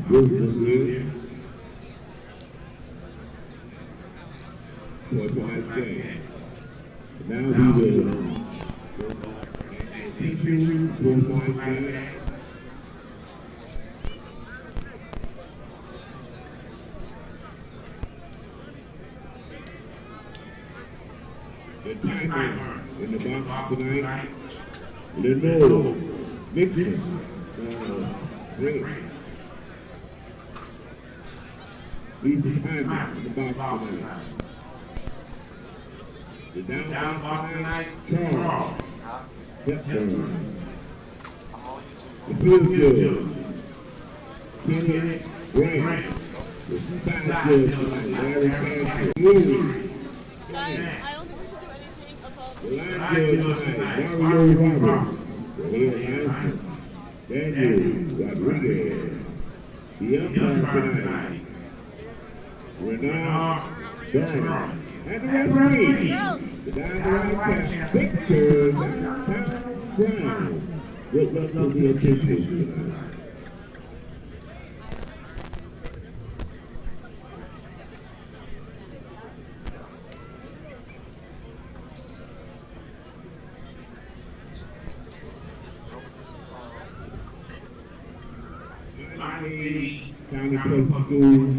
Lutheran for tonight's game. Now we will continue for tonight's game. The timer in the box tonight, Lenore Nixon, Greg. Lead the timer in the box tonight. The down box tonight, Charles. Hepburn. The field judge, Kenny Grant. The side judge tonight, Larry Cash. I don't think we should do anything above The line judge tonight, Mario Roberts. The head announcer, Daniel Rodriguez. The umpire tonight, Renard Durham. And the referee, the Dynamite Victor Brown. Good luck to the officials tonight. County Public Schools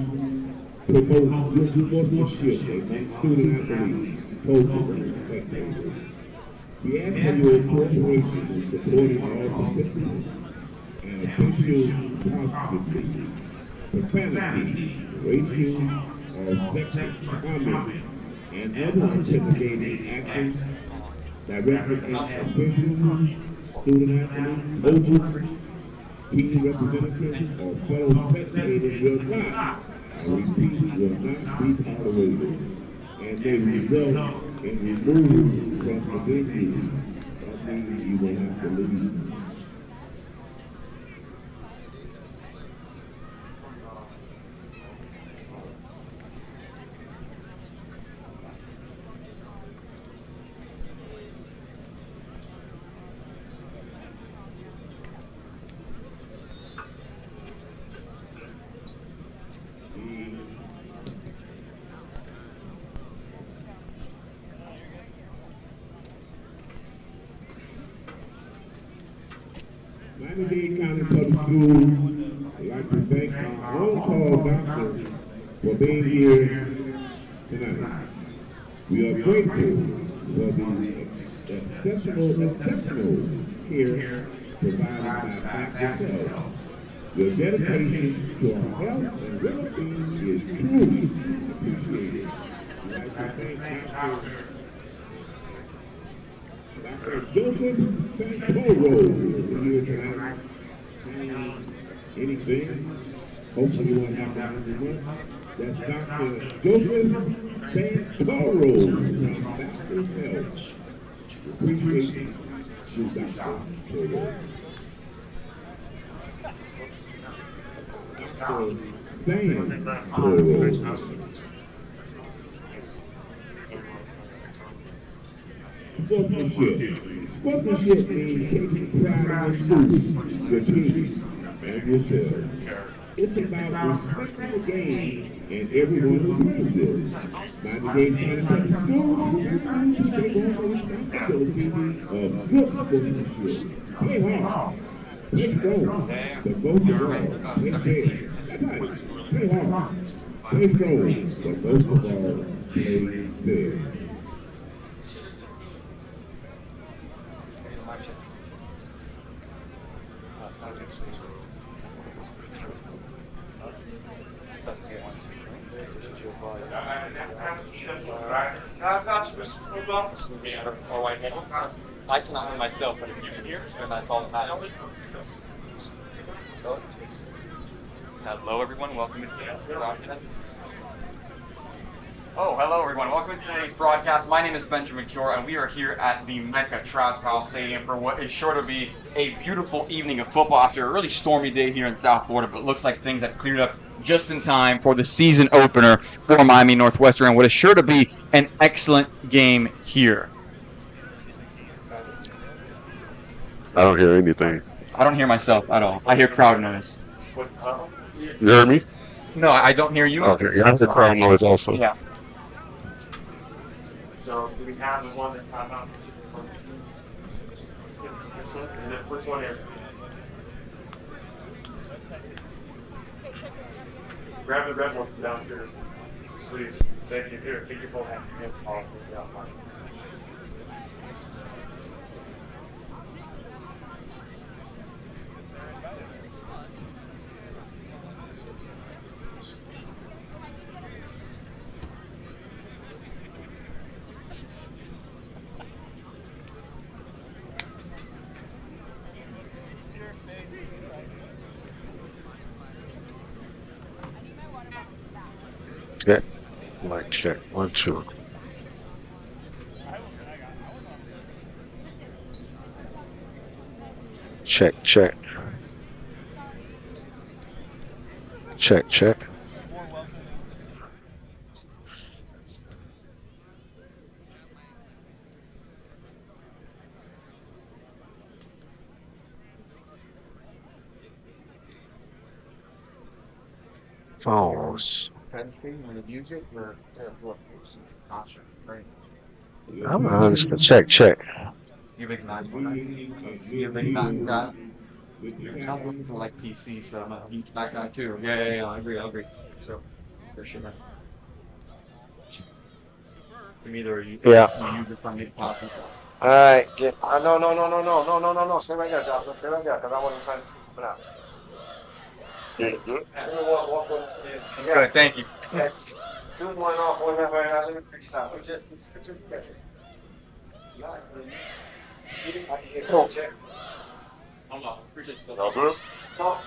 promote good sportsmanship among student athletes, coaches, and spectators. We ask for your cooperation in supporting all participants and official positivity, profanity, racial or sexist comments, and other intimidating actions directed at officials, student athletes, coaches, team representatives, or fellow spectators will not, I repeat, will not be tolerated, and they result in removal from the venue. That means you will have to leave. Miami-Dade County Public Schools would like to thank our on-call doctors for being here tonight. We are grateful for the exceptional care provided by Dr. Health. Your dedication to our health and well-being is truly appreciated. We'd like to thank Dr. Joseph Santoro here tonight. Anything? Hopefully you won't have that in the month. That's Dr. Joseph Santoro from Dr. Health. Appreciate you, Dr. Santoro. Sportsmanship means taking pride in your your team, and yourself. It's about respecting the game and everyone who plays it. Miami-Dade County Public Schools take on the responsibility of good sportsmanship. Play hard. Play strong. But most of all, play fair. Play hard. Play strong. But most of all, play fair. I cannot hear myself, but if you can hear, then that's all that matters. Hello, everyone. Welcome to today's broadcast. Oh, hello, everyone. Welcome to today's broadcast. My name is Benjamin Cure, and we are here at the Mecca Trask House Stadium for what is sure to be a beautiful evening of football after a really stormy day here in South Florida, but it looks like things have cleared up just in time for the season opener for Miami Northwestern, and what is sure to be an excellent game here. I don't hear anything. I don't hear myself at all. I hear crowd noise. You hear me? No, I don't hear you. Okay, yeah, that's the crowd noise also. Yeah. So do we have the one that's not on? This one? And then which one is? Grab the red one from downstairs. Please. Thank you. Here, take your phone out. Okay. Mic check. 1, 2. Check, check. Check, check. Phones. I'm honest. Check, check. You big man. You big man guy. I'm looking for like PC, so I'm a huge back guy too. Yeah, I agree. So, for sure. Either you, Yeah. you from me pop as well. All right. Get. No. Stay right there, Joshua. Stay right there, because I wasn't trying to put out. Good. Good, thank you. Okay. Do one off, one right now. Let me freestyle. We just get it. Check. Appreciate you. All good? Talk.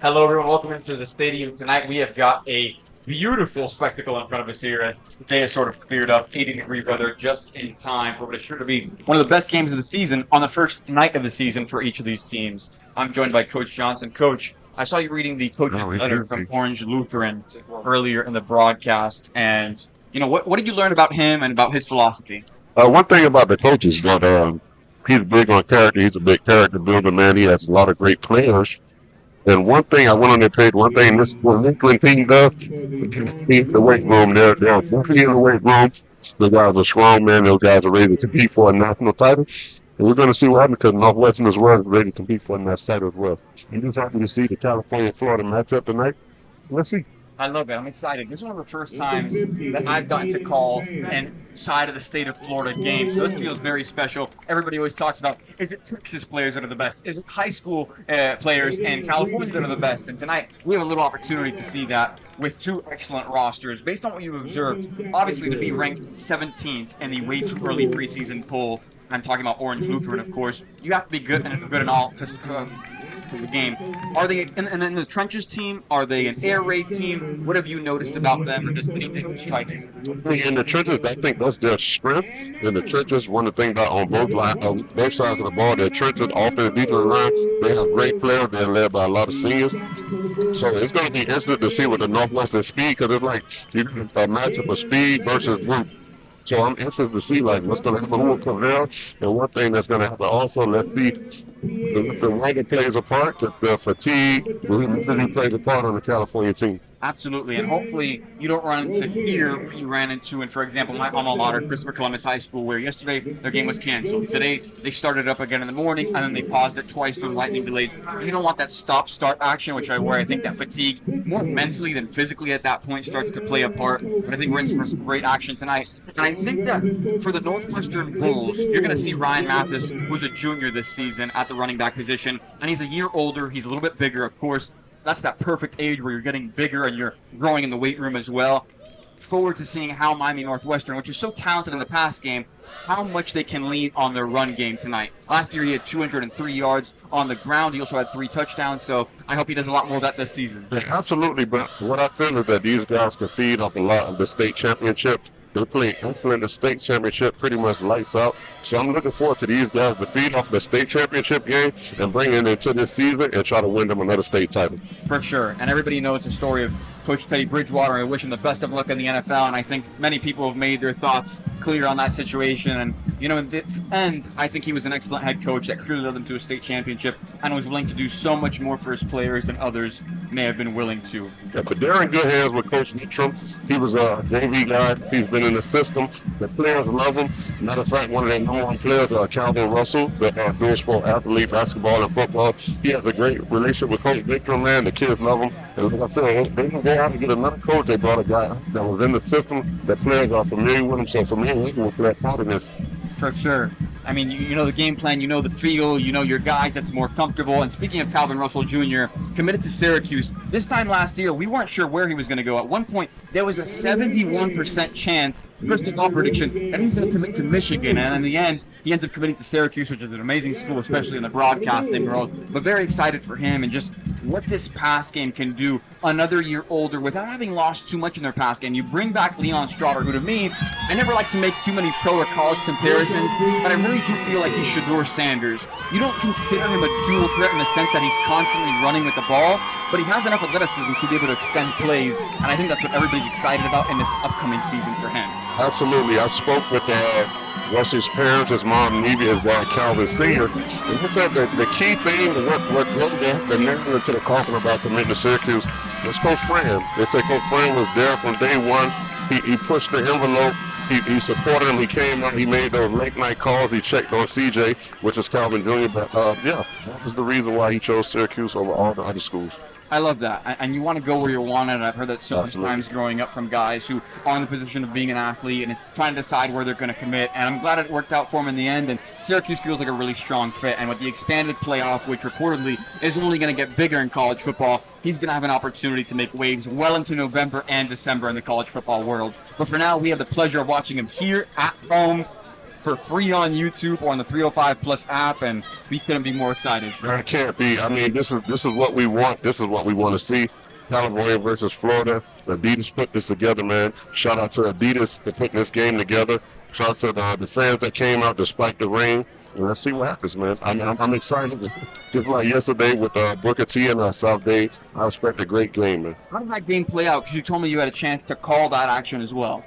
Hello, everyone. Welcome into the stadium tonight. We have got a beautiful spectacle in front of us here. The day has sort of cleared up, 80-degree weather just in time for what is sure to be one of the best games of the season on the first night of the season for each of these teams. I'm joined by Coach Johnson. Coach, I saw you reading the coach's letter from Orange Lutheran earlier in the broadcast, and what did you learn about him and about his philosophy? One thing about the coach is that he's big on character. He's a big character builder, man. He has a lot of great players. And one thing I went on their page, one thing this Lutheran team does, in the weight room, they're definitely in the weight room. The guys are strong, man. Those guys are ready to compete for a national title. And we're going to see what happens because Northwestern as well is ready to compete for a national title as well. I'm just happy to see the California-Florida matchup tonight. Let's see. I love it. I'm excited. This is one of the first times that I've gotten to call an side of the state of Florida game, so this feels very special. Everybody always talks about, is it Texas players that are the best? Is it high school players in California that are the best? And tonight, we have a little opportunity to see that with two excellent rosters. Based on what you've observed, obviously to be ranked 17th in the way too early preseason poll, I'm talking about Orange Lutheran, of course, you have to be good in all to the game. Are they in the trenches team? Are they an air raid team? What have you noticed about them, or just anything striking? In the trenches, I think that's their strength. In the trenches, one of the things about on both sides of the ball, their trenches, offensive, defensive line, they have great players. They're led by a lot of seniors. So it's going to be interesting to see with the Northwestern speed, because it's like you can a matchup of speed versus group. So I'm interested to see what's going to happen, who will come down, and one thing that's going to happen also, let's see the weather plays a part, the fatigue really plays a part on the California team. Absolutely, and hopefully you don't run into here what you ran into in, for example, my alma mater, Christopher Columbus High School, where yesterday their game was canceled. Today they started up again in the morning, and then they paused it twice for lightning delays. You don't want that stop-start action, where I think that fatigue, more mentally than physically at that point, starts to play a part. But I think we're in for some great action tonight. And I think that for the Northwestern Bulls, you're going to see Ryan Mathis, who's a junior this season at the running back position, and he's a year older. He's a little bit bigger, of course. That's that perfect age where you're getting bigger and you're growing in the weight room as well. Forward to seeing how Miami Northwestern, which is so talented in the pass game, how much they can lean on their run game tonight. Last year he had 203 yards on the ground. He also had 3 touchdowns, so I hope he does a lot more of that this season. Yeah, absolutely, but what I feel is that these guys can feed off a lot of the state championship. They're playing excellent. The state championship pretty much lights out. So I'm looking forward to these guys to feed off the state championship game and bring it into this season and try to win them another state title. For sure. And everybody knows the story of Coach Teddy Bridgewater. I wish him the best of luck in the NFL, and I think many people have made their thoughts clear on that situation. And, in the end, I think he was an excellent head coach that clearly led them to a state championship and was willing to do so much more for his players than others may have been willing to. Yeah, but they're in good hands with Coach Neutrum. He was a JV guy. He's been in the system. The players love him. Matter of fact, one of their number one players, Calvin Russell, the dual sport athlete, basketball and football. He has a great relationship with Coach Neutrum, man. The kids love him. And like I said, they didn't go out to get another coach. They brought a guy that was in the system. The players are familiar with him. So for me, he will play a part in this. For sure. I mean, you know the game plan, you know the feel, you know your guys that's more comfortable. And speaking of Calvin Russell Jr., committed to Syracuse. This time last year, we weren't sure where he was going to go. At one point, there was a 71% chance, crystal ball prediction, that he was going to commit to Michigan. And in the end, he ends up committing to Syracuse, which is an amazing school, especially in the broadcasting world. But very excited for him and just what this pass game can do another year older without having lost too much in their pass game. You bring back Leon Straughter, who to me, I never like to make too many pro or college comparisons, but I really do feel like he's Shedeur Sanders. You don't consider him a dual threat in the sense that he's constantly running with the ball, but he has enough athleticism to be able to extend plays, and I think that's what everybody's excited about in this upcoming season for him. Absolutely. I spoke with Russell's parents, his mom, Neve, his dad, Calvin Sr., and he said that the key thing, what drove the narrative to the coffin about committing to Syracuse was Coach Fran. They said Coach Fran was there from day one. He pushed the envelope. He supported him. He came out. He made those late night calls. He checked on CJ, which is Calvin Jr. But yeah, that was the reason why he chose Syracuse over all the other schools. I love that. And you want to go where you're wanted. And I've heard that so many Absolutely. times growing up from guys who are in the position of being an athlete and trying to decide where they're going to commit. And I'm glad it worked out for him in the end. And Syracuse feels like a really strong fit. And with the expanded playoff, which reportedly is only going to get bigger in college football, he's going to have an opportunity to make waves well into November and December in the college football world. But for now, we have the pleasure of watching him here at home for free on YouTube or on the 305 Plus app, and we couldn't be more excited. It can't be. I mean, this is what we want. This is what we want to see. California versus Florida. Adidas put this together, man. Shout out to Adidas for putting this game together. Shout out to the fans that came out despite the rain. And let's see what happens, man. I'm excited. Just like yesterday with Booker T and South Bay, I expect a great game, man. How did that game play out? Because you told me you had a chance to call that action as well.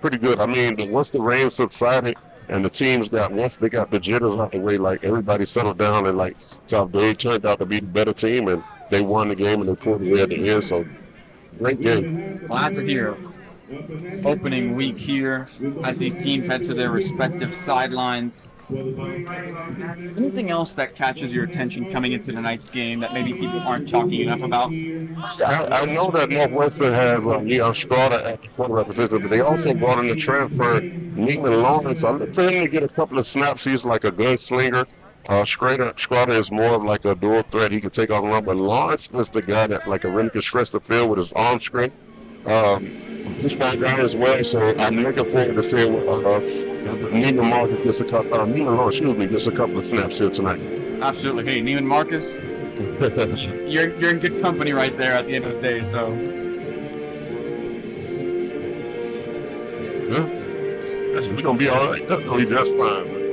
Pretty good. I mean, once the rain subsided and the teams once they got the jitters out the way, like everybody settled down, and like South Bay turned out to be the better team, and they won the game and they pulled away at the end. So great game. Glad to hear. Opening week here as these teams head to their respective sidelines. Anything else that catches your attention coming into tonight's game that maybe people aren't talking enough about? I know that Northwestern has Leon Straughter at the quarterback position, but they also brought in the transfer Neiman Lawrence. I'm looking for him to get a couple of snaps. He's like a gunslinger. Straughter is more of like a dual threat. He can take off and run, but Lawrence is the guy that like really can stretch the field with his arm strength. He's my guy as well, so I'm looking forward to seeing Neiman Marcus gets a couple. Neiman Lawrence, gets a couple of snaps here tonight. Absolutely. Hey, Neiman Marcus, you're in good company right there at the end of the day. So yeah, we're gonna be all right. That's gonna be just fine. Man.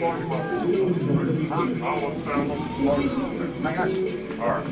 I got you. All right.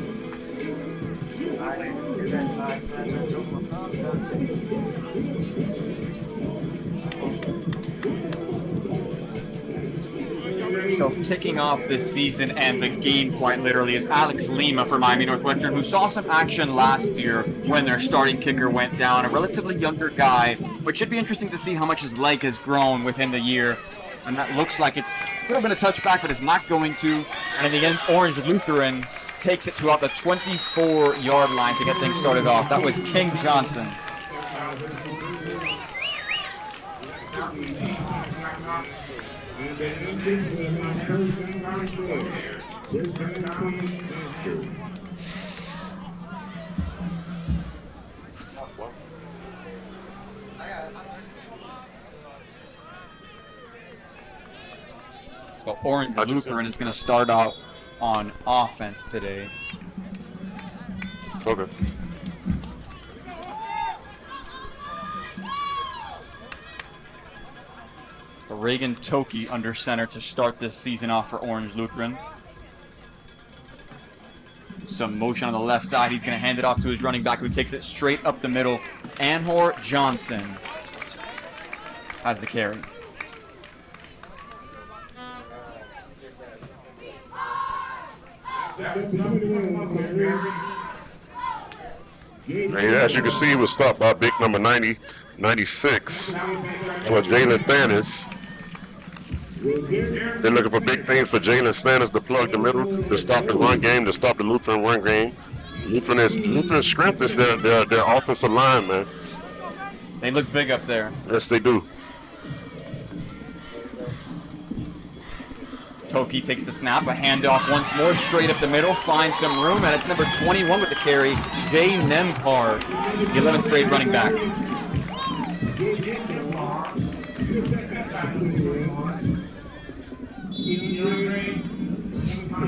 So kicking off this season and the game quite literally is Alex Lima for Miami Northwestern, who saw some action last year when their starting kicker went down. A relatively younger guy, but should be interesting to see how much his leg has grown within the year. And that looks like it's a little bit of touchback, but it's not going to. And in the end, Orange Lutheran takes it to about the 24-yard line to get things started off. That was King Johnson. So Orange Lutheran is going to start out on offense today. Okay. So Reagan Toki under center to start this season off for Orange Lutheran. Some motion on the left side. He's going to hand it off to his running back, who takes it straight up the middle. Anhor Johnson has the carry. And as you can see, he was stopped by big number 90, 96, for Jalen Thanis. They're looking for big things for Jalen Thanis to plug the middle, to stop the run game, to stop the Lutheran run game. Lutheran's strength is their offensive line, man. They look big up there. Yes, they do. Toki takes the snap, a handoff once more, straight up the middle, finds some room, and it's number 21 with the carry, Jay Nembhard, the 11th grade running back.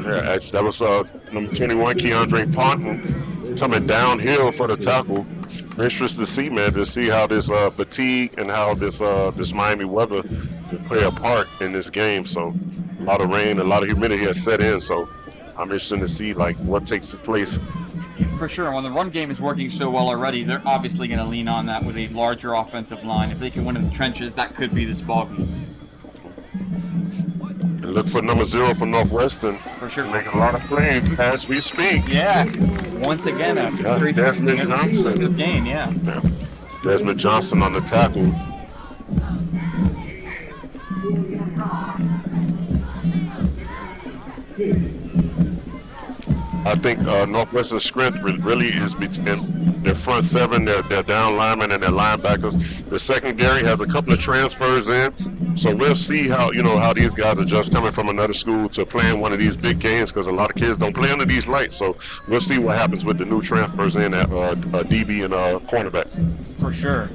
Yeah, actually, that was number 21, Keandre Ponton, coming downhill for the tackle. Interesting to see, man, to see how this fatigue and how this Miami weather will play a part in this game. So a lot of rain, a lot of humidity has set in. So I'm interested to see like what takes place. For sure, when the run game is working so well already, they're obviously going to lean on that with a larger offensive line. If they can win in the trenches, that could be this ballgame. And look for number 0 for Northwestern. For sure. Making a lot of plays as we speak. Yeah, once again, a very Desmond Johnson. good game, yeah. Desmond Johnson on the tackle. I think Northwestern's strength really is between their front seven, their down linemen, and their linebackers. The secondary has a couple of transfers in, so we'll see how these guys adjust coming from another school to playing one of these big games, because a lot of kids don't play under these lights. So we'll see what happens with the new transfers in at DB and cornerback. For sure.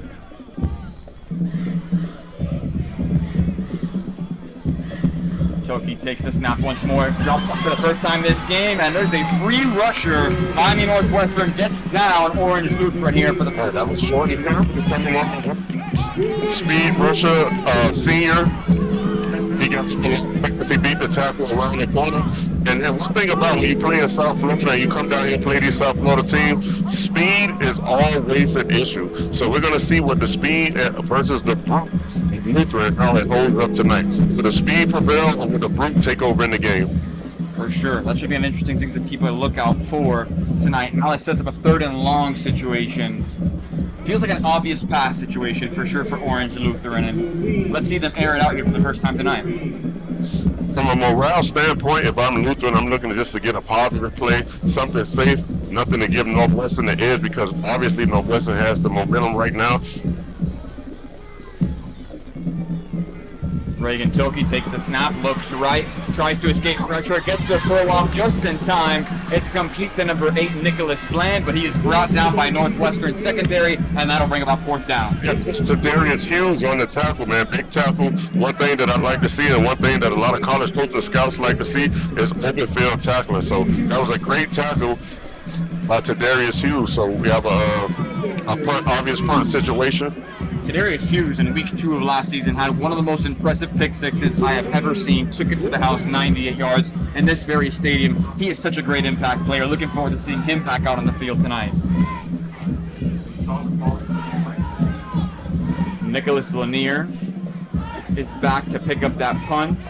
Toki takes the snap once more, drops back for the first time this game, and there's a free rusher. Miami Northwestern gets down Orange Lutheran here for the first. That was Shorty coming up. Speed rusher, senior. He beat the tackle around the corner. And then one thing about when you play in South Florida and you come down here and play these South Florida teams, speed is always an issue. So we're going to see what the speed versus the brute Lutheran, how it holds up tonight. Will the speed prevail, or will the brute take over in the game? For sure. That should be an interesting thing to keep a lookout for tonight. Now let's set up a 3rd and long situation. Feels like an obvious pass situation for sure for Orange Lutheran, and let's see them air it out here for the first time tonight. From a morale standpoint, if I'm Lutheran, I'm looking just to get a positive play, something safe, nothing to give Northwestern the edge, because obviously Northwestern has the momentum right now. Reagan Toki takes the snap, looks right, tries to escape pressure, gets the throw off just in time. It's complete to number 8, Nicholas Bland, but he is brought down by Northwestern secondary, and that'll bring about 4th down. Yeah, it's to Darius Hughes on the tackle, man. Big tackle. One thing that I like to see, and one thing that a lot of college coaches and scouts like to see, is open field tackling. So that was a great tackle by Darius Hughes. So we have obvious punt situation. Tadarius Hughes in week 2 of last season had one of the most impressive pick sixes I have ever seen. Took it to the house 98 yards in this very stadium. He is such a great impact player. Looking forward to seeing him back out on the field tonight. Nicholas Lanier is back to pick up that punt.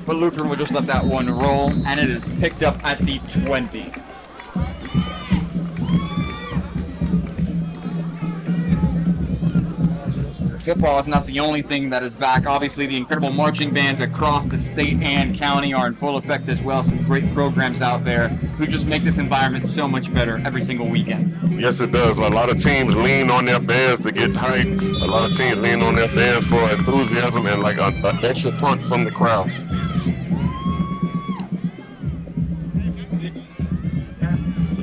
But Lutheran will just let that one roll, and it is picked up at the 20. Football is not the only thing that is back. Obviously, the incredible marching bands across the state and county are in full effect as well. Some great programs out there who just make this environment so much better every single weekend. Yes, it does. A lot of teams lean on their bands to get hype. A lot of teams lean on their bands for enthusiasm and like an extra punch from the crowd.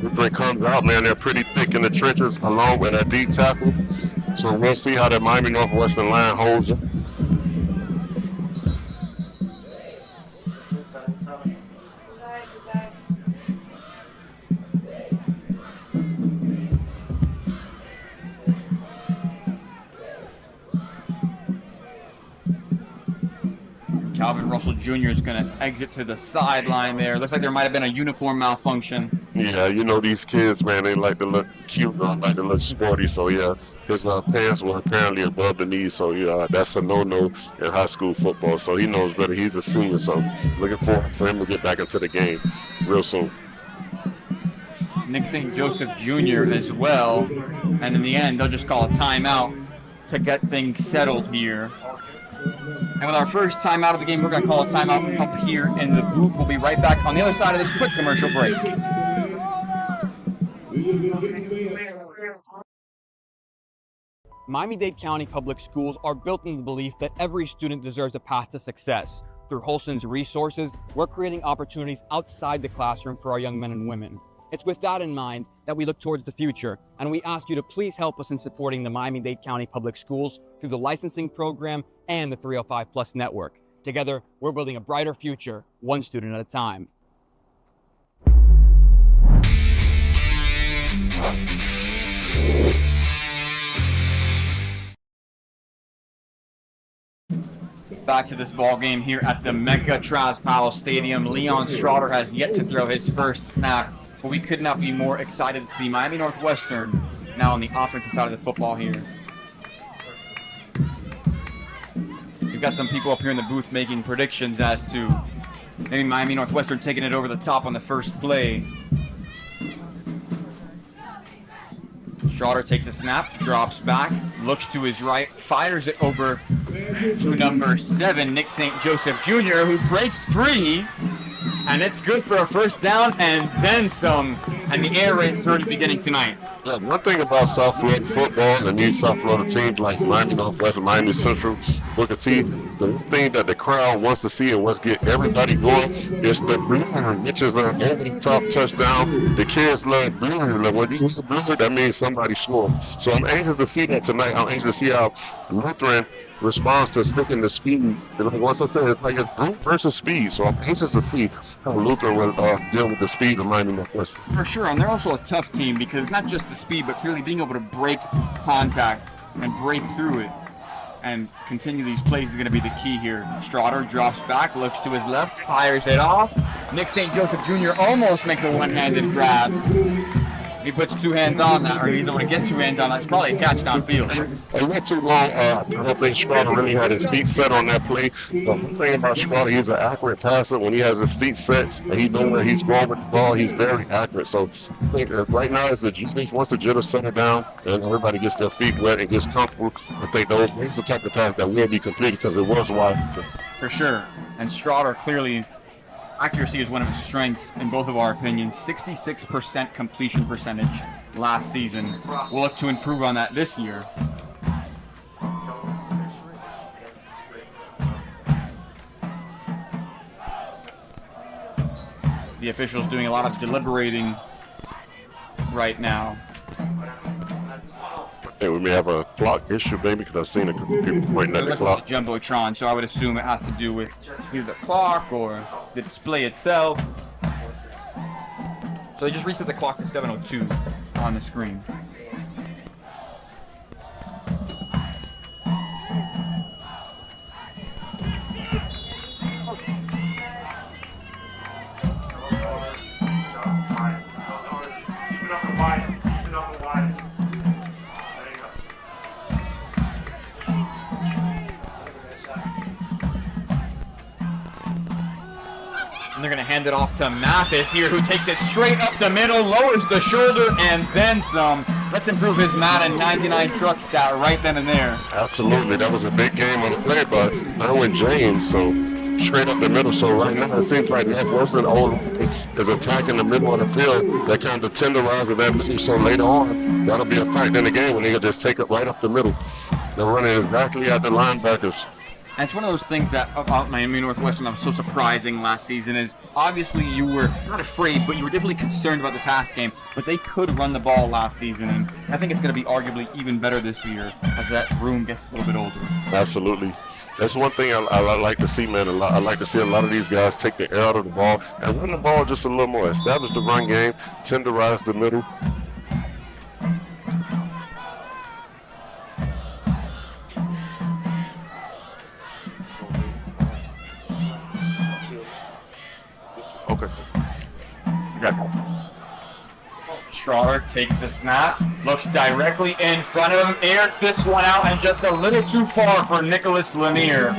Lutheran comes out, man. They're pretty thick in the trenches along with that D tackle. So we'll see how that Miami Northwestern line holds it. Calvin Russell Jr. is going to exit to the sideline there. Looks like there might have been a uniform malfunction. Yeah, you know these kids, man, they like to look cute, like to look sporty. So, yeah, his pants were apparently above the knees. So, yeah, that's a no-no in high school football. So he knows better. He's a senior. So looking forward for him to get back into the game real soon. Nick St. Joseph Jr. as well. And in the end, they'll just call a timeout to get things settled here. And with our first timeout of the game, we're going to call a timeout up here in the booth. We'll be right back on the other side of this quick commercial break. Miami-Dade County Public Schools are built on the belief that every student deserves a path to success. Through Holston's resources, we're creating opportunities outside the classroom for our young men and women. It's with that in mind that we look towards the future, and we ask you to please help us in supporting the Miami-Dade County Public Schools through the licensing program and the 305 Plus network. Together, we're building a brighter future, one student at a time. Back to this ball game here at the Mecca Traz Powell Stadium. Leon Straughter has yet to throw his first snap, but we could not be more excited to see Miami Northwestern now on the offensive side of the football here. We've got some people up here in the booth making predictions as to maybe Miami Northwestern taking it over the top on the first play. Straughter takes a snap, drops back, looks to his right, fires it over to number 7, Nick St. Joseph Jr., who breaks free, and it's good for a first down and then some. And the air raid is already beginning tonight. Yeah, one thing about South Florida football and these South Florida teams like Miami Northwestern, Miami Central, Booker T, the thing that the crowd wants to see and what's get everybody going is the bloomer, which is an over-the-top touchdown. The kids love bloomer. When you use the bloomer, that means somebody scored. So I'm anxious to see that tonight. I'm anxious to see how Lutheran responds to sticking the speed. And once I said it's like a brute versus speed, so I'm anxious to see how Lutheran will deal with the speed of Miami Northwestern. For sure, and they're also a tough team because not just the speed, but clearly being able to break contact and break through it and continue these plays is going to be the key here. Straughter drops back, looks to his left, fires it off. Nick St. Joseph Jr. almost makes a one-handed grab. He puts two hands on that, or he's able to get two hands on that. It's probably a catch downfield. It went too long. I don't think Straughter really had his feet set on that play. The one thing about Straughter, he's an accurate passer. When he has his feet set and he knows where he's going with the ball, he's very accurate. So I think right now, once the jitters settle down and everybody gets their feet wet and gets comfortable, I think that's the type of pass that will be completed because it was wide. For sure. And Straughter clearly, accuracy is one of his strengths in both of our opinions. 66% completion percentage last season. We'll look to improve on that this year. The officials doing a lot of deliberating right now. Hey, we may have a clock issue, baby, because I've seen a couple people pointing at the clock. The Jumbotron, so I would assume it has to do with either the clock or the display itself. So they just reset the clock to 7:02 on the screen. Keep it up and wide. Keep it up and wide. There you go. And they're going to hand it off to Mathis here, who takes it straight up the middle, lowers the shoulder, and then some. Let's improve his Madden 99 truck stat right then and there. Absolutely. That was a big game on the play by Erwin James. So straight up the middle. So right now it seems like Northwestern is attacking the middle of the field. They kind of tenderize with that middle. So later on, that'll be a fact in the game when they can just take it right up the middle. They're running exactly at the linebackers. And it's one of those things that about Miami Northwestern that was so surprising last season is obviously you were not afraid, but you were definitely concerned about the pass game. But they could run the ball last season, and I think it's going to be arguably even better this year as that room gets a little bit older. Absolutely. That's one thing I like to see, man. I like to see a lot of these guys take the air out of the ball and run the ball just a little more. Establish the run game, tenderize the middle. Okay. Got it. Schroeder takes the snap, looks directly in front of him, airs this one out, and just a little too far for Nicholas Lanier.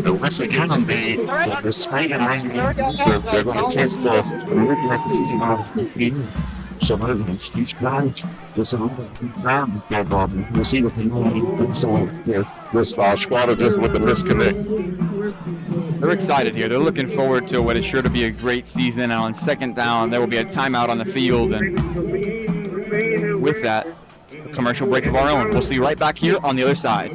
The once again, the spring and rain, so they're going to test us. So each guy is a little round that ball. We'll see if they know. So this Schroeder just with the disconnect. They're excited here. They're looking forward to what is sure to be a great season. And on second down, there will be a timeout on the field. And with that, a commercial break of our own. We'll see you right back here on the other side.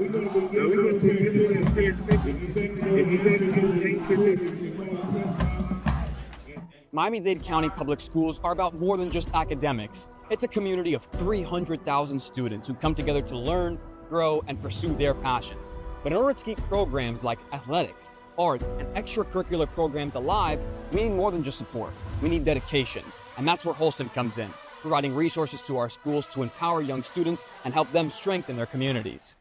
Miami-Dade County Public Schools are about more than just academics. It's a community of 300,000 students who come together to learn, grow, and pursue their passions. But in order to keep programs like athletics, arts, and extracurricular programs alive, we need more than just support. We need dedication. And that's where Wholesome comes in, providing resources to our schools to empower young students and help them strengthen their communities.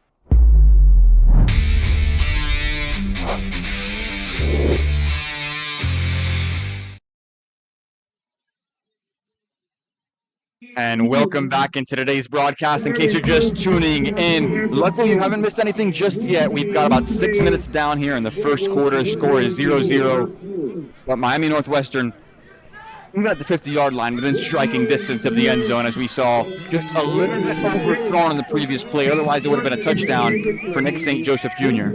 And welcome back into today's broadcast. In case you're just tuning in, luckily you haven't missed anything just yet. We've got about 6 minutes down here in the first quarter. Score is 0-0. But Miami Northwestern, we're at the 50-yard line within striking distance of the end zone, as we saw just a little bit overthrown in the previous play. Otherwise, it would have been a touchdown for Nick St. Joseph Jr.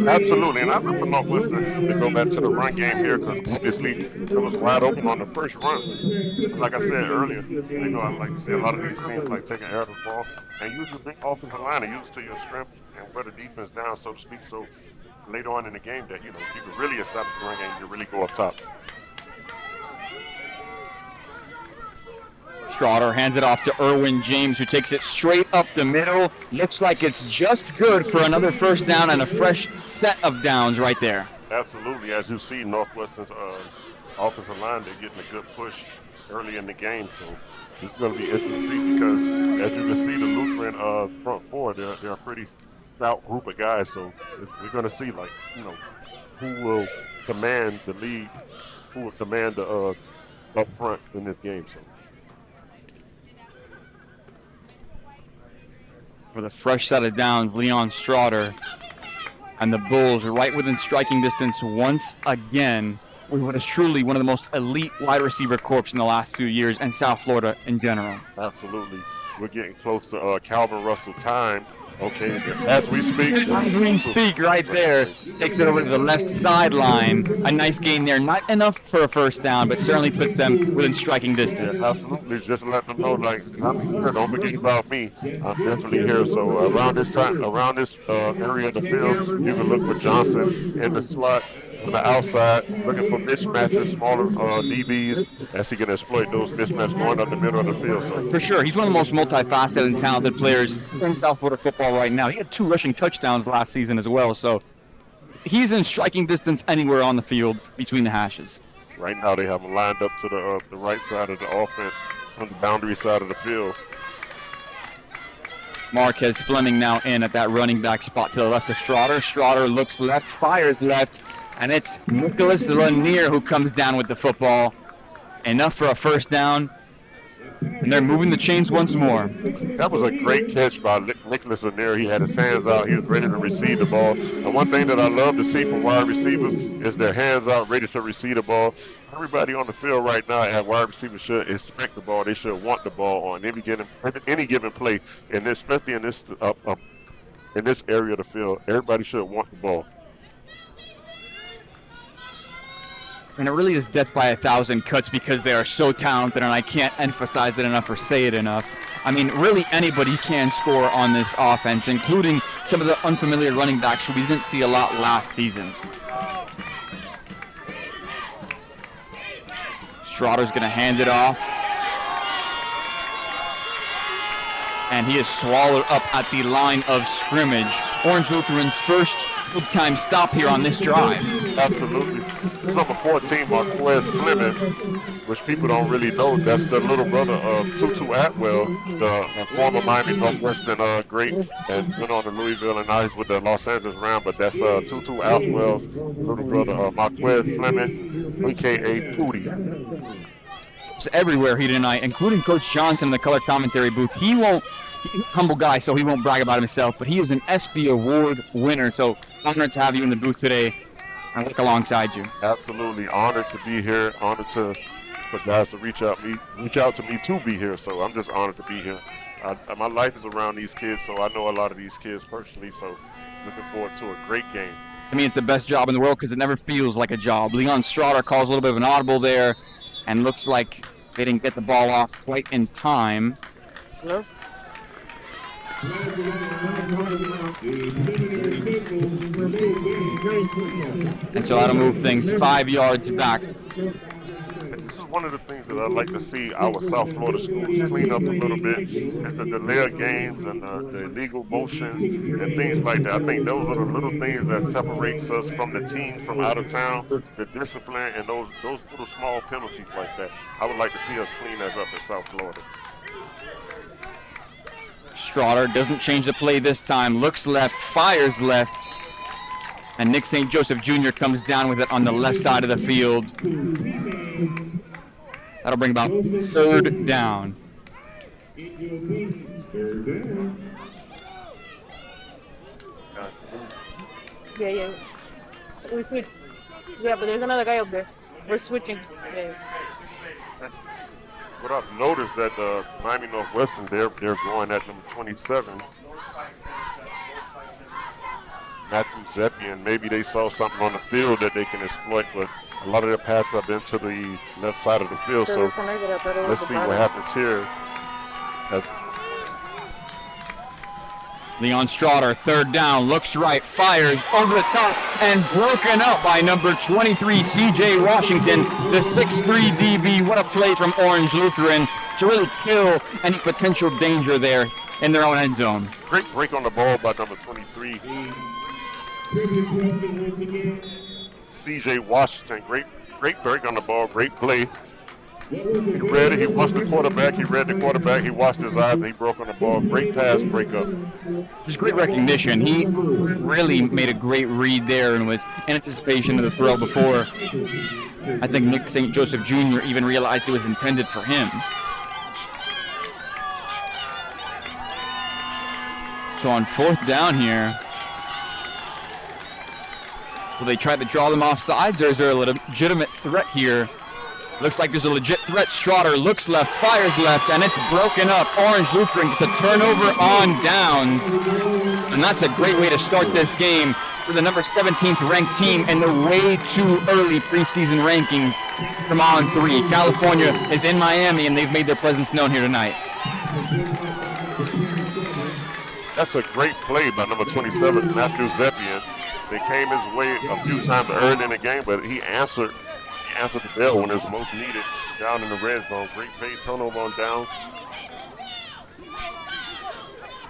Absolutely, and I look for Northwestern to go back to the run game here because obviously it was wide open on the first run. Like I said earlier, I like to see a lot of these teams like taking air of the ball and use the big offensive line and use it to your strength and wear the defense down, so to speak. So later on in the game, that you can really establish the run game, you really go up top. Schroeder hands it off to Erwin James, who takes it straight up the middle. Looks like it's just good for another first down and a fresh set of downs right there. Absolutely. As you see, Northwestern's offensive line, they're getting a good push early in the game. So it's going to be interesting to see because, as you can see, the Lutheran front four, they're a pretty stout group of guys. So we're going to see, who will command the lead, who will command the up front in this game. So. With a fresh set of downs, Leon Schroeder and the Bulls are right within striking distance once again with what is truly one of the most elite wide receiver corps in the last few years and South Florida in general. Absolutely. We're getting close to Calvin Russell time. Okay, as we speak. As we speak, right there. Takes it over to the left sideline. A nice gain there. Not enough for a first down, but certainly puts them within striking distance. Yes, absolutely. Just let them know, I'm here. Don't forget about me. I'm definitely here. So around this area of the field, you can look for Johnson in the slot. On the outside, looking for mismatches, smaller DBs, as he can exploit those mismatches going up the middle of the field. So. For sure. He's one of the most multifaceted and talented players in South Florida football right now. He had 2 rushing touchdowns last season as well. So he's in striking distance anywhere on the field between the hashes. Right now they have him lined up to the right side of the offense on the boundary side of the field. Marquez Fleming now in at that running back spot to the left of Strotter. Strotter looks left, fires left, and it's Nicholas Lanier who comes down with the football. Enough for a first down, and they're moving the chains once more. That was a great catch by Nicholas Lanier. He had his hands out. He was ready to receive the ball. And one thing that I love to see from wide receivers is their hands out, ready to receive the ball. Everybody on the field right now at wide receivers should expect the ball. They should want the ball on any given play, and especially in this area of the field. Everybody should want the ball. And it really is death by 1,000 cuts because they are so talented, and I can't emphasize it enough or say it enough. I mean, really anybody can score on this offense, including some of the unfamiliar running backs who we didn't see a lot last season. Strotter's going to hand it off. And he is swallowed up at the line of scrimmage. Orange Lutheran's first big-time stop here on this drive. Absolutely. Number 14, Marquez Fleming, which people don't really know. That's the little brother of Tutu Atwell, the former Miami Northwestern great, and went on to Louisville and now he's with the Los Angeles Rams. But that's Tutu Atwell's little brother, Marquez Fleming, a.k.a. Pootie. It's everywhere here tonight, including Coach Johnson in the color commentary booth. He's a humble guy, so he won't brag about himself, but he is an ESPY Award winner, so honored to have you in the booth today and work alongside you. Absolutely honored to be here, honored for guys to reach out to me to be here, so I'm just honored to be here. My life is around these kids, so I know a lot of these kids personally, so looking forward to a great game. To me, it's the best job in the world because it never feels like a job. Leon Strotter calls a little bit of an audible there, and looks like they didn't get the ball off quite in time. Hello? And so that'll move things 5 yards back. This is one of the things that I like to see our South Florida schools clean up a little bit, is the delay of games and the illegal motions and things like that. I think those are the little things that separates us from the teams from out of town, the discipline and those little small penalties like that. I would like to see us clean that up in South Florida. Strotter doesn't change the play this time, looks left, fires left, and Nick St. Joseph Jr. comes down with it on the left side of the field. That'll bring about third down. Yeah. We switched. Yeah, but there's another guy up there. We're switching. Yeah. What I've noticed that Miami Northwestern, they're going at number 27. Matthew Zeppian, maybe they saw something on the field that they can exploit, but a lot of their passes have been to the left side of the field, so let's see what happens here. Leon Strotter, third down, looks right, fires over the top, and broken up by number 23, C.J. Washington, the 6'3 DB. What a play from Orange Lutheran to really kill any potential danger there in their own end zone. Great break on the ball by number 23. C.J. Washington, great break on the ball, great play. He read it, he watched the quarterback, he watched his eyes, and he broke on the ball. Great pass breakup. Just great recognition. He really made a great read there and was in anticipation of the throw before I think Nick St. Joseph Jr. even realized it was intended for him. So on fourth down here, will they try to draw them off sides, or is there a legitimate threat here? Looks like there's a legit threat. Strotter looks left, fires left, and it's broken up. Orange Lutheran gets a turnover on downs. And that's a great way to start this game for the number 17th ranked team in the way too early preseason rankings from on 3. California is in Miami, and they've made their presence known here tonight. That's a great play by number 27, Matthew Zeppian. They came his way a few times early in the game, but he answered the bell when it's most needed down in the red zone. Great play, turnover on downs.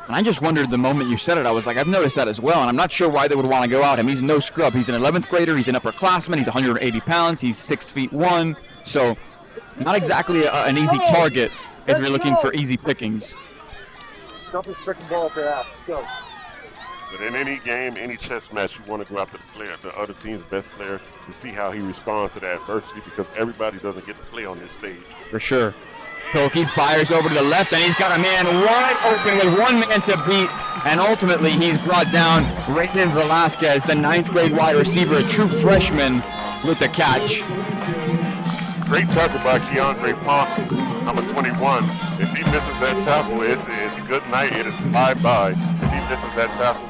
And I just wondered the moment you said it, I was like, I've noticed that as well, and I'm not sure why they would want to go out him. He's no scrub. He's an 11th grader. He's an upperclassman. He's 180 pounds. He's 6'1". So not exactly an easy target if you're looking for easy pickings. Something's tricking ball up their ass. Let's go. But in any game, any chess match, you want to go after the other team's best player to see how he responds to that adversity, because everybody doesn't get to play on this stage. For sure. Pilkey fires over to the left, and he's got a man wide open with one man to beat, and ultimately he's brought down Raymond Velasquez, the 9th grade wide receiver, a true freshman, with the catch. Great tackle by Keandre Ponce, number 21. If he misses that tackle, it's good night. It is bye-bye if he misses that tackle.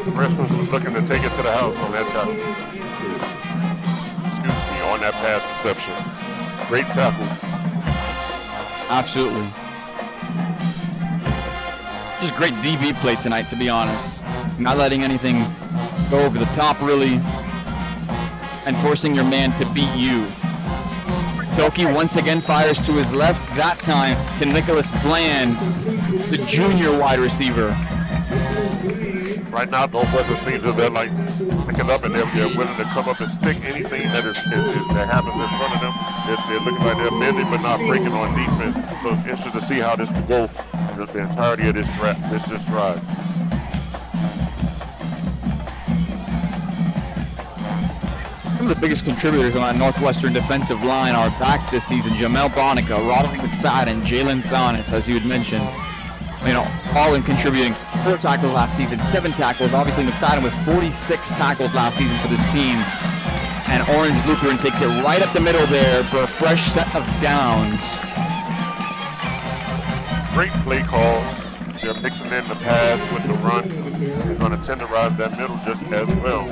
The freshman was looking to take it to the house on that tackle. Excuse me, on that pass reception. Great tackle. Absolutely. Just great DB play tonight, to be honest. Not letting anything go over the top, really, and forcing your man to beat you. Pilkey once again fires to his left, that time to Nicholas Bland, the junior wide receiver. Right now, Northwestern seems as they're like picking up, and they're willing to come up and stick anything that happens in front of them. They're looking like they're bending but not breaking on defense. So it's interesting to see how this will go the entirety of this drive. Some of the biggest contributors on that Northwestern defensive line are back this season. Jamel Bonica, Roderick McFadden, Jalen Thonis, as you had mentioned. You know, all in contributing. 4 tackles last season, 7 tackles. Obviously McFadden with 46 tackles last season for this team. And Orange Lutheran takes it right up the middle there for a fresh set of downs. Great play calls. They're mixing in the pass with the run. They're going to tenderize that middle just as well.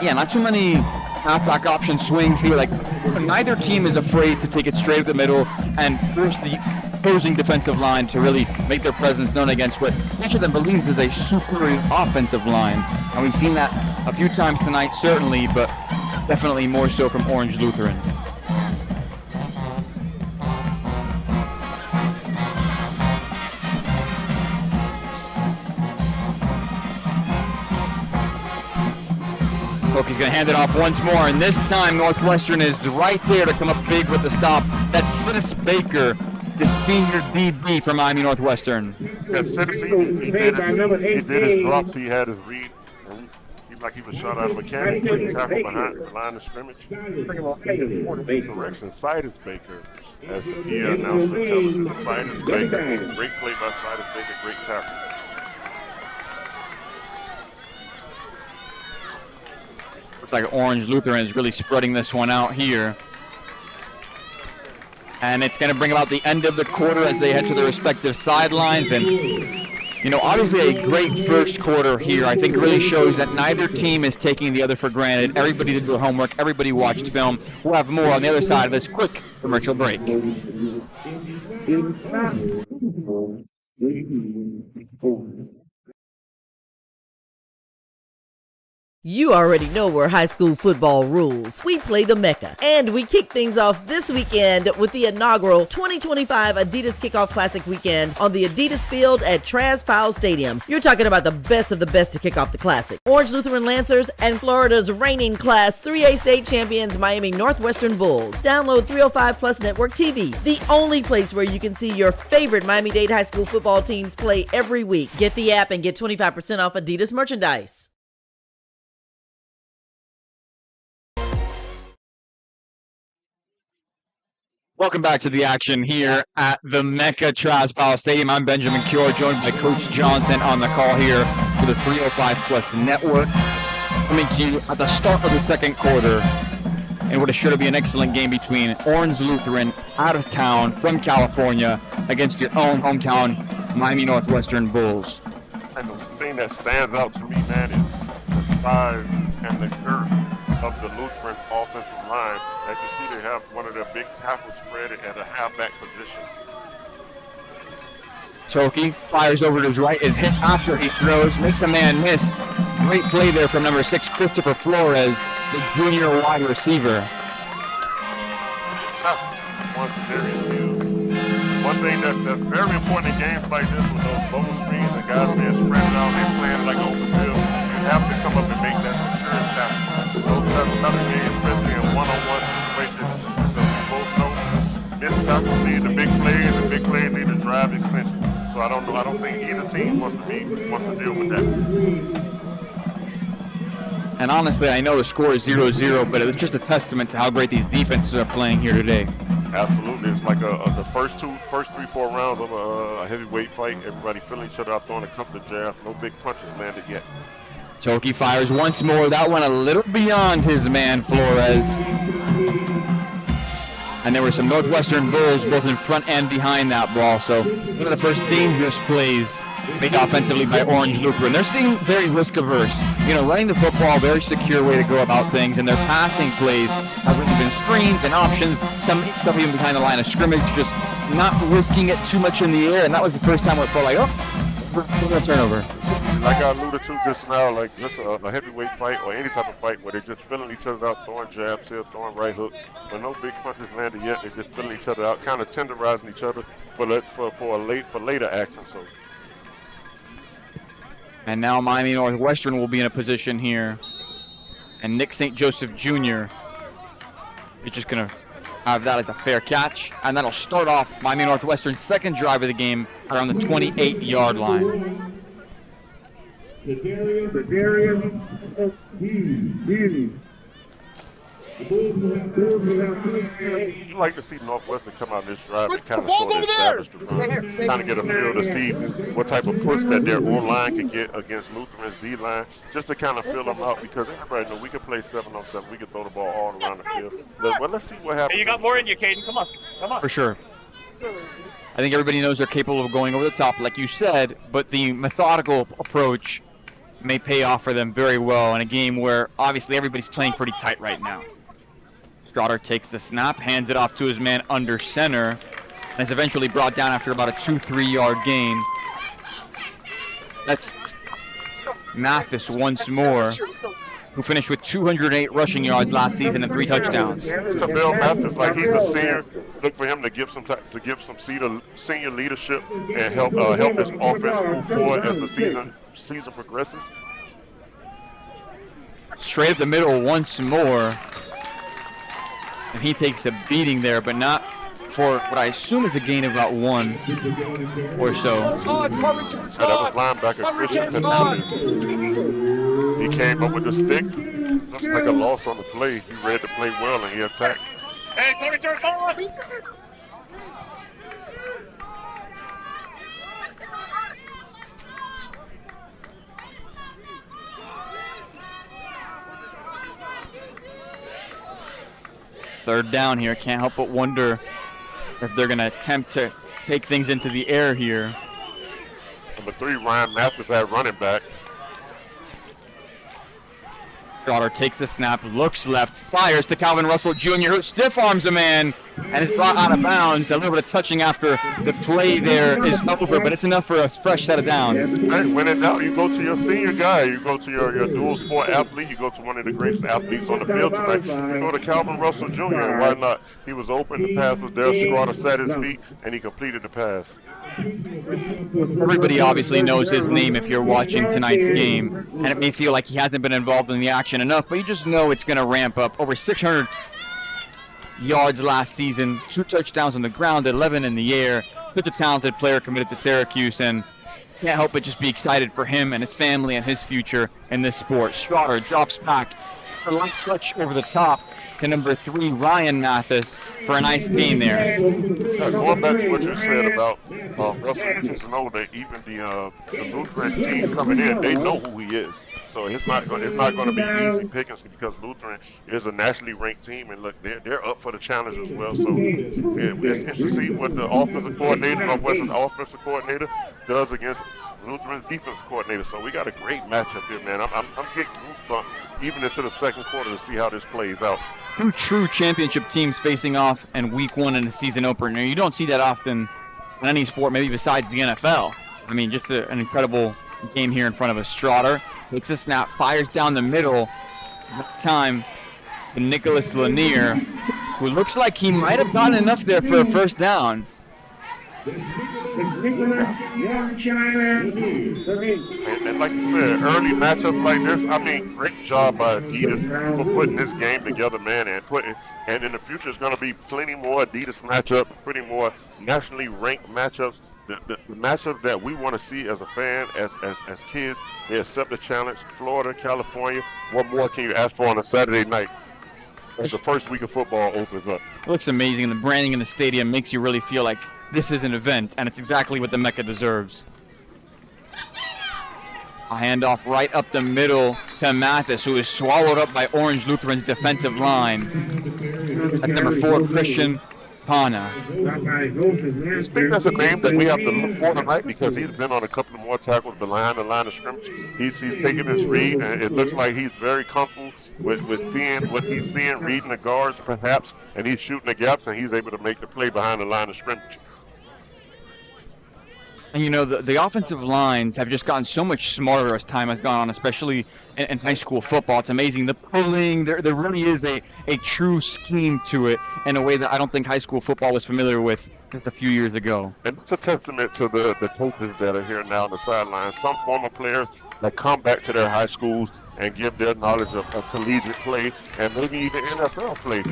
Yeah, not too many halfback option swings here. Like, neither team is afraid to take it straight up the middle and force the opposing defensive line to really make their presence known against what each of them believes is a superior offensive line. And we've seen that a few times tonight, certainly, but definitely more so from Orange Lutheran. He's going to hand it off once more, and this time Northwestern is right there to come up big with the stop. That's Sidis Baker, the senior DB for Miami Northwestern. Yeah, Sidis, he did his drops, he had his read. He's like he was shot out of a cannon. Quick tackle behind the line of scrimmage. Correction, Sidis Baker, as the PA announcer tells us. Sidis Baker, great play by Sidis Baker, great tackle. Looks like Orange Lutheran is really spreading this one out here. And it's going to bring about the end of the quarter as they head to their respective sidelines. And, you know, obviously a great first quarter here. I think really shows that neither team is taking the other for granted. Everybody did their homework. Everybody watched film. We'll have more on the other side of this quick commercial break. You already know where high school football rules. We play the Mecca, and we kick things off this weekend with the inaugural 2025 Adidas Kickoff Classic weekend on the Adidas field at Travis Powell Stadium. You're talking about the best of the best to kick off the Classic. Orange Lutheran Lancers and Florida's reigning Class 3A state champions Miami Northwestern Bulls. Download 305 Plus Network TV, the only place where you can see your favorite Miami-Dade high school football teams play every week. Get the app and get 25% off Adidas merchandise. Welcome back to the action here at the Mecca Travis Powell Stadium. I'm Benjamin Cure, joined by Coach Johnson on the call here for the 305 Plus Network. Coming to you at the start of the second quarter in what is sure to be an excellent game between Orange Lutheran, out of town from California, against your own hometown Miami Northwestern Bulls. And the thing that stands out to me, man, is the size and the girth of the Lutheran offensive line. As you see, they have one of their big tackles spread at a halfback position. Toki fires over to his right, is hit after he throws, makes a man miss. Great play there from number 6, Christopher Flores, the junior wide receiver. One thing that's very important in games like this with those bubble screens and guys being spread out, they're playing like open field. You have to come up and make that secure tackle. Those type of games, especially in one-on-one situations, so we both know missed tackles lead to big plays, and big plays lead to drive So I don't know. I don't think either team wants to deal with that. And honestly, I know the score is 0-0, but it's just a testament to how great these defenses are playing here today. Absolutely, it's like the first 3-4 rounds of a heavyweight fight. Everybody feeling each other out, throwing a couple of jabs. No big punches landed yet. Toki fires once more. That went a little beyond his man, Flores. And there were some Northwestern Bulls both in front and behind that ball. So one of the first dangerous plays made offensively by Orange Lutheran. They're seeing very risk averse. Running the football, very secure way to go about things. And their passing plays have really been screens and options. Some stuff even behind the line of scrimmage, just not risking it too much in the air. And that was the first time where it felt like, we're going to turnover. Like I alluded to just now, like just a heavyweight fight or any type of fight where they're just filling each other out, throwing jabs here, throwing right hook, but no big punches landed yet. They're just filling each other out, kind of tenderizing each other for later action. So. And now Miami Northwestern will be in a position here, and Nick St. Joseph Jr. is just going to have that as a fair catch, and that'll start off Miami Northwestern's second drive of the game around the 28-yard line. You'd like to see Northwestern come out this drive and kind of sort of establish the run, kind of get a feel to see what type of push that their O-line can get against Lutheran's D-line, just to kind of fill them out, because everybody knows we can play 7-on-7, we can throw the ball all around the field. But let's see what happens. Hey, you got more in you, Caden. Come on. For sure. I think everybody knows they're capable of going over the top, like you said, but the methodical approach may pay off for them very well in a game where obviously everybody's playing pretty tight right now. Strotter takes the snap, hands it off to his man under center, and is eventually brought down after about a 2-3 yard gain. That's Mathis once more, who finished with 208 rushing yards last season and 3 touchdowns. Mr. Bill Mathis, like he's a senior, look for him to give some senior leadership and help this offense move forward as the season progresses. Straight up the middle once more. And he takes a beating there, but not for what I assume is a gain of about 1 or so. That was linebacker Christian Penalty. He came up with the stick. Looks like a loss on the play. He read the play well and he attacked. Hey, Third down here. Can't help but wonder if they're going to attempt to take things into the air here. Number 3, Ryan Mathis at running back. Strotter takes the snap, looks left, fires to Calvin Russell Jr., who stiff arms a man and is brought out of bounds. A little bit of touching after the play there is over, but it's enough for a fresh set of downs. Hey, when in doubt, you go to your senior guy. You go to your dual sport athlete. You go to one of the greatest athletes on the field tonight. You go to Calvin Russell Jr., and why not? He was open, the pass was there, Strotter sat his feet, and he completed the pass. Everybody obviously knows his name if you're watching tonight's game, and it may feel like he hasn't been involved in the action enough, but you just know it's going to ramp up. Over 600 yards last season, 2 touchdowns on the ground, 11 in the air. Such a talented player committed to Syracuse, and can't help but just be excited for him and his family and his future in this sport. Strotter drops back for a light touch over the top to number 3, Ryan Mathis, for a nice gain there. Going back to what you said about Russell, you just know that even the Lutheran team coming in, they know who he is. So it's not going to be easy pickings, because Lutheran is a nationally ranked team, and look, they're up for the challenge as well. So it's interesting to see what the offensive coordinator, Northwestern's offensive coordinator, does against Lutheran's defensive coordinator. So we got a great matchup here, man. I'm getting goosebumps even into the second quarter to see how this plays out. 2 true championship teams facing off in week 1 in a season opener. You don't see that often in any sport, maybe besides the NFL. I mean, just an incredible game here in front of us. Strotter takes a snap, fires down the middle. This time, Nicholas Lanier, who looks like he might have gotten enough there for a first down. And like you said, early matchups like this, I mean, great job by Adidas for putting this game together, man, and in the future it's going to be plenty more Adidas matchups, plenty more nationally ranked matchups. The matchups that we want to see as a fan, as kids, they accept the challenge. Florida, California, what more can you ask for on a Saturday night as the first week of football opens up? It looks amazing, and the branding in the stadium makes you really feel like this is an event, and it's exactly what the Mecca deserves. A handoff right up the middle to Mathis, who is swallowed up by Orange Lutheran's defensive line. That's number 4, Christian Pana. I think that's a name that we have to look for tonight because he's been on a couple of more tackles behind the line of scrimmage. He's taking his read, and it looks like he's very comfortable with seeing what he's seeing, reading the guards perhaps, and he's shooting the gaps, and he's able to make the play behind the line of scrimmage. And you know, the offensive lines have just gotten so much smarter as time has gone on, especially in high school football. It's amazing. The pulling, there really is a true scheme to it in a way that I don't think high school football was familiar with just a few years ago. And it's a testament to the coaches that are here now on the sidelines. Some former players that come back to their high schools and give their knowledge of collegiate play and maybe even NFL play.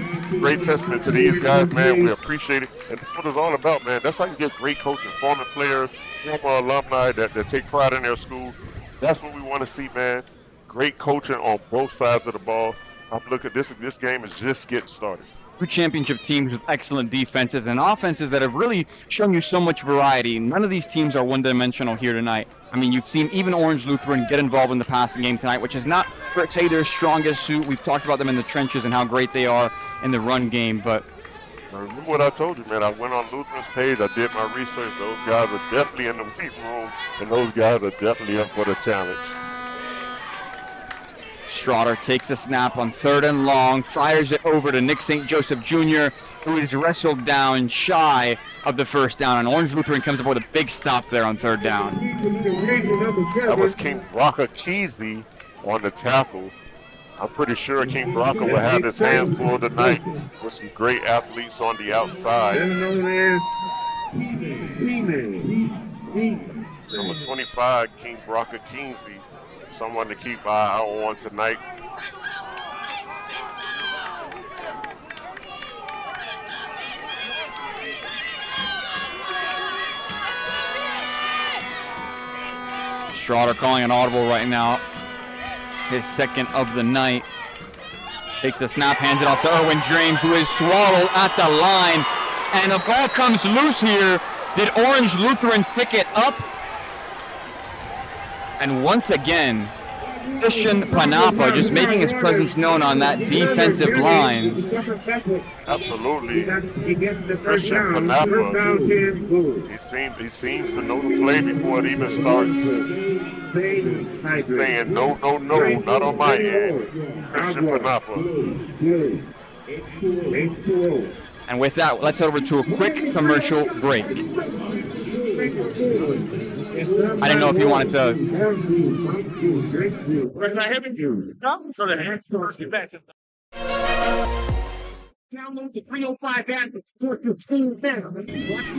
Great testament to these guys, man. We appreciate it. And that's what it's all about, man. That's how you get great coaching, former players, former alumni that take pride in their school. That's what we want to see, man. Great coaching on both sides of the ball. I'm looking, this game is just getting started. Two championship teams with excellent defenses and offenses that have really shown you so much variety. None of these teams are one-dimensional here tonight. I mean, you've seen even Orange Lutheran get involved in the passing game tonight, which is not, per se, their strongest suit. We've talked about them in the trenches and how great they are in the run game, but remember what I told you, man. I went on Lutheran's page. I did my research. Those guys are definitely in the weight room, and those guys are definitely up for the challenge. Strotter takes the snap on 3rd and long, fires it over to Nick St. Joseph Jr., who is wrestled down shy of the first down, and Orange Lutheran comes up with a big stop there on 3rd down. That was King Brocker Keesley on the tackle. I'm pretty sure King Brocker will have his hands full tonight with some great athletes on the outside. Number 25, King Brocker Kingsley. Someone to keep an eye on tonight. Strotter calling an audible right now. His second of the night. Takes the snap, hands it off to Erwin James, who is swallowed at the line. And the ball comes loose here. Did Orange Lutheran pick it up? And once again, Christian Panapa just making his presence known on that defensive line. Absolutely. Christian Panapa, he seems to know the play before it even starts. He's saying, no, not on my end. Christian Panapa. And with that, let's head over to a quick commercial break. I didn't know if you wanted to. Download the 305 app for your team now.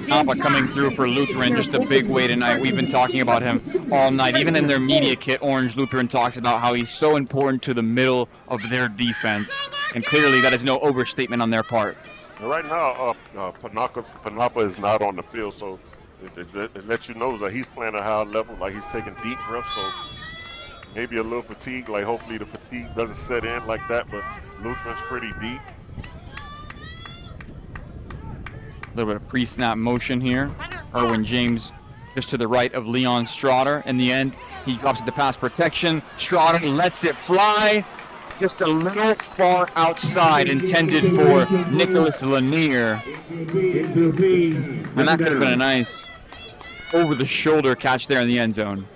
Papa coming through for Lutheran, just a big way tonight. We've been talking about him all night. Even in their media kit, Orange Lutheran talks about how he's so important to the middle of their defense. And clearly that is no overstatement on their part. Right now, Panapa is not on the field, so it lets you know that he's playing at a high level, like he's taking deep breaths, so maybe a little fatigue, like hopefully the fatigue doesn't set in like that, but Lutheran's pretty deep. A little bit of pre-snap motion here. Erwin James just to the right of Leon Strotter. In the end, he drops it to pass protection. Strotter lets it fly. Just a little far outside, intended for Nicholas Lanier. And that could have been a nice over-the-shoulder catch there in the end zone.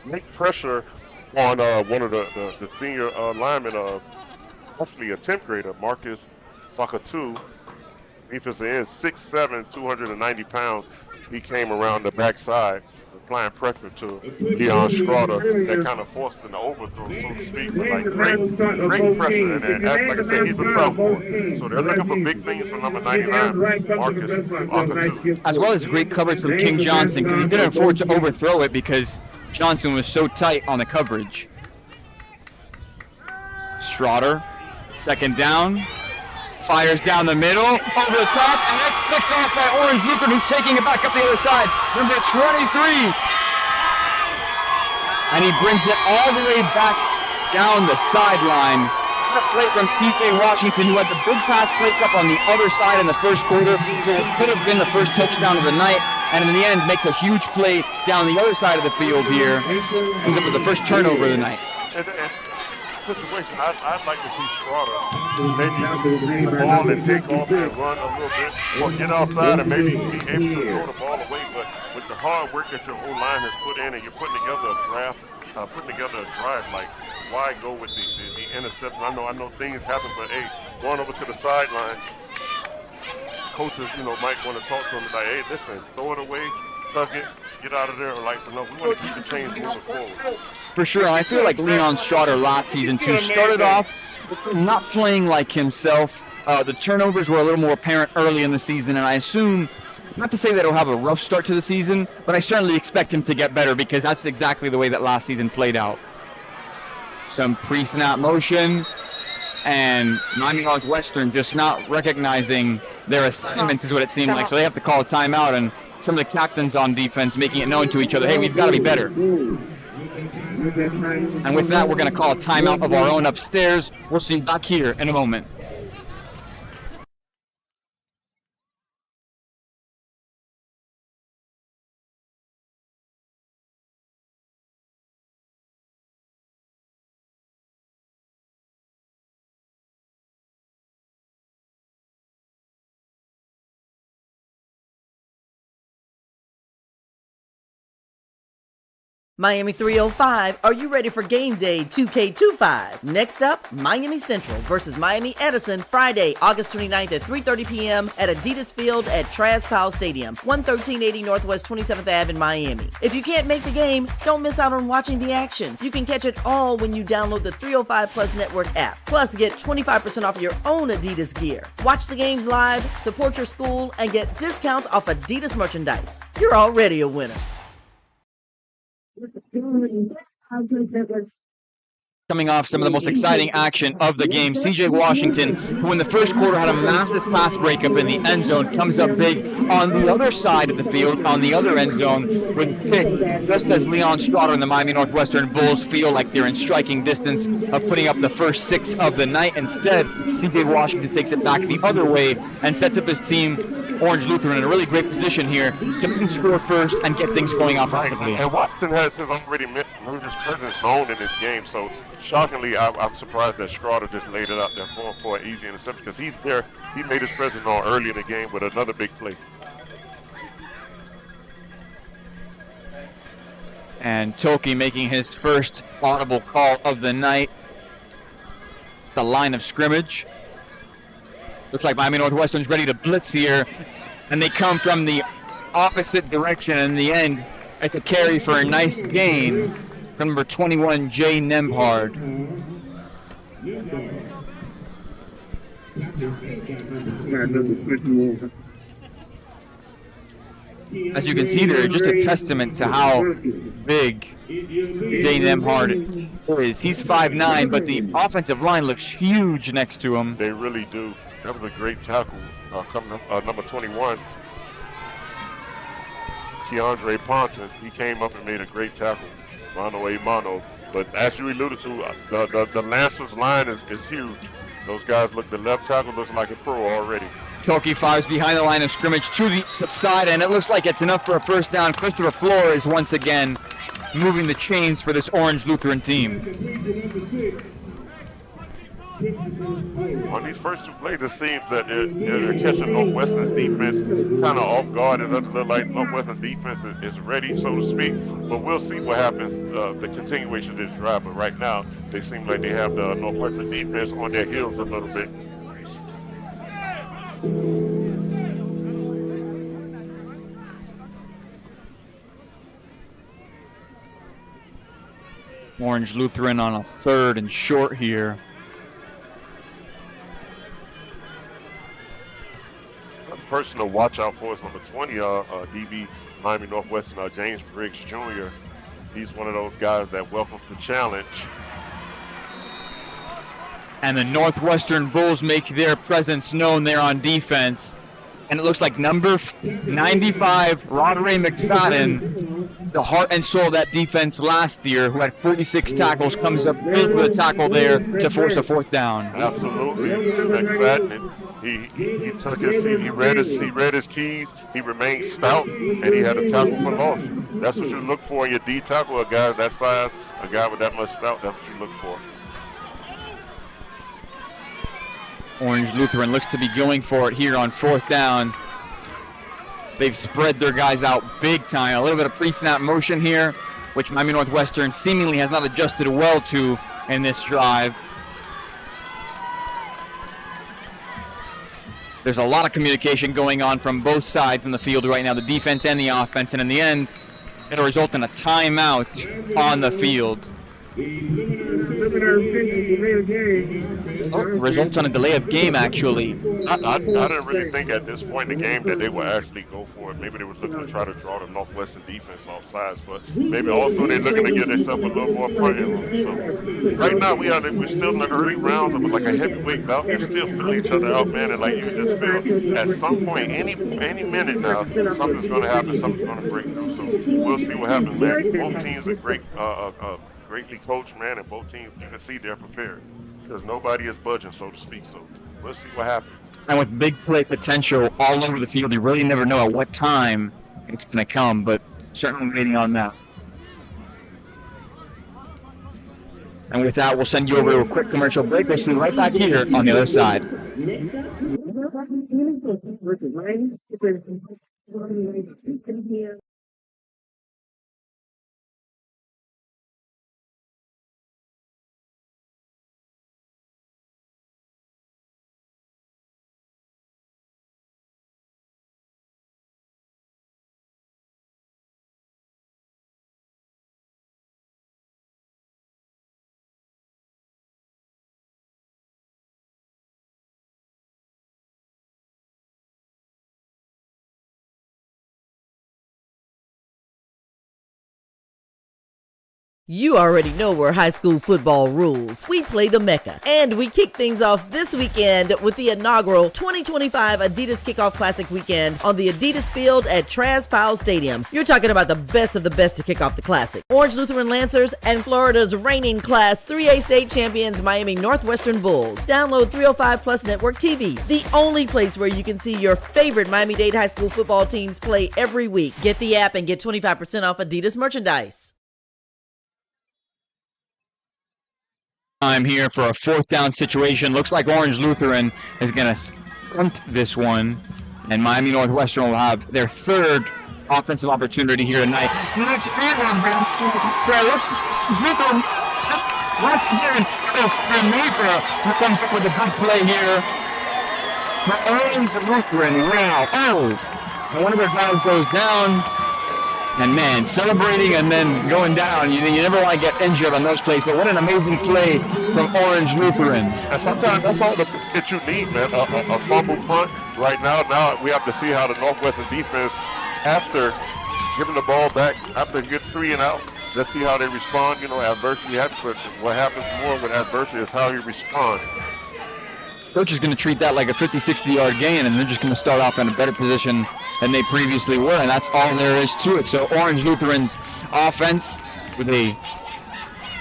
Make pressure on one of the senior linemen, actually a 10th grader, Marcus Fakatu. defensive end, 6'7", 290 pounds. He came around the backside, applying pressure to Leon Schroeder. That kind of forced an overthrow, so to speak. But like great pressure. And like I said, he's a sophomore. So they're looking for big things from number 99, Marcus Akatu. As well as great coverage from King Johnson, because he couldn't afford to overthrow it because Johnson was so tight on the coverage. Schroeder, second down, fires down the middle, over the top, and it's picked off by Orange Lutheran, who's taking it back up the other side, number 23. And he brings it all the way back down the sideline. What a play from C.J. Washington, who had the big pass breakup on the other side in the first quarter, so it could have been the first touchdown of the night, and in the end makes a huge play down the other side of the field here. Comes up with the first turnover of the night. Situation, I'd like to see Schroeder maybe the ball and take off and run a little bit, or get outside and maybe be able to throw the ball away. But with the hard work that your O-line has put in, and you're putting together a drive, like why go with the interception? I know things happen, but hey, going over to the sideline, coaches, might want to talk to him like, hey, listen, throw it away, tuck it, get out of there. Like, no, we want to keep the chains moving forward. For sure, I feel like Leon Schroeder last season too started off not playing like himself. The turnovers were a little more apparent early in the season, and I assume, not to say that he'll have a rough start to the season, but I certainly expect him to get better because that's exactly the way that last season played out. Some pre-snap motion, and Miami Northwestern just not recognizing their assignments is what it seemed like, so they have to call a timeout, and some of the captains on defense making it known to each other, hey, we've got to be better. And with that, we're going to call a timeout of our own upstairs. We'll see you back here in a moment. Miami 305, are you ready for game day 2K25? Next up, Miami Central versus Miami Edison, Friday, August 29th at 3:30 p.m. at Adidas Field at Travis Powell Stadium, 11380 Northwest 27th Ave in Miami. If you can't make the game, don't miss out on watching the action. You can catch it all when you download the 305 Plus Network app. Plus, get 25% off your own Adidas gear. Watch the games live, support your school, and get discounts off Adidas merchandise. You're already a winner. Coming off some of the most exciting action of the game, C.J. Washington, who in the first quarter had a massive pass breakup in the end zone, comes up big on the other side of the field, on the other end zone, with a pick, just as Leon Schroeder and the Miami Northwestern Bulls feel like they're in striking distance of putting up the first 6 of the night. Instead, C.J. Washington takes it back the other way and sets up his team, Orange Lutheran, in a really great position here to score first and get things going offensively. And Washington has already made his presence known in this game, so shockingly, I'm surprised that Schroeder just laid it out there for an easy interception, because he's there. He made his presence known early in the game with another big play. And Toki making his first audible call of the night. The line of scrimmage. Looks like Miami Northwestern's ready to blitz here, and they come from the opposite direction. In the end, it's a carry for a nice gain from number 21, Jay Nembhard. As you can see there, just a testament to how big Jay Nembhard is. He's 5'9", but the offensive line looks huge next to him. They really do. That was a great tackle coming up, number 21. Keandre Ponson, he came up and made a great tackle, mano a mano. But as you alluded to, the Lancers line is huge. Those guys the left tackle looks like a pro already. Toki fires behind the line of scrimmage to the side, and it looks like it's enough for a first down. Christopher Flores once again moving the chains for this Orange Lutheran team. On these first 2 plays, it seems that they're catching Northwestern's defense kind of off guard. It doesn't look like Northwestern's defense is ready, so to speak. But we'll see what happens, the continuation of this drive. But right now, they seem like they have the Northwestern defense on their heels a little bit. Orange Lutheran on a 3rd and short here. A person to watch out for is number 20, DB Miami Northwestern, James Briggs Jr. He's one of those guys that welcomes the challenge. And the Northwestern Bulls make their presence known there on defense. And it looks like number 95, Rodray McFadden, the heart and soul of that defense last year, who had 46 tackles, comes up big with a tackle there to force a 4th down. Absolutely, McFadden. He took his seat. He read his keys. He remained stout, and he had a tackle for loss. That's what you look for in your D tackle. A guy that size, a guy with that much stout. That's what you look for. Orange Lutheran looks to be going for it here on 4th down. They've spread their guys out big time. A little bit of pre-snap motion here, which Miami Northwestern seemingly has not adjusted well to in this drive. There's a lot of communication going on from both sides in the field right now, the defense and the offense, and in the end, it'll result in a timeout on the field. Results on a delay of game, actually. I didn't really think at this point in the game that they would actually go for it. Maybe they was looking to try to draw the Northwestern defense off sides, but maybe also they're looking to get themselves a little more punting room. So right now we're still in the early rounds of like a heavyweight bout. They're still filling each other out, man, and like you just feel at some point, any minute now, something's going to happen, something's going to break through. So we'll see what happens, man. Both teams are greatly coached, man, and both teams, you can see they're prepared because nobody is budging, so to speak. So we'll see what happens. And with big play potential all over the field, you really never know at what time it's going to come, but certainly waiting on that. And with that, we'll send you over to a quick commercial break. We'll see you right back here on the other side. You already know we're high school football rules. We play the Mecca, and we kick things off this weekend with the inaugural 2025 Adidas Kickoff Classic weekend on the Adidas field at Travis Powell Stadium. You're talking about the best of the best to kick off the Classic. Orange Lutheran Lancers and Florida's reigning Class 3A state champions Miami Northwestern Bulls. Download 305 Plus Network TV, the only place where you can see your favorite Miami-Dade high school football teams play every week. Get the app and get 25% off Adidas merchandise. Time here for a 4th down situation. Looks like Orange Lutheran is going to stunt this one, and Miami Northwestern will have their 3rd offensive opportunity here tonight. Let's begin. It's Neighbor who comes up with a good play here. For Orange Lutheran. Wow. Oh, one of their guys goes down. And man, celebrating and then going down. You never want to get injured on those plays, but what an amazing play from Orange Lutheran. And sometimes that's all that you need, man, a fumble punt. Right now we have to see how the Northwestern defense, after giving the ball back, after a good 3 and out, let's see how they respond. You know, adversity happens, but what happens more with adversity is how you respond. Coach is going to treat that like a 50, 60-yard gain, and they're just going to start off in a better position than they previously were, and that's all there is to it. So Orange Lutheran's offense with a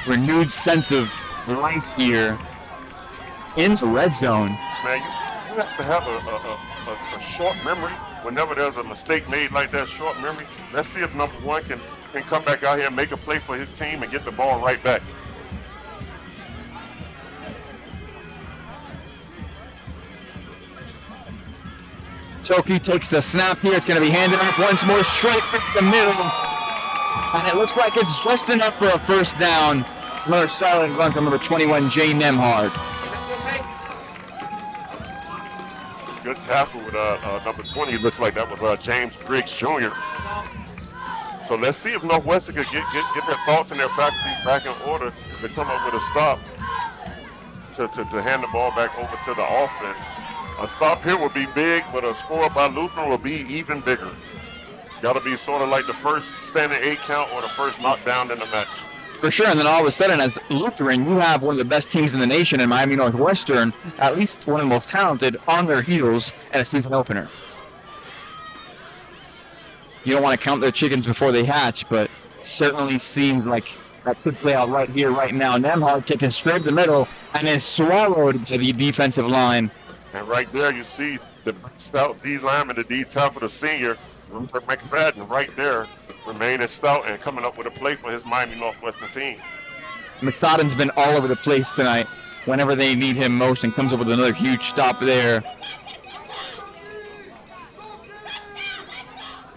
renewed sense of life here into red zone. Man, you have to have a short memory whenever there's a mistake made like that, short memory. Let's see if number 1 can come back out here and make a play for his team and get the ball right back. Toki takes the snap here. It's going to be handed up once more straight up the middle. And it looks like it's just enough for a 1st down. Another solid run from number 21, Jay Nemhard. Good tackle with number 20. It looks like that was James Briggs Jr. So let's see if Northwestern could get their thoughts and their faculty back in order to come up with a stop to hand the ball back over to the offense. A stop here would be big, but a score by Lutheran will be even bigger. Got to be sort of like the first standing 8 count or the first knockdown in the match. For sure, and then all of a sudden, as Lutheran, you have one of the best teams in the nation in Miami Northwestern, at least one of the most talented, on their heels at a season opener. You don't want to count their chickens before they hatch, but certainly seems like that could play out right here, right now. Nemhard takes it straight to the middle and is swallowed by the defensive line. And right there, you see the stout D lineman, the D tackle, the senior, Rupert McFadden, right there, remaining stout and coming up with a play for his Miami Northwestern team. McFadden's been all over the place tonight whenever they need him most and comes up with another huge stop there.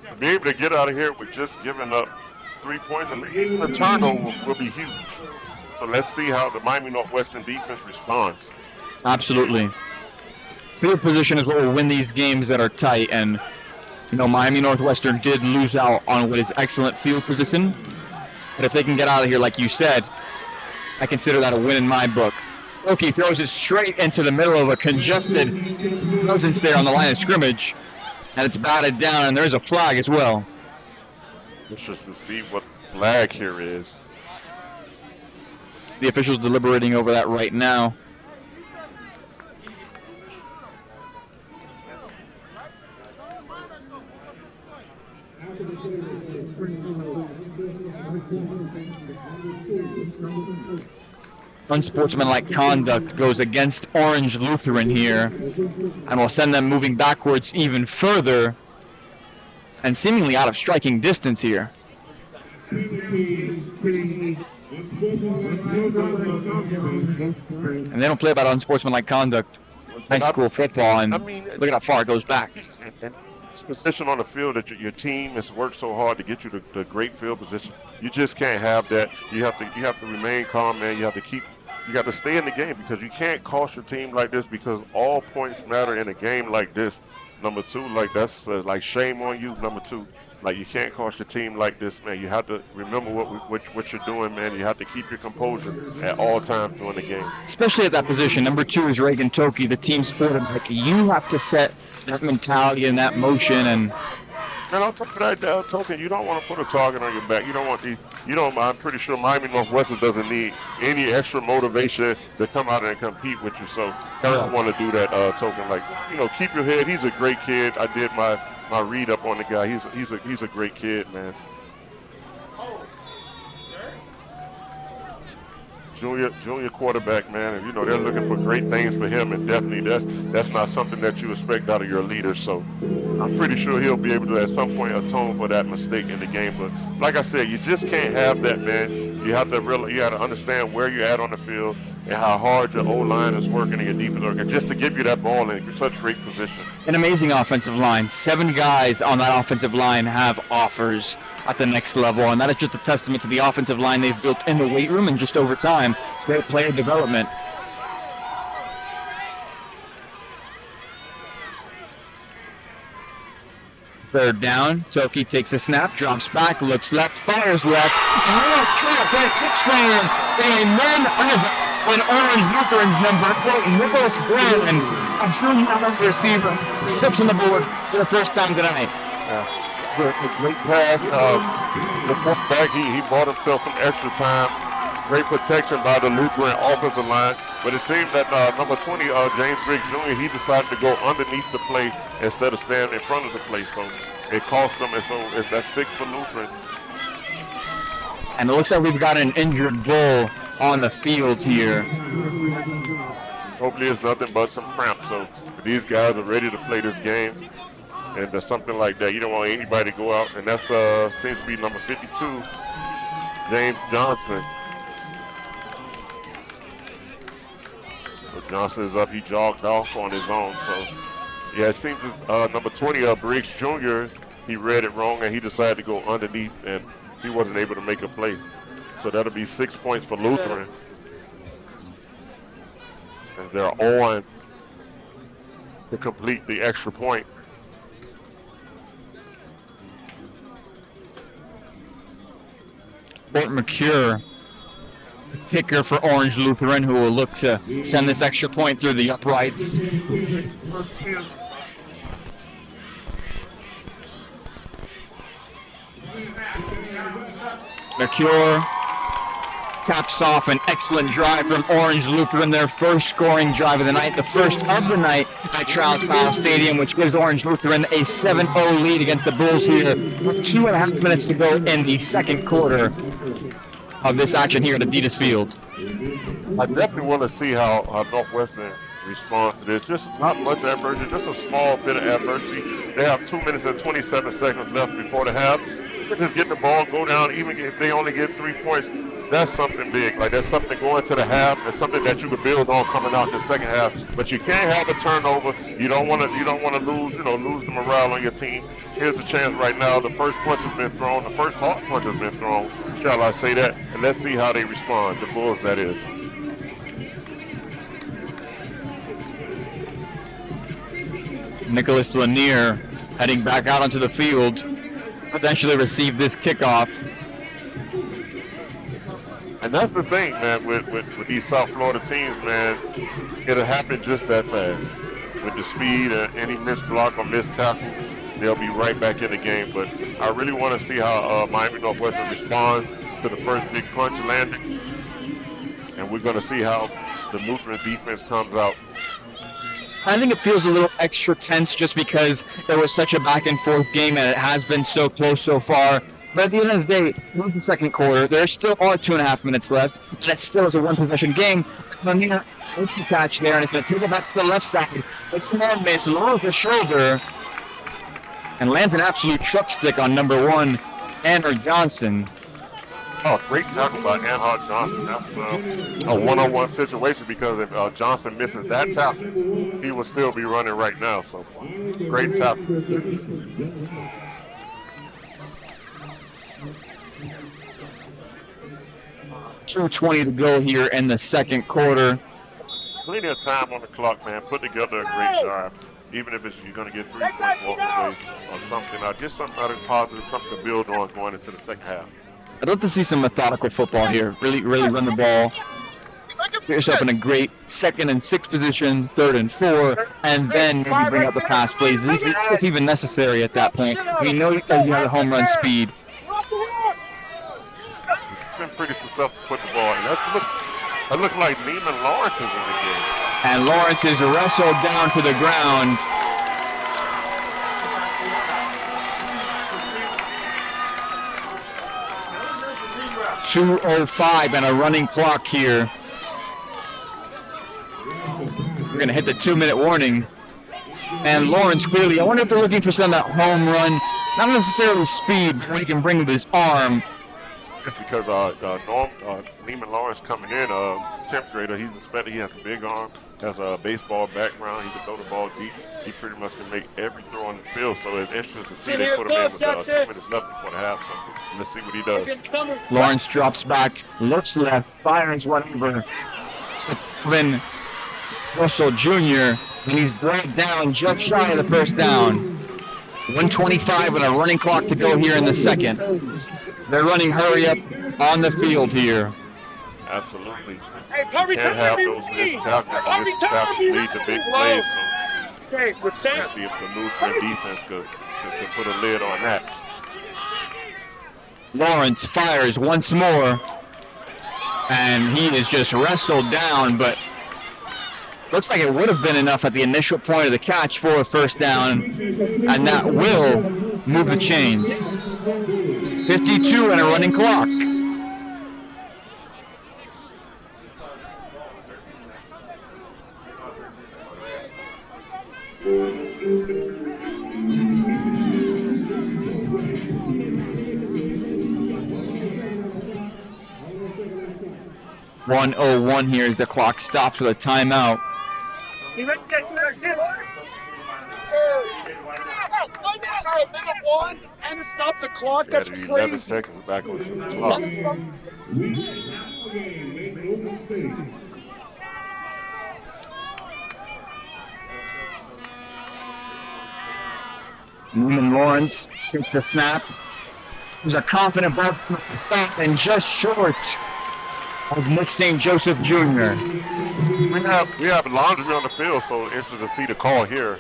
To be able to get out of here with just giving up 3 points and even a turnover will be huge. So let's see how the Miami Northwestern defense responds. Absolutely. Field position is what will win these games that are tight, and you know, Miami Northwestern did lose out on what is excellent field position. But if they can get out of here, like you said, I consider that a win in my book. Toki throws it straight into the middle of a congested presence there on the line of scrimmage, and it's batted down, and there's a flag as well. Just to see what the flag here is. The officials deliberating over that right now. Unsportsmanlike conduct goes against Orange Lutheran here, and will send them moving backwards even further and seemingly out of striking distance here. And they don't play about unsportsmanlike conduct in high school football, and look at how far it goes back. It's position on the field that your team has worked so hard to get you the great field position. You just can't have that. You have to remain calm, man. You got to stay in the game, because you can't cost your team like this, because all points matter in a game like this. Number two, like that's like shame on you. Number two, like you can't cost your team like this, man. You have to remember what you're doing, man. You have to keep your composure at all times during the game. Especially at that position. Number 2 is Reagan Toki, the team quarterback. You have to set that mentality and that motion, and on top of that, Token, you don't want to put a target on your back. I'm pretty sure Miami Northwestern doesn't need any extra motivation to come out and compete with you. So I don't want to do that, Token. Like, keep your head. He's a great kid. I did my read up on the guy. He's a great kid, man. Junior quarterback, man, and they're looking for great things for him, and definitely that's not something that you expect out of your leader. So I'm pretty sure he'll be able to at some point atone for that mistake in the game. But like I said, you just can't have that, man. You have to understand where you're at on the field and how hard your O-line is working and your defense working just to give you that ball in such great position. An amazing offensive line. 7 guys on that offensive line have offers at the next level, and that is just a testament to the offensive line they've built in the weight room and just over time. Great player development. Third down, Toki takes a snap, drops back, looks left, fires left, and that's caught by a 6-man, and none other than Orange Lutheran's number 8, Nicholas Bland, a junior receiver, 6 on the board for the first time tonight. A great pass. The quarterback, he bought himself some extra time. Great protection by the Lutheran offensive line. But it seemed that number 20, James Briggs Jr., he decided to go underneath the play instead of standing in front of the play. So it cost them, and so it's that 6 for Lutheran. And it looks like we've got an injured bull on the field here. Hopefully it's nothing but some cramps. So these guys are ready to play this game. And something like that, you don't want anybody to go out. And that seems to be number 52, James Johnson. So Johnson is up. He jogged off on his own. So, yeah, it seems number 20, Briggs Jr., he read it wrong, and he decided to go underneath, and he wasn't able to make a play. So that'll be 6 points for Lutheran. And they're on to complete the extra point. Court McCure, the kicker for Orange Lutheran, who will look to send this extra point through the uprights. McCure caps off an excellent drive from Orange Lutheran, their first scoring drive of the night, the first of the night at Charles Powell Stadium, which gives Orange Lutheran a 7-0 lead against the Bulls here with 2.5 minutes to go in the second quarter of this action here at Adidas Field. I definitely want to see how Northwestern responds to this. Just not much adversity, just a small bit of adversity. They have 2 minutes and 27 seconds left before the half. Just get the ball, go down, even if they only get 3 points. That's something big. Like, that's something going to the half. That's something that you could build on coming out the second half. But you can't have a turnover. You don't want to lose the morale on your team. Here's the chance right now. The first punch has been thrown. The first hard punch has been thrown. Shall I say that? And let's see how they respond. The Bulls, that is. Nicholas Lanier heading back out onto the field, potentially receive this kickoff. And that's the thing, man, with these South Florida teams, man, it'll happen just that fast. With the speed and any missed block or missed tackle, they'll be right back in the game. But I really want to see how Miami Northwestern responds to the first big punch landing. And we're going to see how the Lutheran defense comes out. I think it feels a little extra tense just because it was such a back and forth game and it has been so close so far. But at the end of the day, it was the second quarter. There still are 2.5 minutes left, and it still is a one-possession game. Lanier makes the catch there, and it's going to take it back to the left side. Makes a man miss, lowers the shoulder, and lands an absolute truck stick on number 1, Anner Johnson. Oh, great tackle by Anhart Johnson. That was a one-on-one situation, because if Johnson misses that tackle, he will still be running right now. So, great tackle. 2:20 to go here in the second quarter. Plenty of time on the clock, man. Put together a great job. Even if you're going to get 3 points walk away or something, get something out of positive, something to build on going into the second half. I'd love to see some methodical football here. Really run the ball. Get yourself in a great 2nd and 6 position, 3rd and 4, and then maybe bring out the pass plays if even necessary at that point. We know you have the home run speed. Been pretty successful putting the ball in. That looks like Neiman Lawrence is in the game. And Lawrence is wrestled down to the ground. .205 and a running clock here. We're going to hit the 2-minute warning. And Lawrence clearly, I wonder if they're looking for some of that home run, not necessarily speed, but what he can bring with his arm. Because Neiman Lawrence coming in, 10th grader, he has a big arm, has a baseball background, he can throw the ball deep. He pretty much can make every throw on the field. So it's interesting to see they put him in with 2 minutes left before the half. So let's see what he does. Lawrence drops back, looks left, fires one over to Kevin Russell Jr., and he's brought down just shy of the first down. 1:25 and a running clock to go here in the second. They're running hurry up on the field here. Absolutely. You can't have those missed tackles. Missed tackles lead to big plays. So let's see if the Lutheran defense could put a lid on that. Lawrence fires once more, and he is just wrestled down, but looks like it would have been enough at the initial point of the catch for a first down, and that will move the chains. 52 and a running clock. .101 here as the clock stops with a timeout. You ready to get to that kid? And to stop the clock, that's crazy. 11 crazy. seconds back on the clock. Neiman Lawrence takes the snap, There's a confident ball from the side and just short of Nick St. Joseph Jr. We have laundry on the field, so interested to see the call here.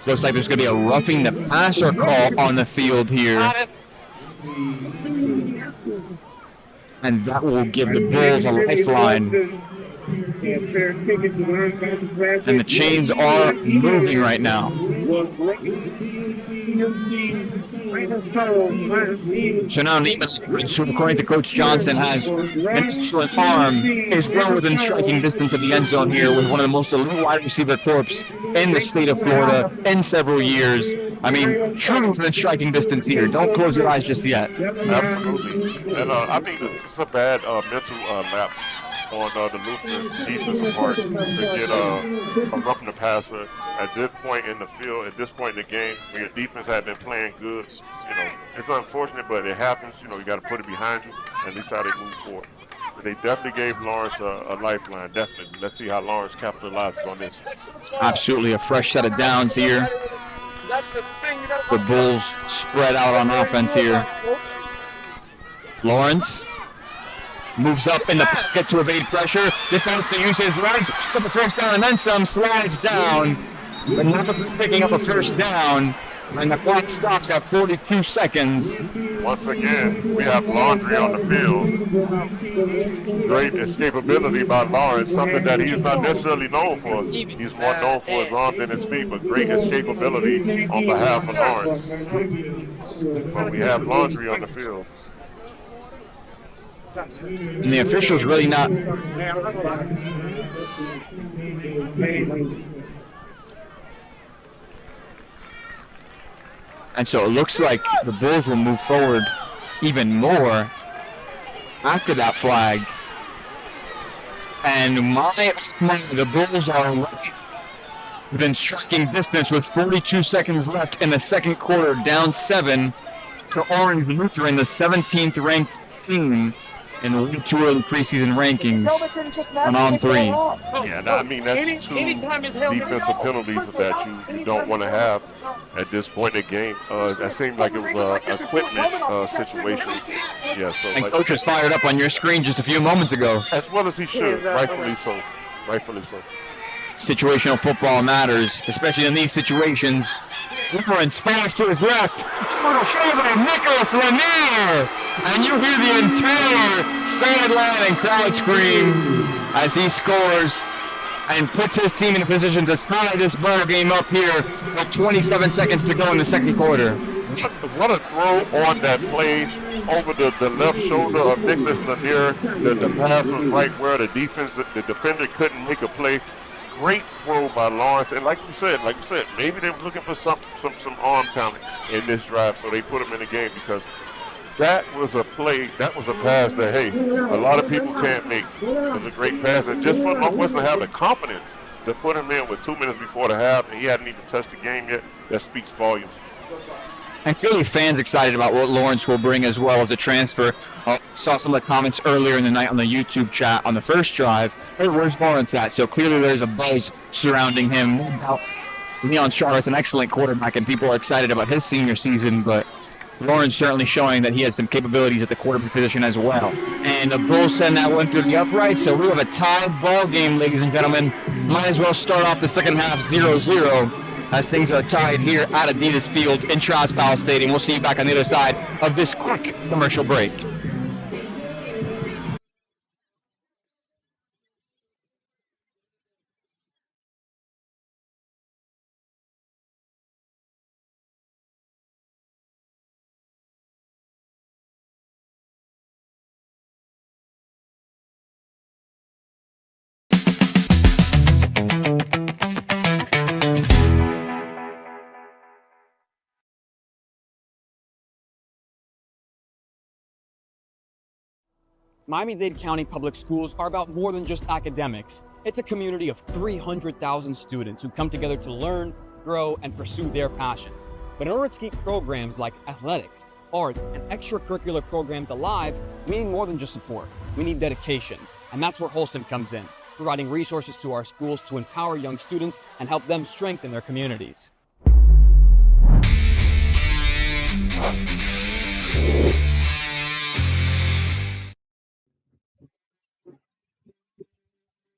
Looks like there's going to be a roughing the passer call on the field here. And that will give the Bulls a lifeline. And the chains are moving right now. So now Neiman, who according to Coach Johnson has an excellent arm, is well within striking distance of the end zone here with one of the most elite wide receiver corps in the state of Florida in several years. I mean, truly within striking distance here. Don't close your eyes just yet. Absolutely. And I think it's a bad mental lapse on the Lutheran's defensive part to get a roughing the passer at this point in the field, at this point in the game, when your defense had been playing good. You know, it's unfortunate, but it happens. You know, you got to put it behind you, and this is how they move forward. But they definitely gave Lawrence a lifeline, definitely. Let's see how Lawrence capitalizes on this. Absolutely a fresh set of downs here. The Bulls spread out on offense here. Lawrence moves up in the pocket to evade pressure. Decides to use his legs, picks up a first down and then some, slides down. But not before picking up a first down. And the clock stops at 42 seconds. Once again, we have laundry on the field. Great escapability by Lawrence, something that he's not necessarily known for. He's more known for his arm than his feet, but great escapability on behalf of Lawrence. But we have laundry on the field. And the officials really not. And so it looks like the Bulls will move forward even more after that flag. And the Bulls are right within striking distance with 42 seconds left in the second quarter, down 7 to Orange Lutheran, the 17th ranked team in the League 2 early preseason rankings on 3. Yeah, I mean, that's two defensive penalties that you don't want to have at this point in the game. That seemed like it was a equipment situation. Yeah, so and Coach was fired up on your screen just a few moments ago. As well as he should, rightfully so. Rightfully so. Situational football matters, especially in these situations. Lawrence fires to his left. Little shoulder of Nicholas Lanier. And you hear the entire sideline and crowd scream as he scores and puts his team in a position to tie this ball game up here with 27 seconds to go in the second quarter. What a throw on that play over the left shoulder of Nicholas Lanier. The pass was right where the defender couldn't make a play. Great throw by Lawrence, and like you said, maybe they were looking for some arm talent in this drive, so they put him in the game because that was a play, that was a pass that, hey, a lot of people can't make. It was a great pass, and just for Northwestern to have the confidence to put him in with 2 minutes before the half, and he hadn't even touched the game yet, that speaks volumes. And clearly fans excited about what Lawrence will bring as well as a transfer. Saw some of the comments earlier in the night on the YouTube chat on the first drive. Hey, where's Lawrence at? So clearly there's a buzz surrounding him. Leon Charlotte's an excellent quarterback, and people are excited about his senior season, but Lawrence certainly showing that he has some capabilities at the quarterback position as well. And the Bulls send that one through the upright, so we have a tied ball game, ladies and gentlemen. Might as well start off the second half 0-0. As things are tied here at Adidas Field in Travis Powell Stadium. We'll see you back on the other side of this quick commercial break. Miami-Dade County Public Schools are about more than just academics. It's a community of 300,000 students who come together to learn, grow, and pursue their passions. But in order to keep programs like athletics, arts, and extracurricular programs alive, we need more than just support. We need dedication, and that's where Holston comes in. providing resources to our schools to empower young students and help them strengthen their communities.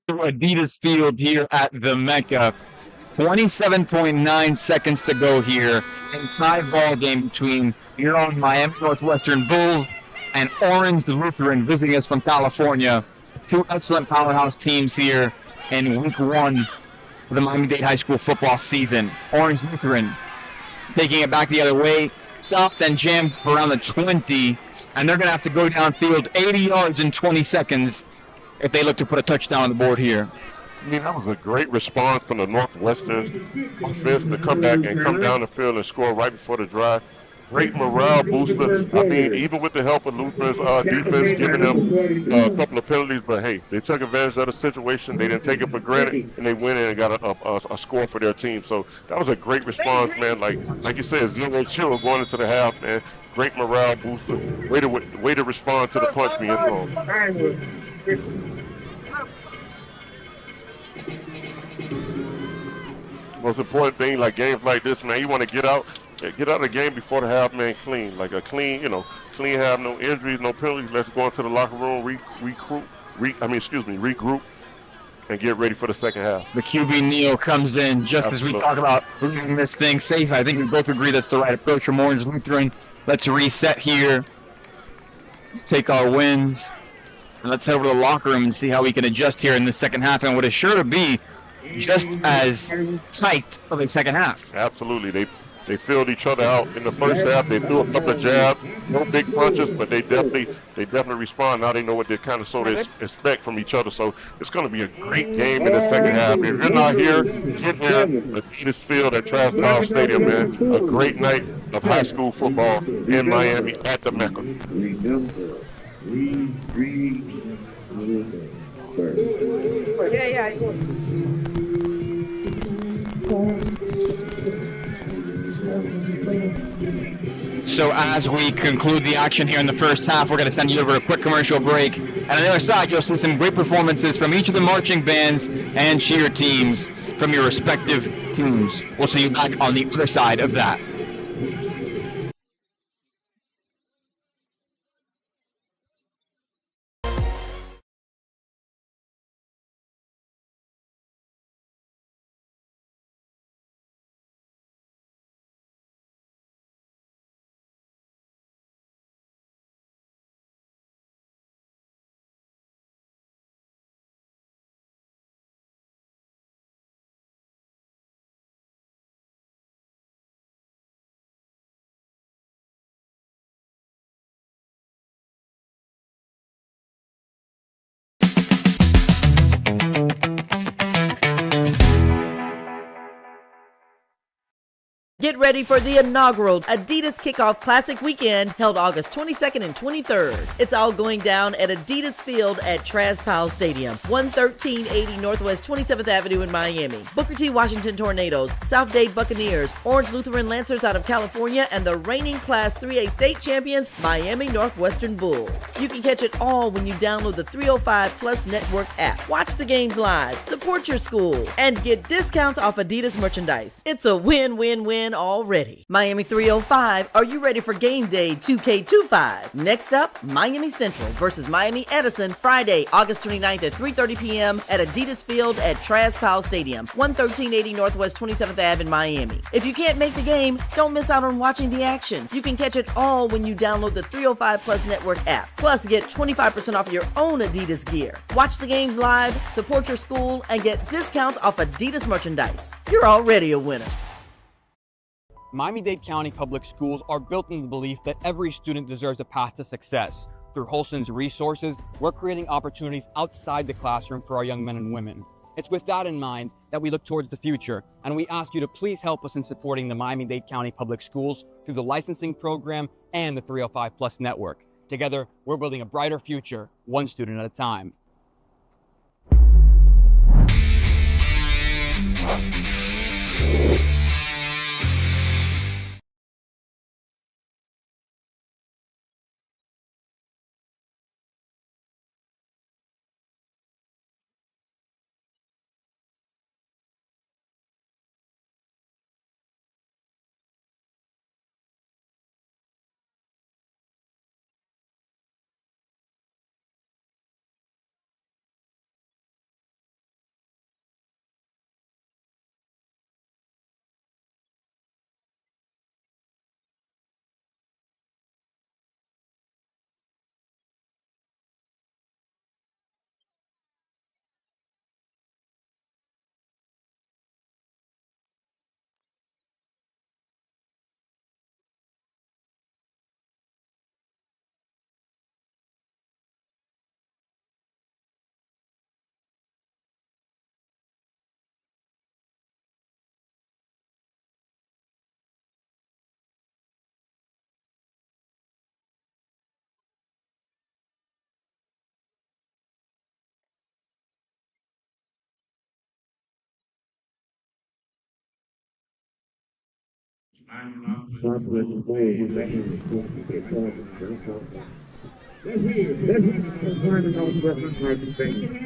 Adidas Field here at the Mecca. 27.9 seconds to go here. A tie ball game between your own Miami Northwestern Bulls and Orange Lutheran visiting us from California. Two excellent powerhouse teams here in week one of the Miami-Dade High School football season. Orange Lutheran taking it back the other way, stopped and jammed for around the 20, and they're going to have to go downfield 80 yards in 20 seconds if they look to put a touchdown on the board here. I mean, that was a great response from the Northwestern offense to come back and come down the field and score right before the drive. Great morale booster. I mean, even with the help of Lutheran's defense giving them a couple of penalties, but hey, they took advantage of the situation. They didn't take it for granted, and they went in and got a score for their team. So that was a great response, man. Like you said, 0-2 going into the half, man. Great morale booster. Way to respond to the punch being thrown. Most important thing, like games like this, man, you want to get out of the game before the half, man, clean. Like a clean half, no injuries, no penalties. Let's go into the locker room, regroup, and get ready for the second half. The QB Neo comes in just Absolutely. as we talk about moving this thing safe. I think we both agree that's the right approach from Orange Lutheran. Let's reset here. Let's take our wins. And let's head over to the locker room and see how we can adjust here in the second half and what is sure to be just as tight of a second half. Absolutely. They filled each other out in the first half. They threw a couple of jabs, no big punches, but they definitely respond. Now they know what they kind of sort of expect from each other. So it's going to be a great game in the second half. If you're not here, get here. Adidas Field at Travis Powell Stadium, man. A great night of high school football in Miami at the Mecca. So as we conclude the action here in the first half, we're going to send you over a quick commercial break. And on the other side, you'll see some great performances from each of the marching bands and cheer teams from your respective teams. We'll see you back on the other side of that. Get ready for the inaugural Adidas Kickoff Classic Weekend held August 22nd and 23rd. It's all going down at Adidas Field at Travis Powell Stadium, 11380 Northwest 27th Avenue in Miami. Booker T. Washington Tornadoes, South Dade Buccaneers, Orange Lutheran Lancers out of California, and the reigning Class 3A state champions, Miami Northwestern Bulls. You can catch it all when you download the 305 Plus Network app. Watch the games live, support your school, and get discounts off Adidas merchandise. It's a win-win-win already. Miami 305, are you ready for game day 2K25? Next up, Miami Central versus Miami Edison, Friday, August 29th at 3:30 p.m. at Adidas Field at Travis Powell Stadium, 11380 Northwest 27th Ave in Miami. If you can't make the game, don't miss out on watching the action. You can catch it all when you download the 305 Plus Network app. Plus, get 25% off your own Adidas gear. Watch the games live, support your school, and get discounts off Adidas merchandise. You're already a winner. Miami-Dade County Public Schools are built on the belief that every student deserves a path to success. Through Holston's resources, we're creating opportunities outside the classroom for our young men and women. It's with that in mind that we look towards the future, and we ask you to please help us in supporting the Miami-Dade County Public Schools through the licensing program and the 305 Plus Network. Together, we're building a brighter future, one student at a time. Northwestern goal was back in the 40. Let's hear it. Let's hear the Northwestern versus Bengals.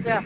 Yeah.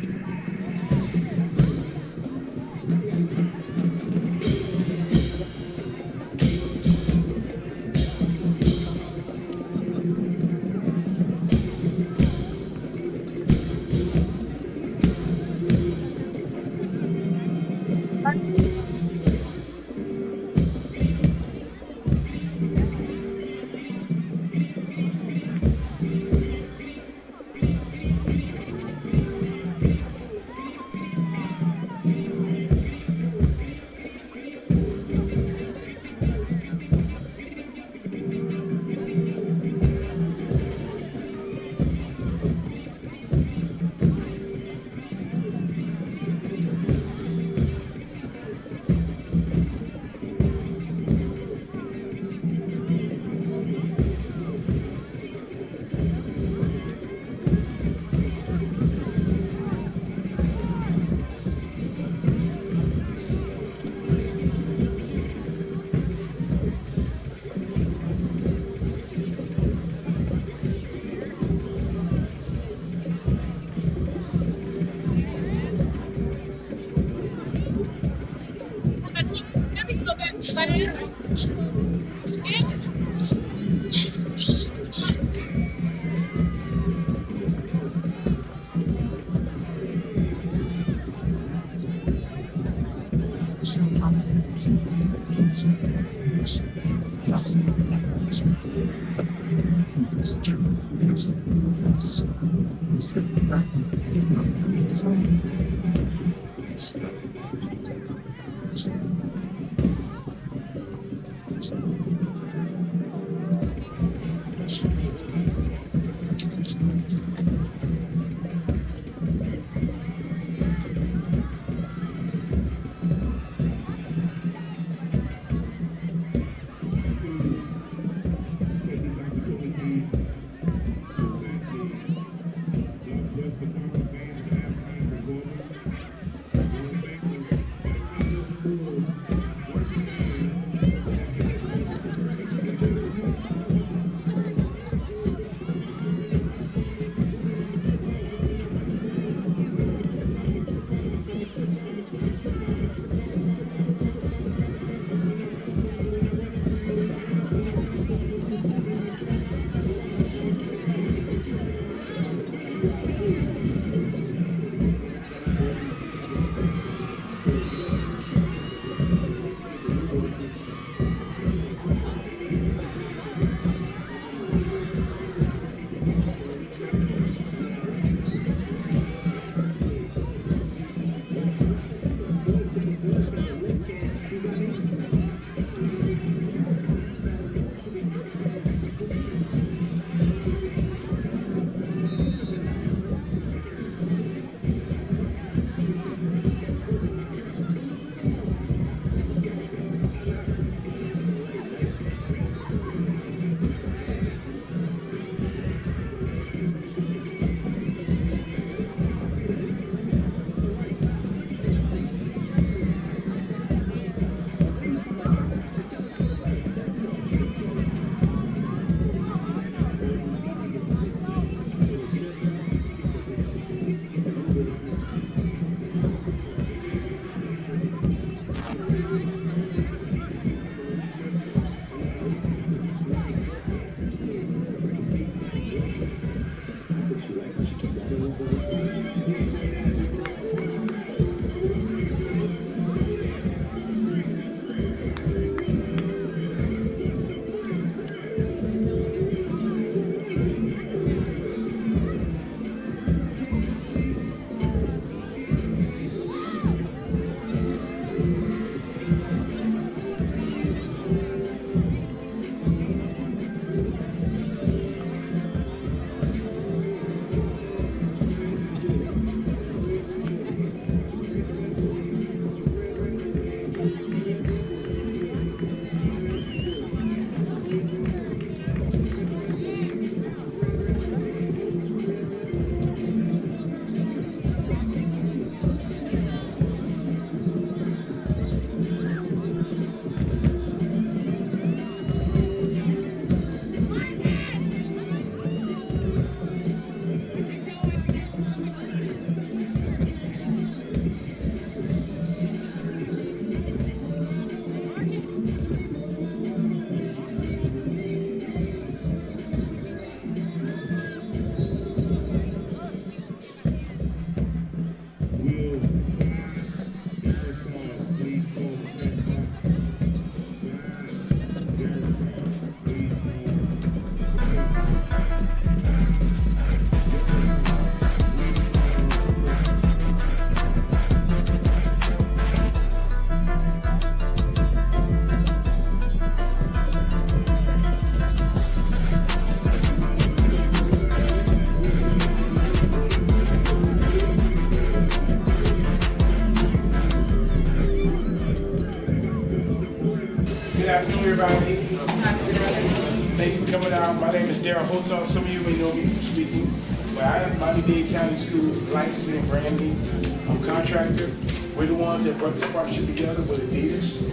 Daryl Holthoff. Some of you may know me from speaking, but I am Miami-Dade County School licensing and branding. I'm a contractor. We're the ones that brought this partnership together with Adidas.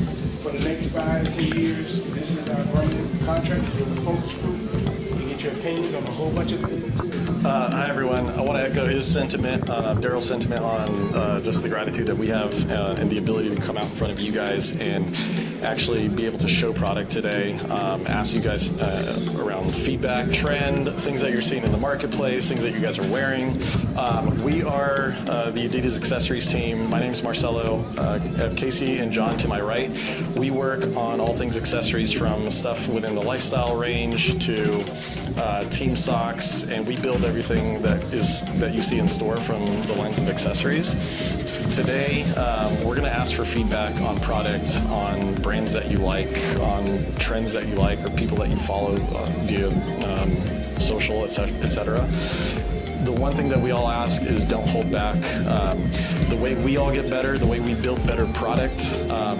For the next 5 to 10 years, this is our permanent contract with the focus group. You get your opinions on a whole bunch of things. Hi everyone. I want to echo his sentiment, Daryl's sentiment on just the gratitude that we have and the ability to come out in front of you guys and actually be able to show product today, ask you guys around feedback, trend, things that you're seeing in the marketplace, things that you guys are wearing. We are the Adidas accessories team. My name is Marcelo. I have Casey and John to my right. We work on all things accessories, from stuff within the lifestyle range to team socks, and we build everything that you see in store from the lens of accessories. Today, we're going to ask for feedback on product, on brands that you like, on trends that you like, or people that you follow via social, etc. The one thing that we all ask is don't hold back. The way we all get better, the way we build better product,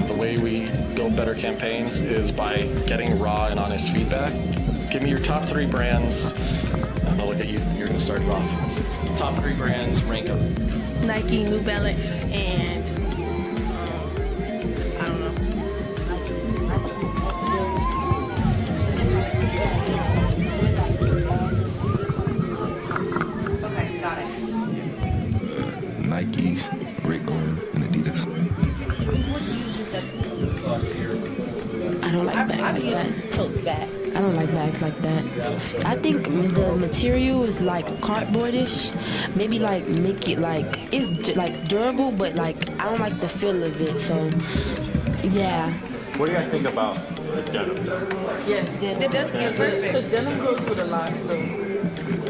the way we build better campaigns is by getting raw and honest feedback. Give me your top 3 brands. I'm gonna look at you. You're gonna start it off. Top 3 brands, rank them. Nike, New Balance, and I don't know. Okay, got it. Nikes, Rick Owens, and Adidas. I don't like bags like that. Tote bag. I don't like bags like that. I think the material is like cardboardish. Maybe like make it like it's like durable, but like I don't like the feel of it. So yeah. What do you guys think about the denim? Yes. Because denim goes with a lot, so.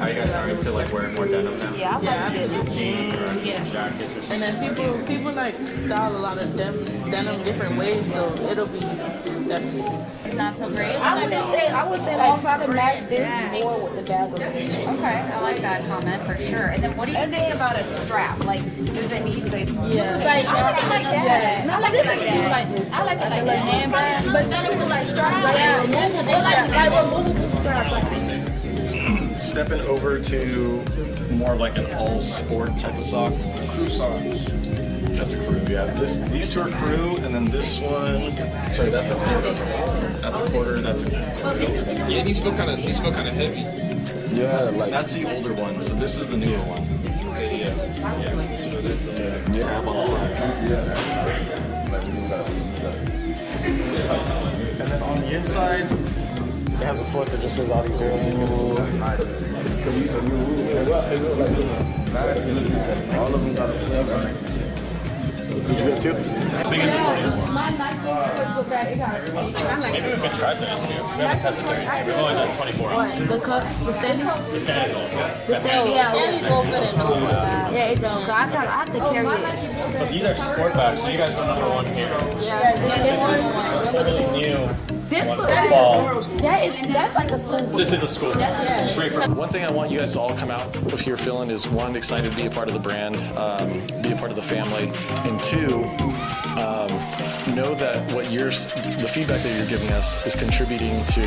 Are you guys starting to like wear more denim now? Yeah, absolutely. Yes. Jackets or And then people like style a lot of denim different ways, so it'll be definitely. It's not so great. I would say like try to match this more with the bag. Okay, I like that comment for sure. And then what do you think about a strap? Like, does it need like? Yeah. Like, I like that. I like this. I like it like a handbag, but then it was like strap like removable strap like this. Stepping over to more like an all sport type of sock. Crew socks. That's a crew, yeah. These 2 are crew, and then this one. Sorry, that's a quarter. That's a quarter. That's a crew. Yeah, these feel kind of heavy. Yeah, like that's the older one. So this is the newer one. Yeah. Tab on the front. And then on the inside, it has a foot that just says Adi 0. So you can all of them got a flavor. Did you get 2? Maybe we could try 32. We haven't tested 32. We've only done 24. What? The cups, the standards? The standards all, yeah. The standards won't fit in no book bag. Yeah, it don't. So I have to carry it. So these are sport bags, so you guys go number 1 here. Yeah, number 2. New. This looks that's like a school book. This is a school. That's Straight from. One thing I want you guys to all come out of here feeling is 1, excited to be a part of the brand, be a part of the family, and 2, know that the feedback that you're giving us is contributing to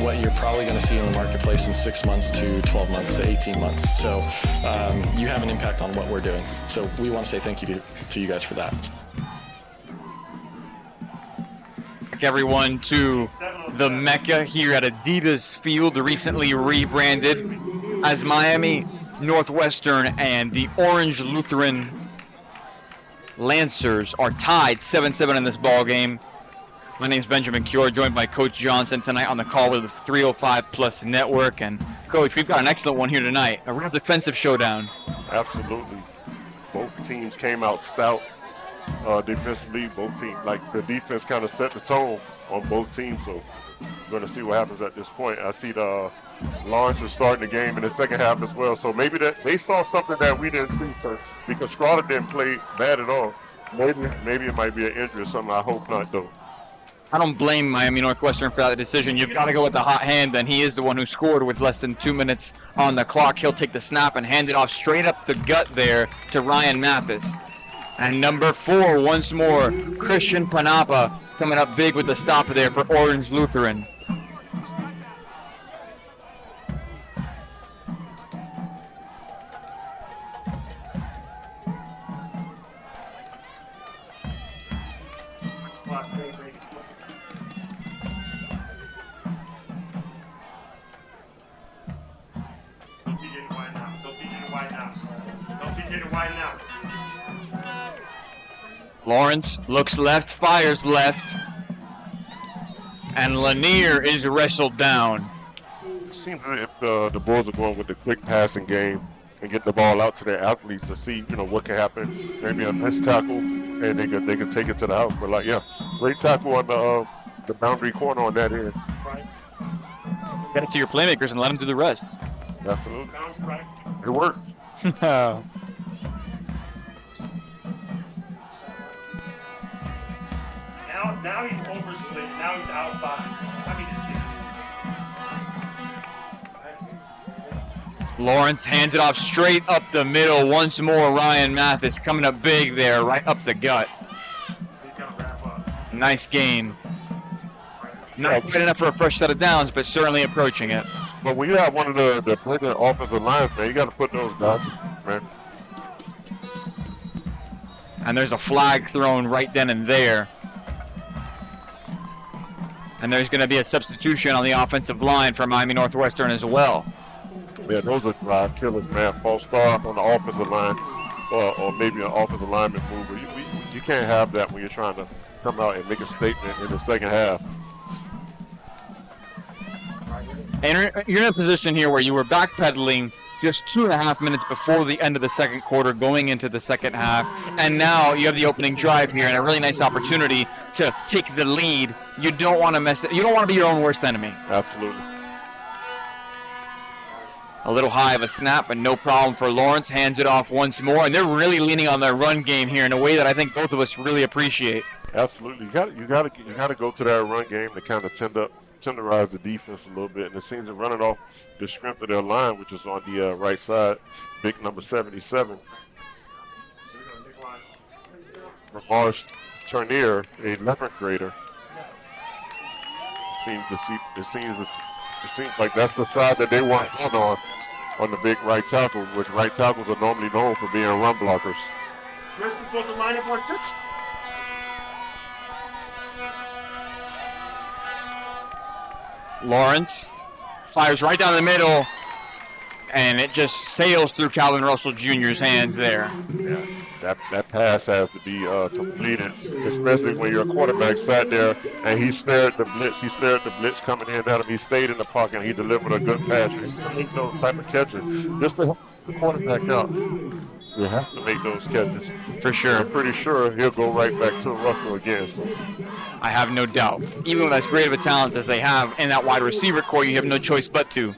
what you're probably going to see in the marketplace in 6 months to 12 months to 18 months. So you have an impact on what we're doing. So we want to say thank you to you guys for that. Everyone to the Mecca here at Adidas Field, recently rebranded as Miami Northwestern, and the Orange Lutheran Lancers are tied 7-7 in this ball game. My name is Benjamin Cure, joined by Coach Johnson tonight on the call with the 305 Plus Network. And Coach, we've got an excellent one here tonight, a real defensive showdown. Absolutely. Both teams came out stout. Defensively, both teams, like the defense kind of set the tone on both teams, so we're going to see what happens at this point. I see the Lawrence is starting the game in the second half as well, so maybe that they saw something that we didn't see, sir, because Strada didn't play bad at all. Maybe it might be an injury or something. I hope not, though. I don't blame Miami Northwestern for that decision. You've got to go with the hot hand, and he is the one who scored with less than 2 minutes on the clock. He'll take the snap and hand it off straight up the gut there to Ryan Mathis. And number 4, once more, Christian Panapa coming up big with the stop there for Orange Lutheran. Lawrence looks left, fires left, and Lanier is wrestled down. It seems as if the Bulls are going with the quick passing game and get the ball out to their athletes to see, what can happen. Maybe a missed tackle, and they can take it to the house. But great tackle on the boundary corner on that end. Get it to your playmakers and let them do the rest. Absolutely. It worked. Now he's oversplit. Now he's outside. I mean, this kid. Lawrence hands it off straight up the middle. Once more, Ryan Mathis coming up big there, right up the gut. Nice gain. Not quite enough for a fresh set of downs, but certainly approaching it. But when you have one of the bigger offensive lines, man, you got to put those guys, man. And there's a flag thrown right then and there. And there's going to be a substitution on the offensive line for Miami Northwestern as well. Yeah, those are drive killers, man. False start on the offensive line, or maybe an offensive lineman move. You can't have that when you're trying to come out and make a statement in the second half. And you're in a position here where you were backpedaling just 2.5 minutes before the end of the second quarter, going into the second half, and now you have the opening drive here and a really nice opportunity to take the lead. You don't want to mess it. You don't want to be your own worst enemy. Absolutely. A little high of a snap, but no problem for Lawrence. Hands it off once more, and they're really leaning on their run game here in a way that I think both of us really appreciate. Absolutely, you got to go to that run game to kind of tenderize the defense a little bit, and it seems they're running off the strength of their line, which is on the right side, big number 77. Ramar Turnier, a 11th grader. It seems like that's the side that they want on the big right tackle, which right tackles are normally known for being run blockers. Tristan's supposed to line up on touch. Lawrence fires right down the middle, and it just sails through Calvin Russell Jr.'s hands there. Yeah, that pass has to be completed, especially when your quarterback sat there and he stared at the blitz. He stared at the blitz coming in at him. He stayed in the pocket and he delivered a good pass. You have to make those type of catches just to help the quarterback out. You have to make those catches. For sure. I'm pretty sure he'll go right back to Russell again. So. I have no doubt. Even with as great of a talent as they have in that wide receiver core, you have no choice but to.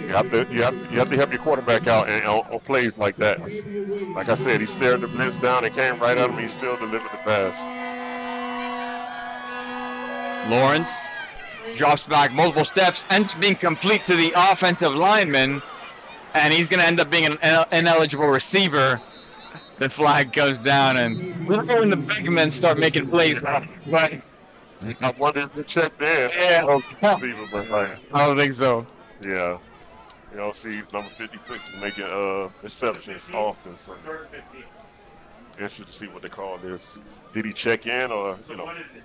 You have to help your quarterback out on plays like that. Like I said, he stared the blitz down and came right at him. He still delivered the pass. Lawrence drops back multiple steps, ends up being complete to the offensive lineman, and he's going to end up being an ineligible receiver. The flag goes down, and we're when the big men start making plays. But I wonder if they checked in. Yeah. I don't think so. Yeah. You know, see, number 56 is making receptions often. So interesting to see what they call this. Did he check in or, So what is it?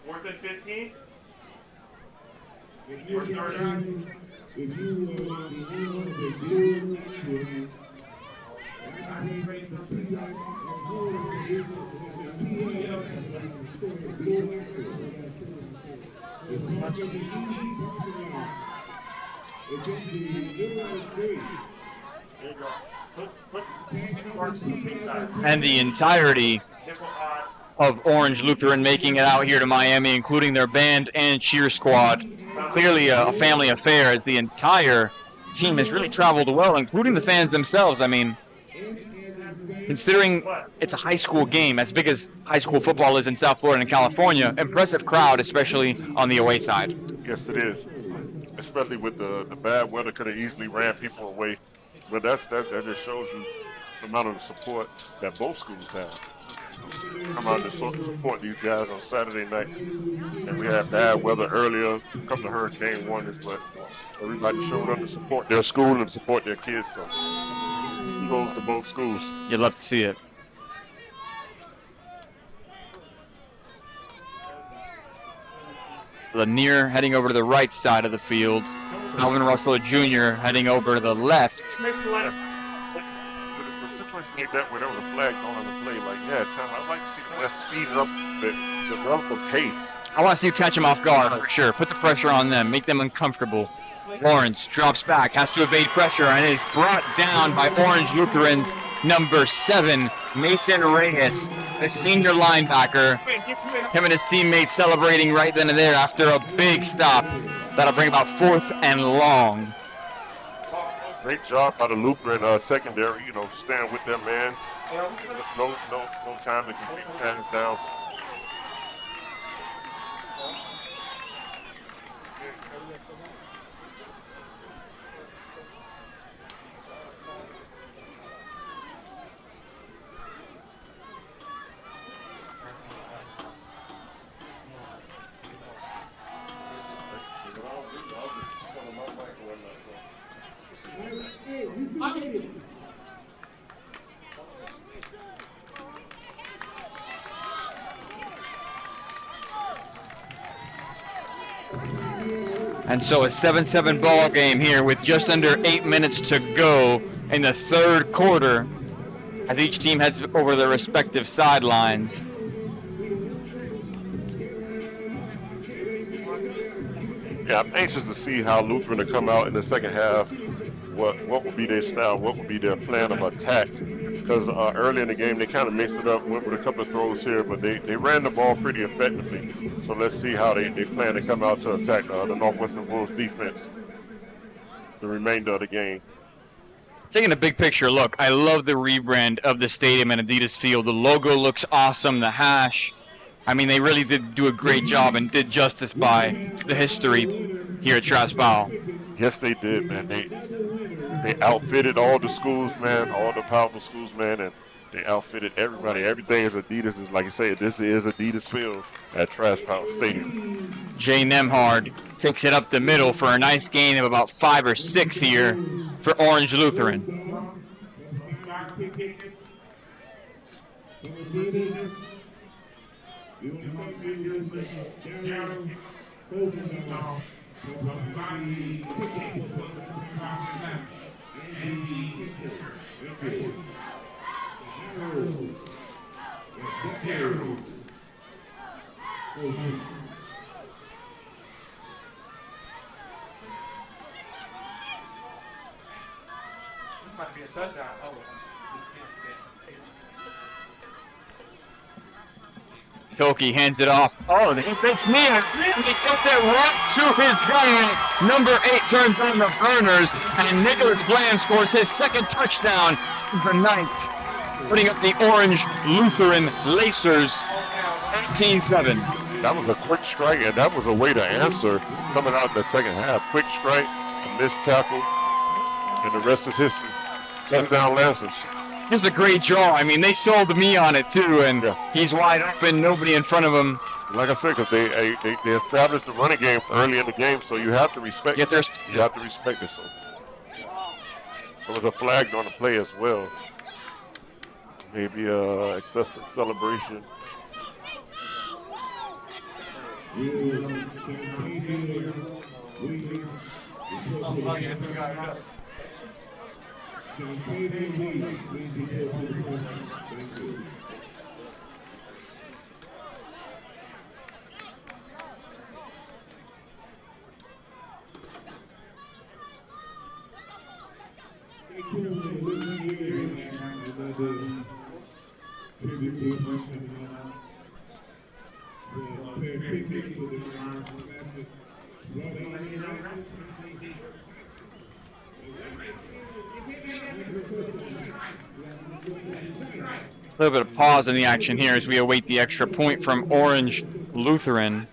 4th and 15? Or 30? And the entirety of Orange Lutheran making it out here to Miami, including their band and cheer squad. Clearly a family affair, as the entire team has really traveled well, including the fans themselves. I mean, considering it's a high school game, as big as high school football is in South Florida and California, impressive crowd, especially on the away side. Yes, it is. Especially with the bad weather, could have easily ran people away. But that just shows you the amount of support that both schools have. Come out to support these guys on Saturday night. And we had bad weather earlier, a couple of hurricane warnings, but everybody showed up to support their school and support their kids. So kudos to both schools. You'd love to see it. Lanier heading over to the right side of the field. Alvin Russell Jr. heading over to the left. With a situation like that where there was a flag thrown on the play, like, yeah, time, I'd like to see the West speed it up a bit, develop a pace. I want to see you catch them off guard for sure. Put the pressure on them, make them uncomfortable. Lawrence drops back, has to evade pressure, and is brought down by Orange Lutheran's number 7, Mason Reyes, the senior linebacker. Him and his teammates celebrating right then and there after a big stop. That'll bring about 4th and long. Great job by the Lutheran secondary, stand with their man. There's no time to completely pat it down. And so a 7-7 ball game here with just under 8 minutes to go in the third quarter as each team heads over their respective sidelines. Yeah, I'm anxious to see how Lutheran will come out in the second half. What will be their style? What will be their plan of attack? Because early in the game, they kind of mixed it up, went with a couple of throws here, but they ran the ball pretty effectively. So let's see how they plan to come out to attack the Northwestern Bulls defense the remainder of the game. Taking a big picture look, I love the rebrand of the stadium and Adidas Field. The logo looks awesome, the hash. I mean, they really did do a great job and did justice by the history here at Travis Powell. Yes, they did, man. They outfitted all the schools, man, all the powerful schools, man, and they outfitted everybody. Everything is Adidas. Is like I said, this is Adidas Field at Travis Powell Stadium. Jay Nemhard takes it up the middle for a nice gain of about 5 or 6 here for Orange Lutheran. Might be a touchdown. Toki hands it off. Oh, he fakes me. He takes it right to his guy. Number 8 turns on the burners, and Nicholas Bland scores his second touchdown of the night, putting up the Orange Lutheran Lacers 18-7. That was a quick strike, and that was a way to answer coming out in the second half. Quick strike, a missed tackle, and the rest is history. Touchdown Lancers. Just a great draw. I mean, they sold me on it too, and he's wide open, nobody in front of him. Like I said, because they established the running game early in the game, so you have to respect it. You have to respect it. So there was a flag on the play as well. Maybe excessive celebration. A little bit of pause in the action here as we await the extra point from Orange Lutheran.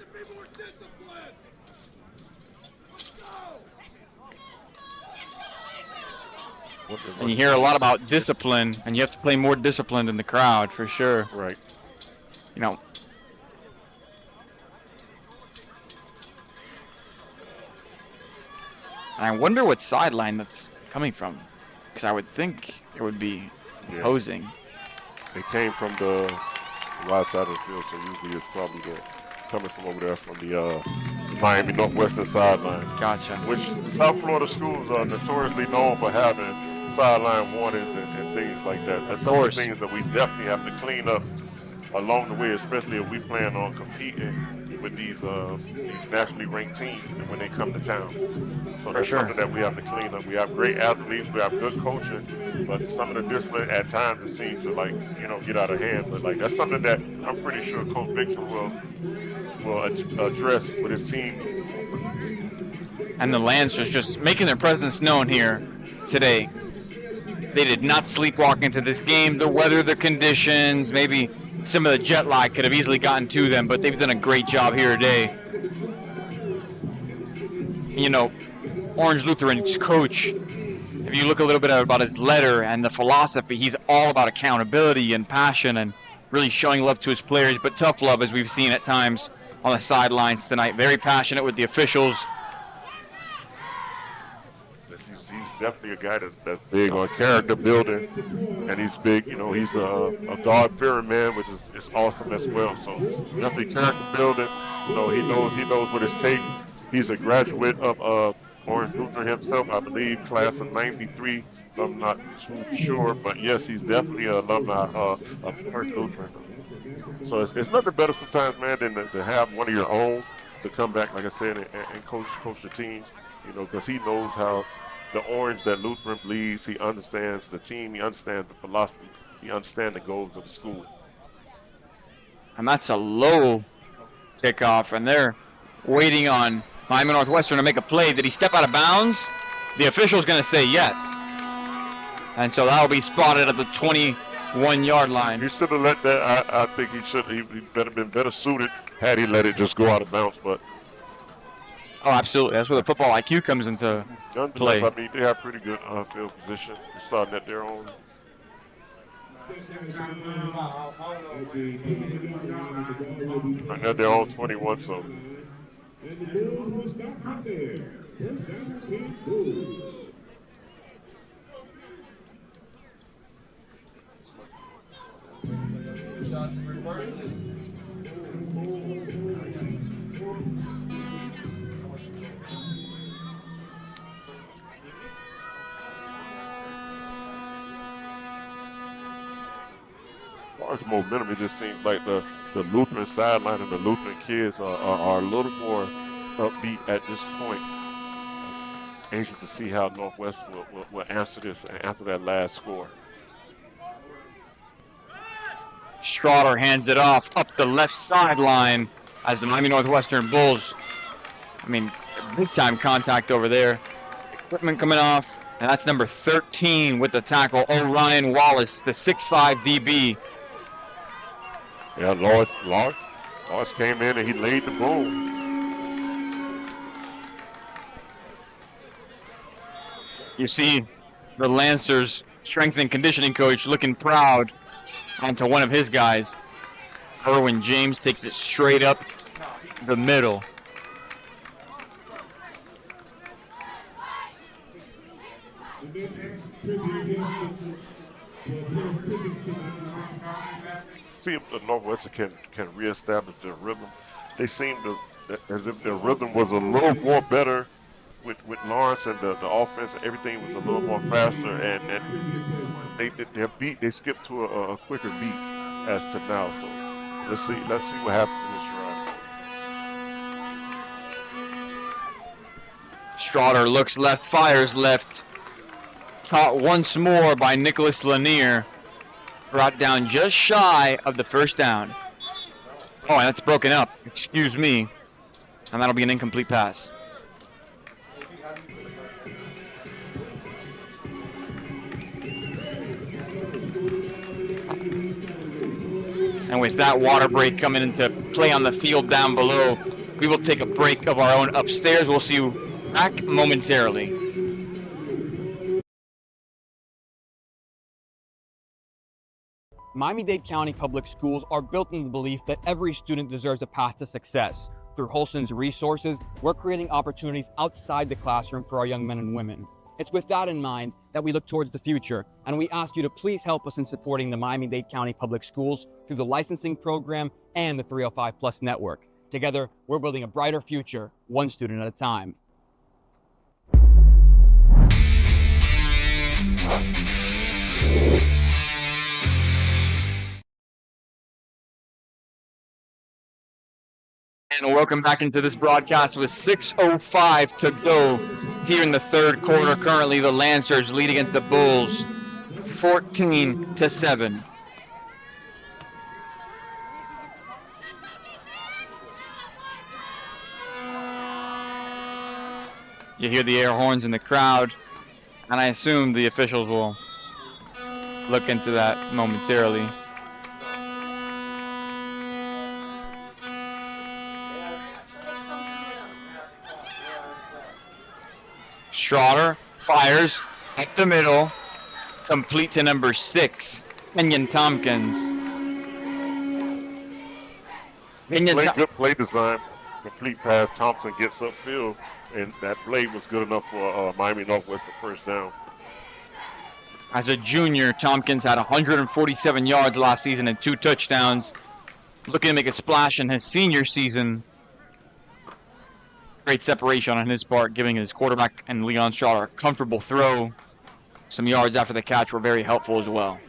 And you hear a lot about discipline, and you have to play more disciplined in the crowd for sure. Right. You know. And I wonder what sideline that's coming from, because I would think it would be opposing. It came from the wide side of the field, so usually it's probably coming from over there from the Miami Northwestern sideline. Gotcha. Which South Florida schools are notoriously known for having sideline warnings and things like that. That's some of the things that we definitely have to clean up along the way, especially if we plan on competing with these nationally ranked teams when they come to town. So that's something that we have to clean up. We have great athletes, we have good coaching, but some of the discipline at times it seems to get out of hand. But that's something that I'm pretty sure Coach Victor will address with his team. And the Lancers just making their presence known here today. They did not sleepwalk into this game. The weather, the conditions, maybe some of the jet lag could have easily gotten to them, but they've done a great job here today. Orange Lutheran's coach, if you look a little bit about his letter and the philosophy, he's all about accountability and passion and really showing love to his players, but tough love as we've seen at times on the sidelines tonight. Very passionate with the officials. He's definitely a guy that's big on character building, and he's big. He's a God-fearing man, which is awesome as well. So it's definitely character building. He knows what it's take. He's a graduate of Orange Lutheran himself, I believe, class of '93. I'm not too sure, but yes, he's definitely an alumni of Orange Lutheran. So it's nothing better sometimes, man, than to have one of your own to come back, like I said, and coach the team. Because he knows how the orange that Lutheran bleeds. He understands the team. He understands the philosophy. He understands the goals of the school. And that's a low kickoff, and they're waiting on Miami Northwestern to make a play. Did he step out of bounds? The official's going to say yes. And so that'll be spotted at the 21-yard line. He should have let that. I think he should. He been better suited had he let it just go out of bounds. But oh, absolutely. That's where the football IQ comes into play. I mean, they have pretty good field position. They're starting at their own. Right now they're on 21, so. Shots and reverses. Large momentum. It just seems like the Lutheran sideline and the Lutheran kids are a little more upbeat at this point. Anxious to see how Northwestern will answer this and answer that last score. Schroeder hands it off up the left sideline as the Miami Northwestern Bulls. Big time contact over there. Equipment coming off, and that's number 13 with the tackle, Orion Wallace, the 6'5 DB. Yeah, Lawrence came in and he laid the boom. You see the Lancers strength and conditioning coach looking proud onto one of his guys. Erwin James takes it straight up the middle. See if the Northwestern can reestablish their rhythm. They seem as if their rhythm was a little more better with Lawrence, and the offense. Everything was a little more faster, and they skipped to a quicker beat as to now. So let's see what happens in this drive. Schroeder looks left, fires left. Caught once more by Nicholas Lanier. Brought down just shy of the first down. Oh, and that's broken up. Excuse me. And that'll be an incomplete pass. And with that water break coming into play on the field down below, we will take a break of our own upstairs. We'll see you back momentarily. Miami-Dade County Public Schools are built in the belief that every student deserves a path to success. Through Holston's resources, we're creating opportunities outside the classroom for our young men and women. It's with that in mind that we look towards the future, and we ask you to please help us in supporting the Miami-Dade County Public Schools through the licensing program and the 305 Plus network. Together, we're building a brighter future, one student at a time. And welcome back into this broadcast with 6:05 to go here in the third quarter. Currently, the Lancers lead against the Bulls 14-7. You hear the air horns in the crowd, and I assume the officials will look into that momentarily. Schroeder fires up the middle, complete to number 6, Kenyon Tompkins. Good play design, complete pass. Thompson gets upfield, and that play was good enough for Miami Northwestern first down. As a junior, Tompkins had 147 yards last season and 2 touchdowns. Looking to make a splash in his senior season. Great separation on his part, giving his quarterback and Leon Schroeder a comfortable throw. Some yards after the catch were very helpful as well.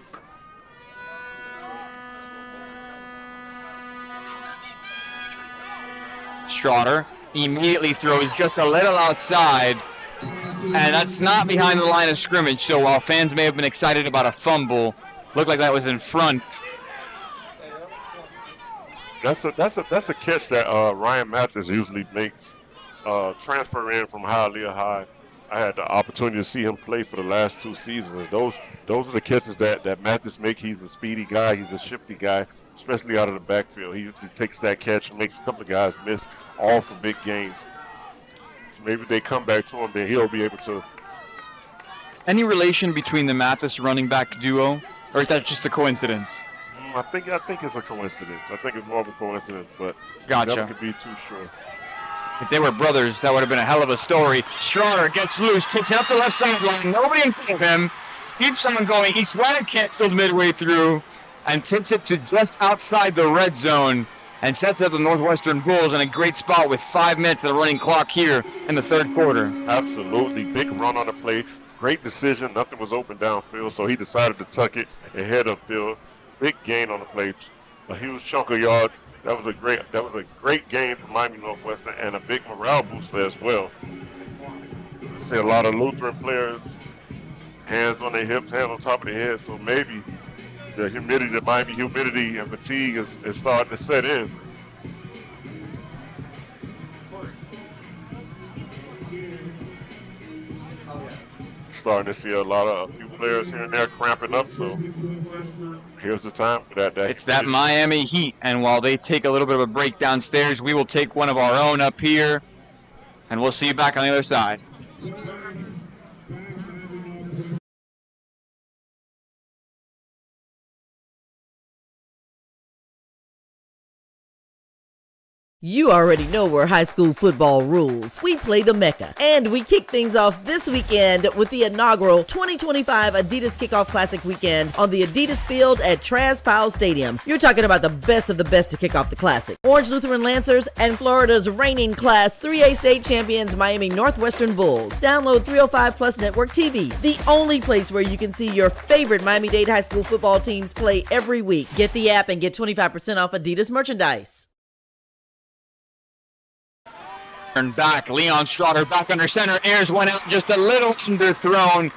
Schroeder immediately throws just a little outside, and that's not behind the line of scrimmage. So while fans may have been excited about a fumble, looked like that was in front. That's a catch that Ryan Mathis usually makes. Transfer in from Hialeah High. I had the opportunity to see him play for the last 2 seasons. Those are the catches that Mathis makes. He's a speedy guy. He's a shifty guy, especially out of the backfield. He usually takes that catch and makes a couple of guys miss, all for big gains. So maybe they come back to him, then he'll be able to. Any relation between the Mathis running back duo, or is that just a coincidence? I think it's a coincidence. I think it's more of a coincidence, but Gotcha. never could be too sure. If they were brothers, that would have been a hell of a story. Schroeder gets loose, takes it up the left sideline. Nobody in front of him. Keeps on going. He slant canceled midway through and takes it to just outside the red zone and sets up the Northwestern Bulls in a great spot with 5 minutes of the running clock here in the third quarter. Absolutely. Big run on the play. Great decision. Nothing was open downfield, so he decided to tuck it and head upfield. Big gain on the play. A huge chunk of yards. That was a great game for Miami Northwestern and a big morale booster as well. I see a lot of Lutheran players, hands on their hips, hands on top of their heads. So maybe the Miami humidity and fatigue is starting to set in. Starting to see a few players here and there cramping up, so here's the time for that. It's that Miami heat, and while they take a little bit of a break downstairs, we will take one of our own up here, and we'll see you back on the other side. You already know where high school football rules. We play the Mecca. And we kick things off this weekend with the inaugural 2025 Adidas Kickoff Classic weekend on the Adidas field at Travis Powell Stadium. You're talking about the best of the best to kick off the Classic. Orange Lutheran Lancers and Florida's reigning Class 3A state champions Miami Northwestern Bulls. Download 305 Plus Network TV, the only place where you can see your favorite Miami-Dade high school football teams play every week. Get the app and get 25% off Adidas merchandise. Back, Leon Schroeder back under center, airs one out just a little underthrown,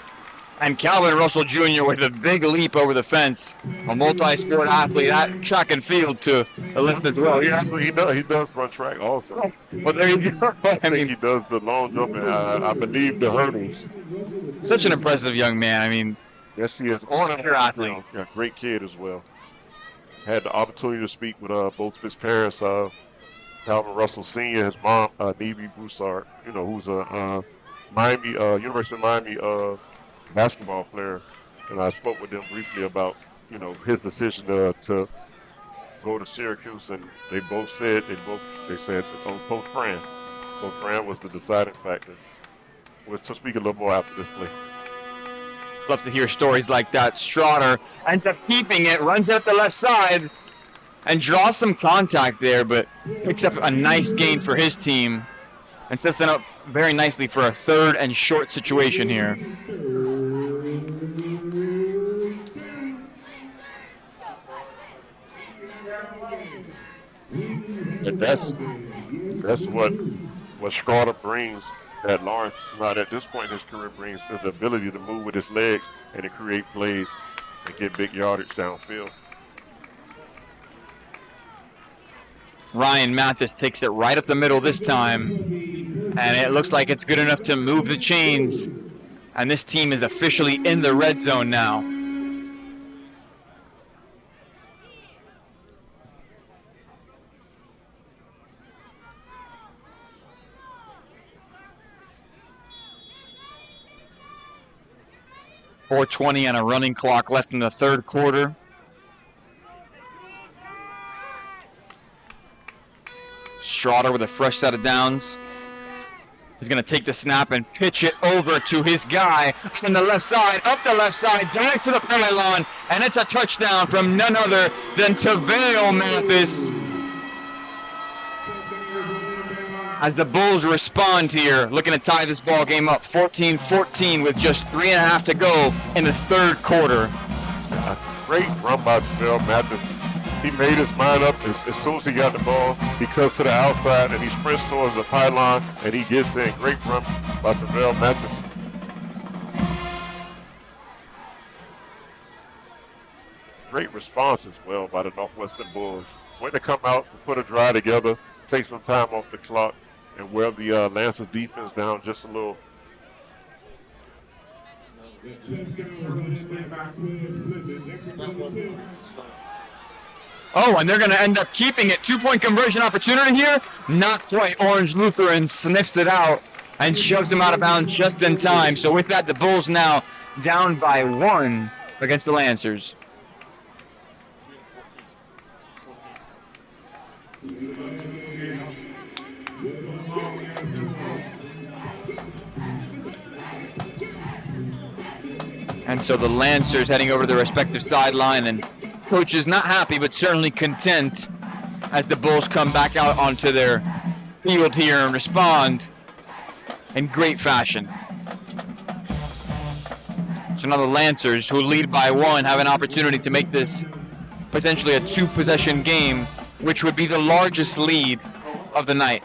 and Calvin Russell Jr. with a big leap over the fence. A multi-sport athlete at track and field to the left as well. Yeah, he does run track also. Well, there you go. I mean, he does the long jump and I believe the hurdles. Such an impressive young man. I mean, yes, he is. Pure athlete. Yeah, great kid as well. Had the opportunity to speak with both of his parents. Calvin Russell Sr., his mom, Neve Broussard, who's a University of Miami basketball player, and I spoke with them briefly about, his decision to go to Syracuse, and they both said Coach Fran was the deciding factor. We'll speak a little more after this play. Love to hear stories like that. Schroeder ends up keeping it, runs up the left side, and draws some contact there, but picks up a nice gain for his team and sets it up very nicely for a 3rd and short situation here. And that's what Schroeder brings that Lawrence, not at this point in his career, brings the ability to move with his legs and to create plays and get big yardage downfield. Ryan Mathis takes it right up the middle this time, and it looks like it's good enough to move the chains, and this team is officially in the red zone now. .420 and a running clock left in the 3rd quarter. Schroeder with a fresh set of downs. He's going to take the snap and pitch it over to his guy on the left side, up the left side, dives to the pylon, and it's a touchdown from none other than Taveo Mathis. As the Bulls respond here, looking to tie this ball game up 14-14 with just 3.5 to go in the 3rd quarter. A great run by Taveo Mathis. He made his mind up as soon as he got the ball. He comes to the outside and he sprints towards the pylon and he gets in. Great run by Taveo Mathis. Great response as well by the Northwestern Bulls. Way to come out and put a drive together, take some time off the clock, and wear the Lancers defense down just a little. Oh, and they're going to end up keeping it. 2-point conversion opportunity here. Not quite. Orange Lutheran sniffs it out and shoves him out of bounds just in time. So with that, the Bulls now down by 1 against the Lancers. And so the Lancers heading over to their respective sideline, and coach is not happy but certainly content as the Bulls come back out onto their field here and respond in great fashion. So now the Lancers, who lead by 1, have an opportunity to make this potentially a 2-possession game, which would be the largest lead of the night.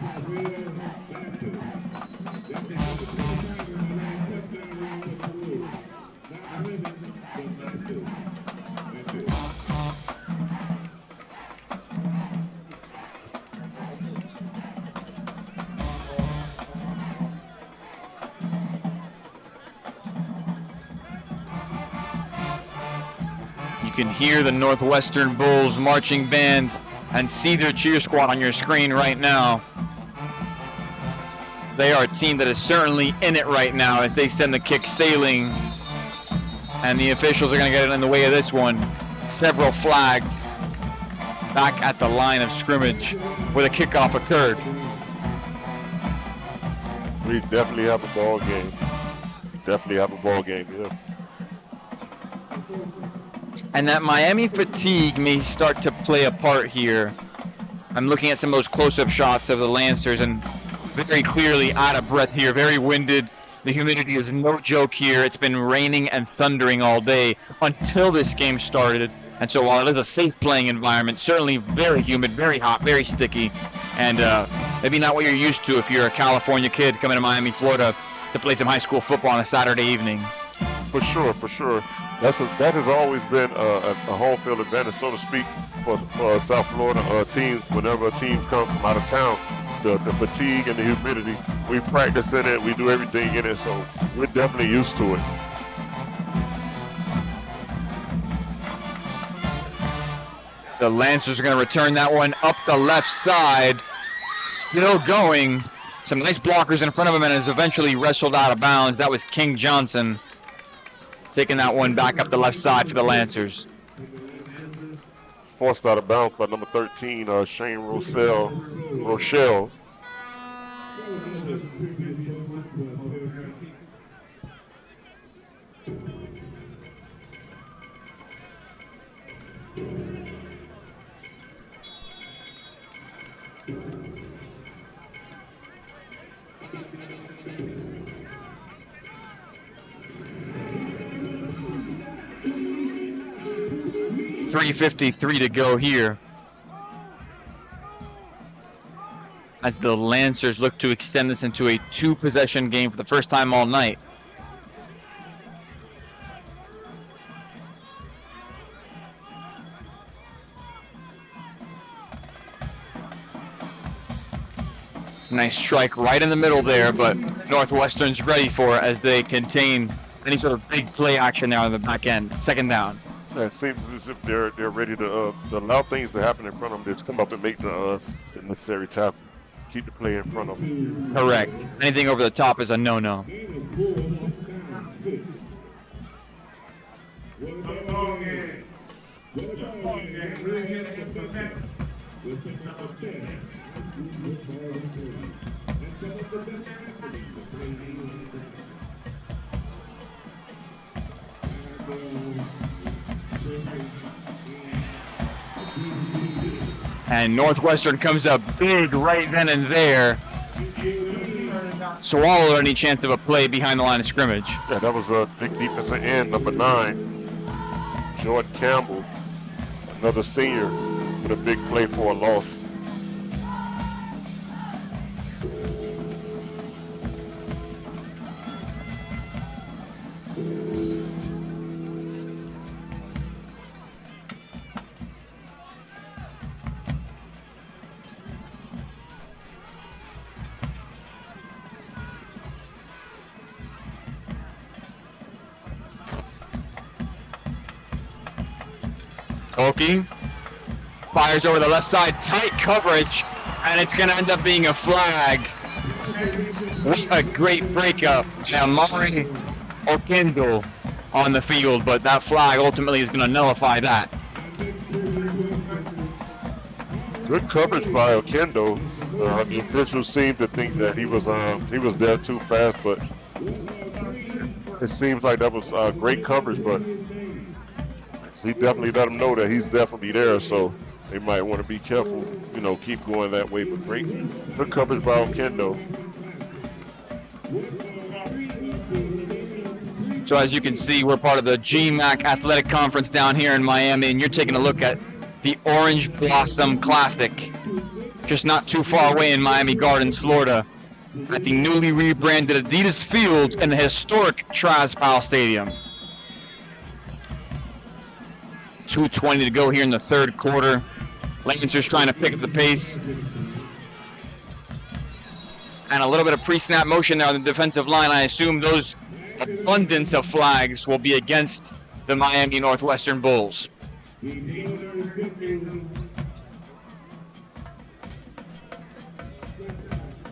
You can hear the Northwestern Bulls marching band and see their cheer squad on your screen right now. They are a team that is certainly in it right now as they send the kick sailing, and the officials are going to get in the way of this one. Several flags back at the line of scrimmage where the kickoff occurred. We definitely have a ball game. Yeah. And that Miami fatigue may start to play a part here. I'm looking at some of those close-up shots of the Lancers and very clearly out of breath here, very winded. The humidity is no joke here. It's been raining and thundering all day until this game started. And so while it is a safe playing environment, certainly very humid, very hot, very sticky, and maybe not what you're used to if you're a California kid coming to Miami, Florida to play some high school football on a Saturday evening. For sure. That has always been a home field advantage, so to speak, for South Florida teams. Whenever a team comes from out of town, the fatigue and the humidity, we practice in it, we do everything in it, so we're definitely used to it. The Lancers are going to return that one up the left side. Still going. Some nice blockers in front of him, and is eventually wrestled out of bounds. That was King Johnson taking that one back up the left side for the Lancers. Forced out of bounds by number 13, Shane Rochelle. 3:53 to go here, as the Lancers look to extend this into a 2-possession game for the first time all night. Nice strike right in the middle there, but Northwestern's ready for it as they contain any sort of big play action there on the back end. Second down. Yeah, it seems as if they're ready to allow things to happen in front of them. Just come up and make the necessary tackle. Keep the play in front of them. Correct. Anything over the top is a no-no. And Northwestern comes up big right then and there. Swallow any chance of a play behind the line of scrimmage. Yeah, that was a big defensive end, number 9, Jordan Campbell, another senior with a big play for a loss. Oki fires over the left side, tight coverage, and it's going to end up being a flag. What a great breakup. Amari Okendo on the field, but that flag ultimately is going to nullify that. Good coverage by Okendo. The officials seemed to think that he was there too fast, but it seems like that was great coverage, but he definitely let them know that he's definitely there, so they might want to be careful, keep going that way. But good coverage by Okendo. So as you can see, we're part of the GMAC Athletic Conference down here in Miami, and you're taking a look at the Orange Blossom Classic, just not too far away in Miami Gardens, Florida, at the newly rebranded Adidas Field in the historic Traz Powell Stadium. 2:20 to go here in the third quarter. Lancers trying to pick up the pace. And a little bit of pre-snap motion there on the defensive line. I assume those abundance of flags will be against the Miami Northwestern Bulls.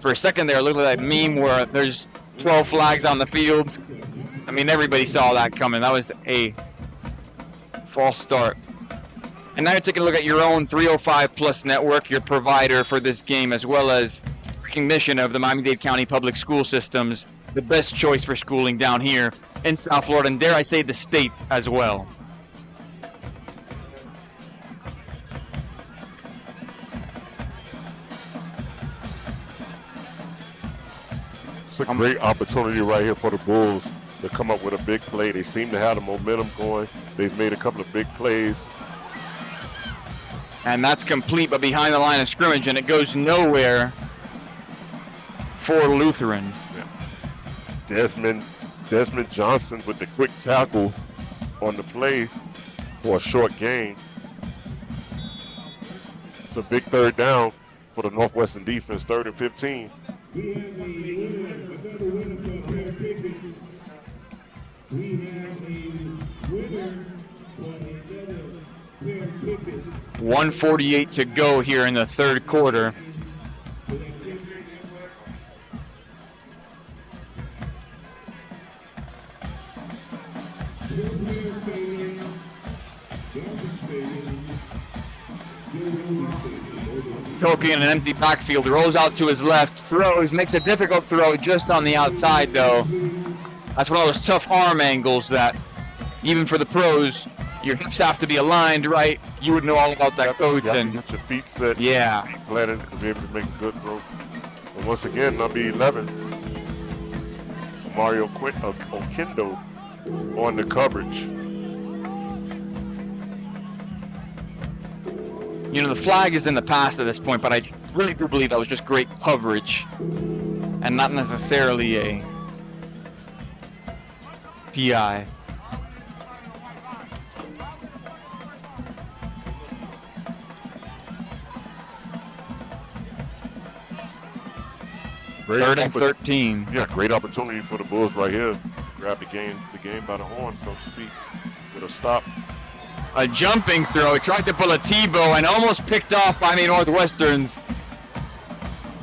For a second there, it looked like that meme where there's 12 flags on the field. I mean, everybody saw that coming. That was a false start. And now you're taking a look at your own 305 Plus network, your provider for this game, as well as recognition of the Miami-Dade County Public School Systems, the best choice for schooling down here in South Florida, and dare I say the state as well. It's a great opportunity right here for the Bulls to come up with a big play. They seem to have the momentum going. They've made a couple of big plays. And that's complete, but behind the line of scrimmage, and it goes nowhere for Lutheran. Desmond Johnson with the quick tackle on the play for a short gain. It's a big third down for the Northwestern defense, 3rd and 15. 1:48 to go here in the third quarter. Toki in an empty backfield, rolls out to his left, throws, makes a difficult throw just on the outside though. That's one of those tough arm angles that, even for the pros, your hips have to be aligned right. You would know all about that, coach. And get your feet set. Yeah. Feet planted to be able to make a good throw. And once again, number 11, Mario Okendo on the coverage. You know, the flag is in the past at this point, but I really do believe that was just great coverage and not necessarily a PI. Third and 13. Yeah, great opportunity for the Bulls right here. Grab the game by the horn, so to speak. With a stop. A jumping throw, tried to pull a Tebow and almost picked off by the Northwestern's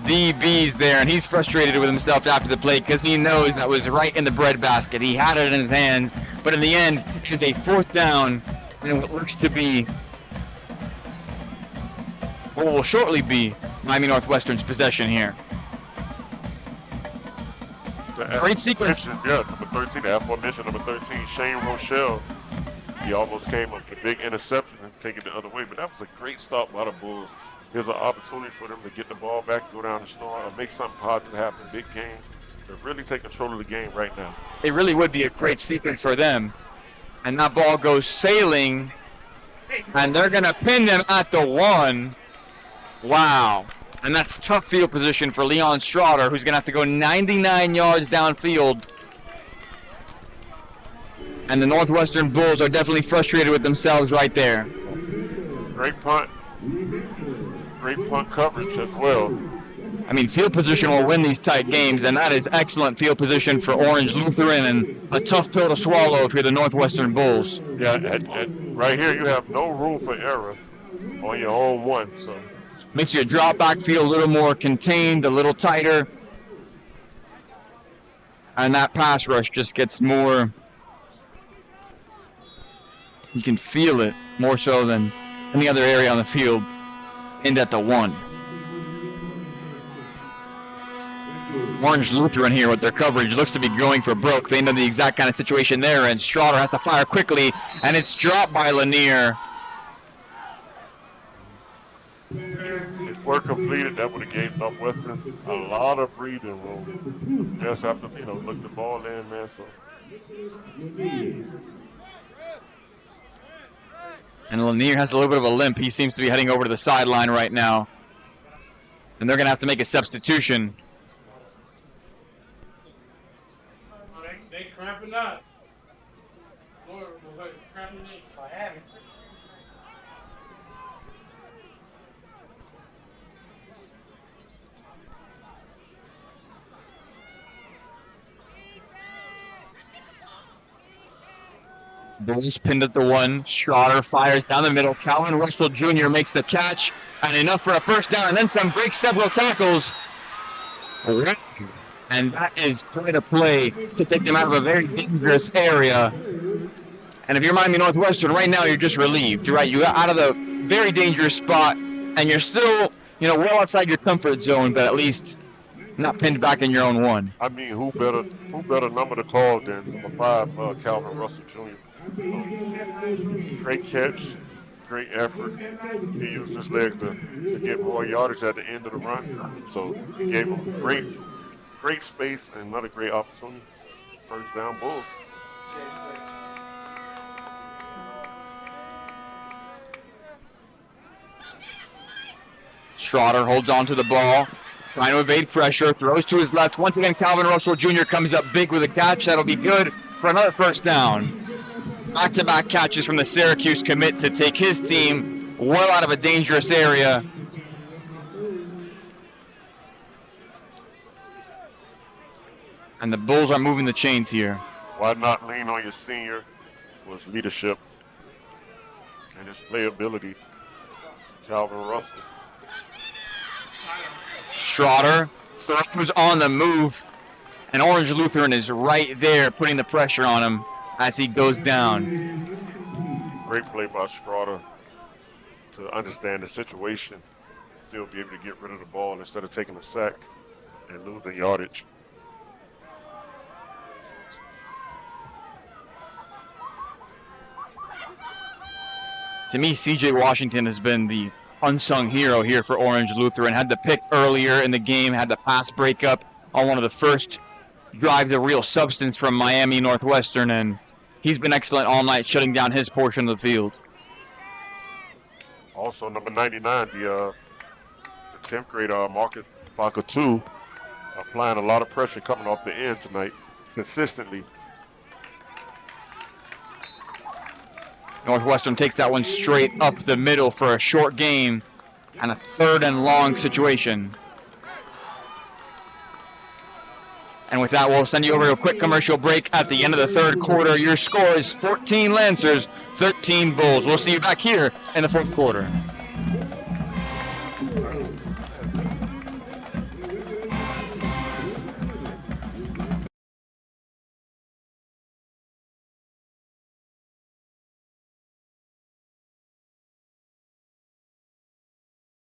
DBs there, and he's frustrated with himself after the play because he knows that was right in the breadbasket. He had it in his hands, but in the end, it is a 4th down, and what looks to be, what will shortly be, Miami Northwestern's possession here. Great sequence. Yeah, number 13, the aforementioned number 13, Shane Rochelle. He almost came up with a big interception and take it the other way, but that was a great stop by the Bulls. Here's an opportunity for them to get the ball back, go down the score, or make something positive happen. Big game. They're really taking control of the game right now. It really would be a great sequence for them. And that ball goes sailing, and they're going to pin them at the 1. Wow. And that's tough field position for Leon Straughter, who's going to have to go 99 yards downfield. And the Northwestern Bulls are definitely frustrated with themselves right there. Great punt. Great punt coverage as well. I mean, field position will win these tight games, and that is excellent field position for Orange Lutheran, and a tough pill to swallow if you're the Northwestern Bulls. Yeah, right here you have no room for error on your own 1, so. Makes your drop back feel a little more contained, a little tighter. And that pass rush just gets more, you can feel it more so than any other area on the field. End at the 1. Orange Lutheran here with their coverage looks to be going for broke. They know the exact kind of situation there, and Straughter has to fire quickly, and it's dropped by Lanier. If work completed, that would have gave Northwestern a lot of breathing room. Just after, look the ball in, man. So. And Lanier has a little bit of a limp. He seems to be heading over to the sideline right now. And they're going to have to make a substitution. They cramping up. Lord, it's cramping up. Miami. Bulls pinned at the 1. Straughter fires down the middle. Calvin Russell Jr. makes the catch. And enough for a 1st down. And then some breaks several tackles. And that is quite a play to take them out of a very dangerous area. And if you're Miami Northwestern, right now you're just relieved, right? You got out of the very dangerous spot. And you're still, well outside your comfort zone, but at least not pinned back in your own 1. I mean, who better number to call than number 5, Calvin Russell Jr. Great catch, great effort. He used his legs to get more yardage at the end of the run. So he gave him great space and another great opportunity. 1st down Bulls. Straughter holds on to the ball, trying to evade pressure, throws to his left. Once again, Calvin Russell Jr. comes up big with a catch. That'll be good for another 1st down. Back-to-back catches from the Syracuse commit to take his team well out of a dangerous area. And the Bulls are moving the chains here. Why not lean on your senior for his leadership and his playability, Calvin Russell. Straughter throws on the move, and Orange Lutheran is right there putting the pressure on him as he goes down. Great play by Straughter to understand the situation, still be able to get rid of the ball instead of taking a sack and losing yardage. To me, C.J. Washington has been the unsung hero here for Orange Lutheran. Had the pick earlier in the game, had the pass breakup on one of the first drives of real substance from Miami Northwestern, and he's been excellent all night, shutting down his portion of the field. Also, number 99, the 10th grader, Marcus Fonka 2, applying a lot of pressure coming off the end tonight, consistently. Northwestern takes that one straight up the middle for a short game and a 3rd and long situation. And with that, we'll send you over to a quick commercial break at the end of the 3rd quarter. Your score is 14 Lancers, 13 Bulls. We'll see you back here in the 4th quarter.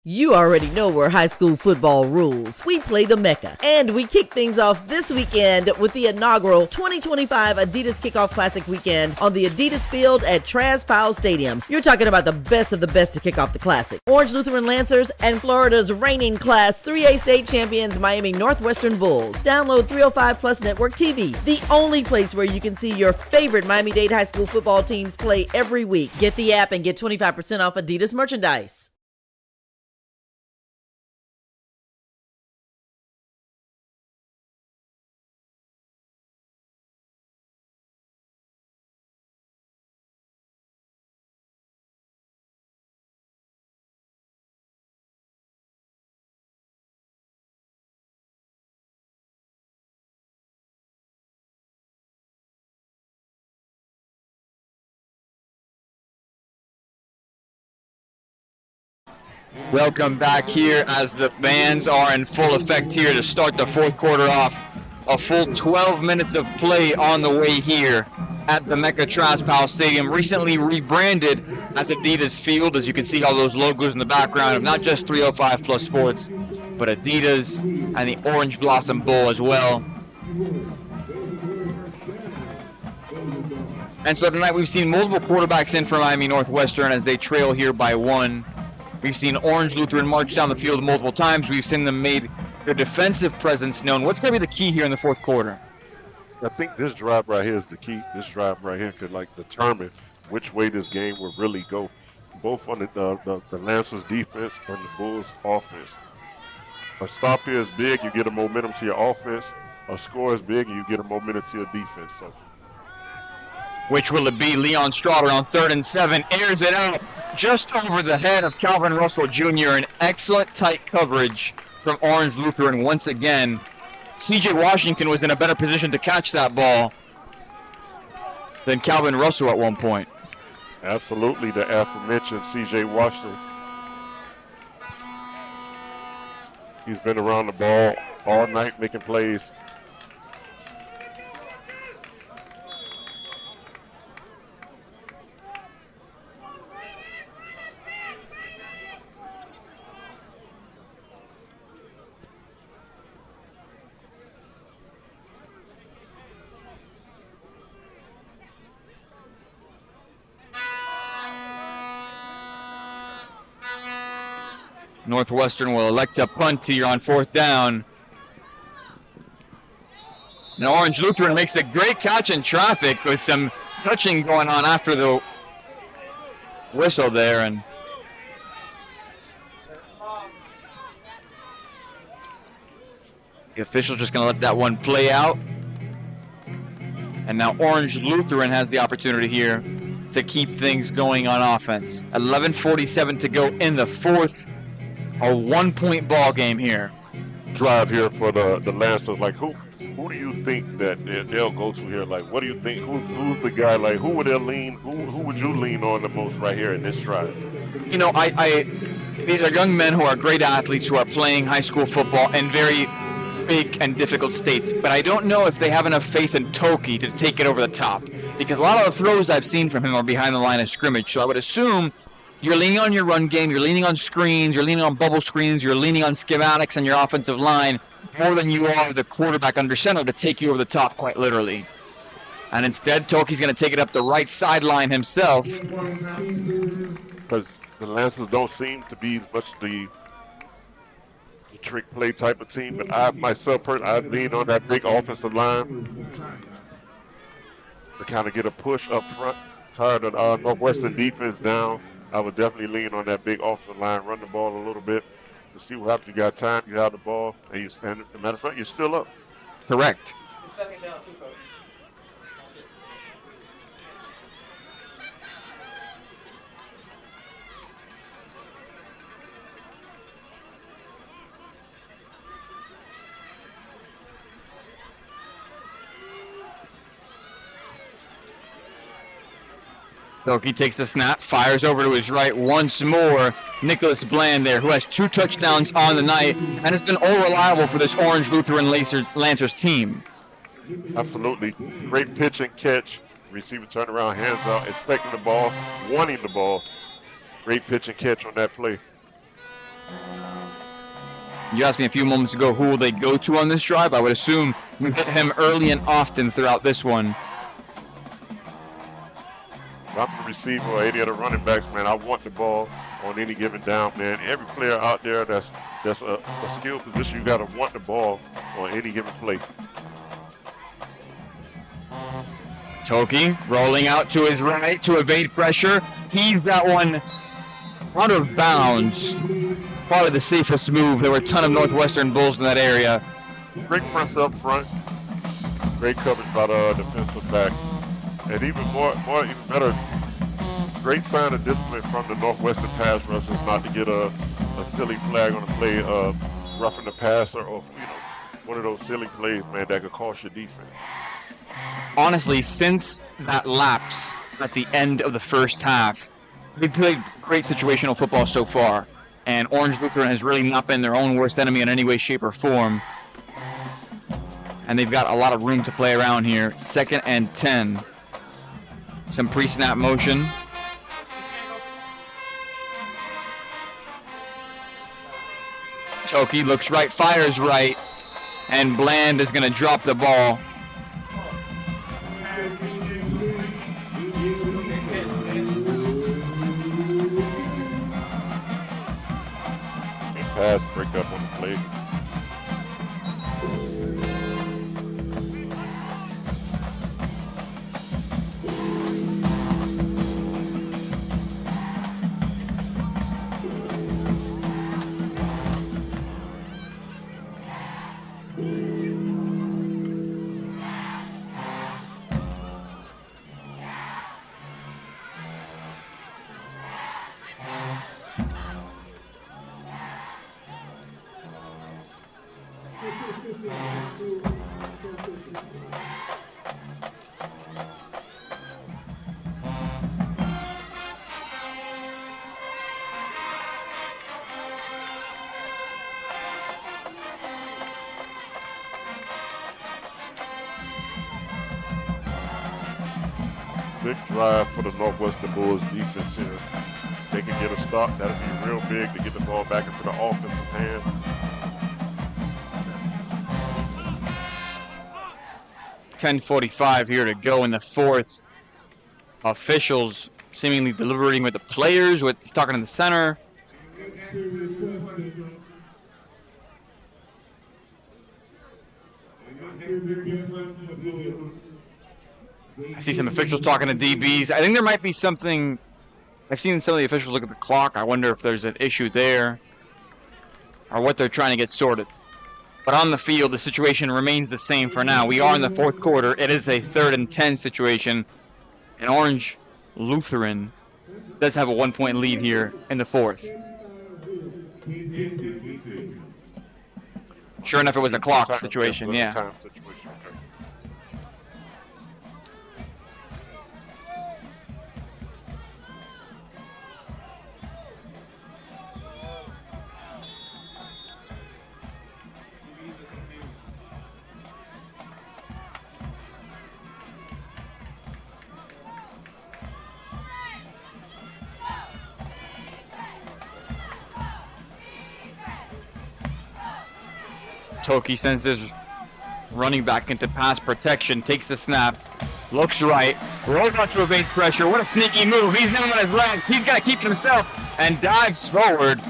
You already know we're high school football rules. We play the Mecca, and we kick things off this weekend with the inaugural 2025 Adidas Kickoff Classic weekend on the Adidas field at Travis Powell Stadium. You're talking about the best of the best to kick off the Classic. Orange Lutheran Lancers and Florida's reigning Class 3A state champions Miami Northwestern Bulls. Download 305 Plus Network TV, the only place where you can see your favorite Miami-Dade high school football teams play every week. Get the app and get 25% off Adidas merchandise. Welcome back here as the bands are in full effect here to start the 4th quarter off. A full 12 minutes of play on the way here at the Mecca Travis Powell Stadium, recently rebranded as Adidas Field. As you can see all those logos in the background of not just 305 Plus Sports, but Adidas and the Orange Blossom Bowl as well. And so tonight we've seen multiple quarterbacks in for Miami Northwestern as they trail here by 1. We've seen Orange Lutheran march down the field multiple times. We've seen them made their defensive presence known. What's going to be the key here in the 4th quarter? I think this drive right here is the key. This drive right here could determine which way this game will really go, both on the Lancers defense and the Bulls offense. A stop here is big. You get a momentum to your offense. A score is big, and you get a momentum to your defense. So, which will it be? Leon Straughter on 3rd and 7, airs it out just over the head of Calvin Russell Jr. An excellent tight coverage from Orange Lutheran once again. CJ Washington was in a better position to catch that ball than Calvin Russell at one point. Absolutely, the aforementioned CJ Washington. He's been around the ball all night making plays. Northwestern will elect to punt here on 4th down. Now Orange Lutheran makes a great catch in traffic with some touching going on after the whistle there, and the official's just going to let that one play out. And now Orange Lutheran has the opportunity here to keep things going on offense. 11:47 to go in the 4th. A 1-point ball game here. Drive here for the Lancers. Who do you think that they'll go to here? What do you think? Who's the guy? Who would they lean? Who would you lean on the most right here in this drive? You know, these are young men who are great athletes who are playing high school football in very big and difficult states. But I don't know if they have enough faith in Toki to take it over the top, because a lot of the throws I've seen from him are behind the line of scrimmage. So I would assume you're leaning on your run game, you're leaning on screens, you're leaning on bubble screens, you're leaning on schematics and your offensive line more than you are the quarterback under center to take you over the top, quite literally. And instead, Toki's going to take it up the right sideline himself. Because the Lancers don't seem to be much the trick play type of team, but I myself, I lean on that big offensive line to kind of get a push up front, tired of Northwestern defense down. I would definitely lean on that big offensive line, run the ball a little bit to see what happens. You got time, you have the ball, and you stand. As a matter of fact, you're still up. Correct. Second down, too, folks. Toki takes the snap, fires over to his right once more. Nicholas Bland there, who has 2 touchdowns on the night and has been all reliable for this Orange Lutheran Lancers team. Absolutely. Great pitch and catch. Receiver turn around, hands out, expecting the ball, wanting the ball. Great pitch and catch on that play. You asked me a few moments ago who will they go to on this drive. I would assume we hit him early and often throughout this one. I'm the receiver or any of the running backs, man. I want the ball on any given down, man. Every player out there that's a skill position, you got to want the ball on any given play. Toki rolling out to his right to evade pressure. He's that one out of bounds. Probably the safest move. There were a ton of Northwestern Bulls in that area. Great press up front. Great coverage by the defensive backs. And even better, great sign of discipline from the Northwestern pass rushers not to get a silly flag on the play, roughing the passer, or one of those silly plays, man, that could cost your defense. Honestly, since that lapse at the end of the first half, we played great situational football so far, and Orange Lutheran has really not been their own worst enemy in any way, shape, or form. And they've got a lot of room to play around here. 2nd and 10. Some pre-snap motion. Toki looks right, fires right, and Bland is going to drop the ball. Pass break up on the play. Big drive for the Northwestern Bulls defense here. They can get a stop. That'll be real big to get the ball back into the offensive hand. .10:45 here to go in the 4th. Officials seemingly deliberating with the players, talking to the center. I see some officials talking to DBs. I think there might be something. I've seen some of the officials look at the clock. I wonder if there's an issue there or what they're trying to get sorted. But on the field, the situation remains the same for now. We are in the 4th quarter. It is a 3rd and 10 situation. And Orange Lutheran does have a 1-point lead here in the 4th. Sure enough, it was a clock situation, yeah. Time situation. Okay. Toki sends his running back into pass protection, takes the snap, looks right, rolls out to evade pressure. What a sneaky move. He's now on his legs. He's got to keep himself and dives forward.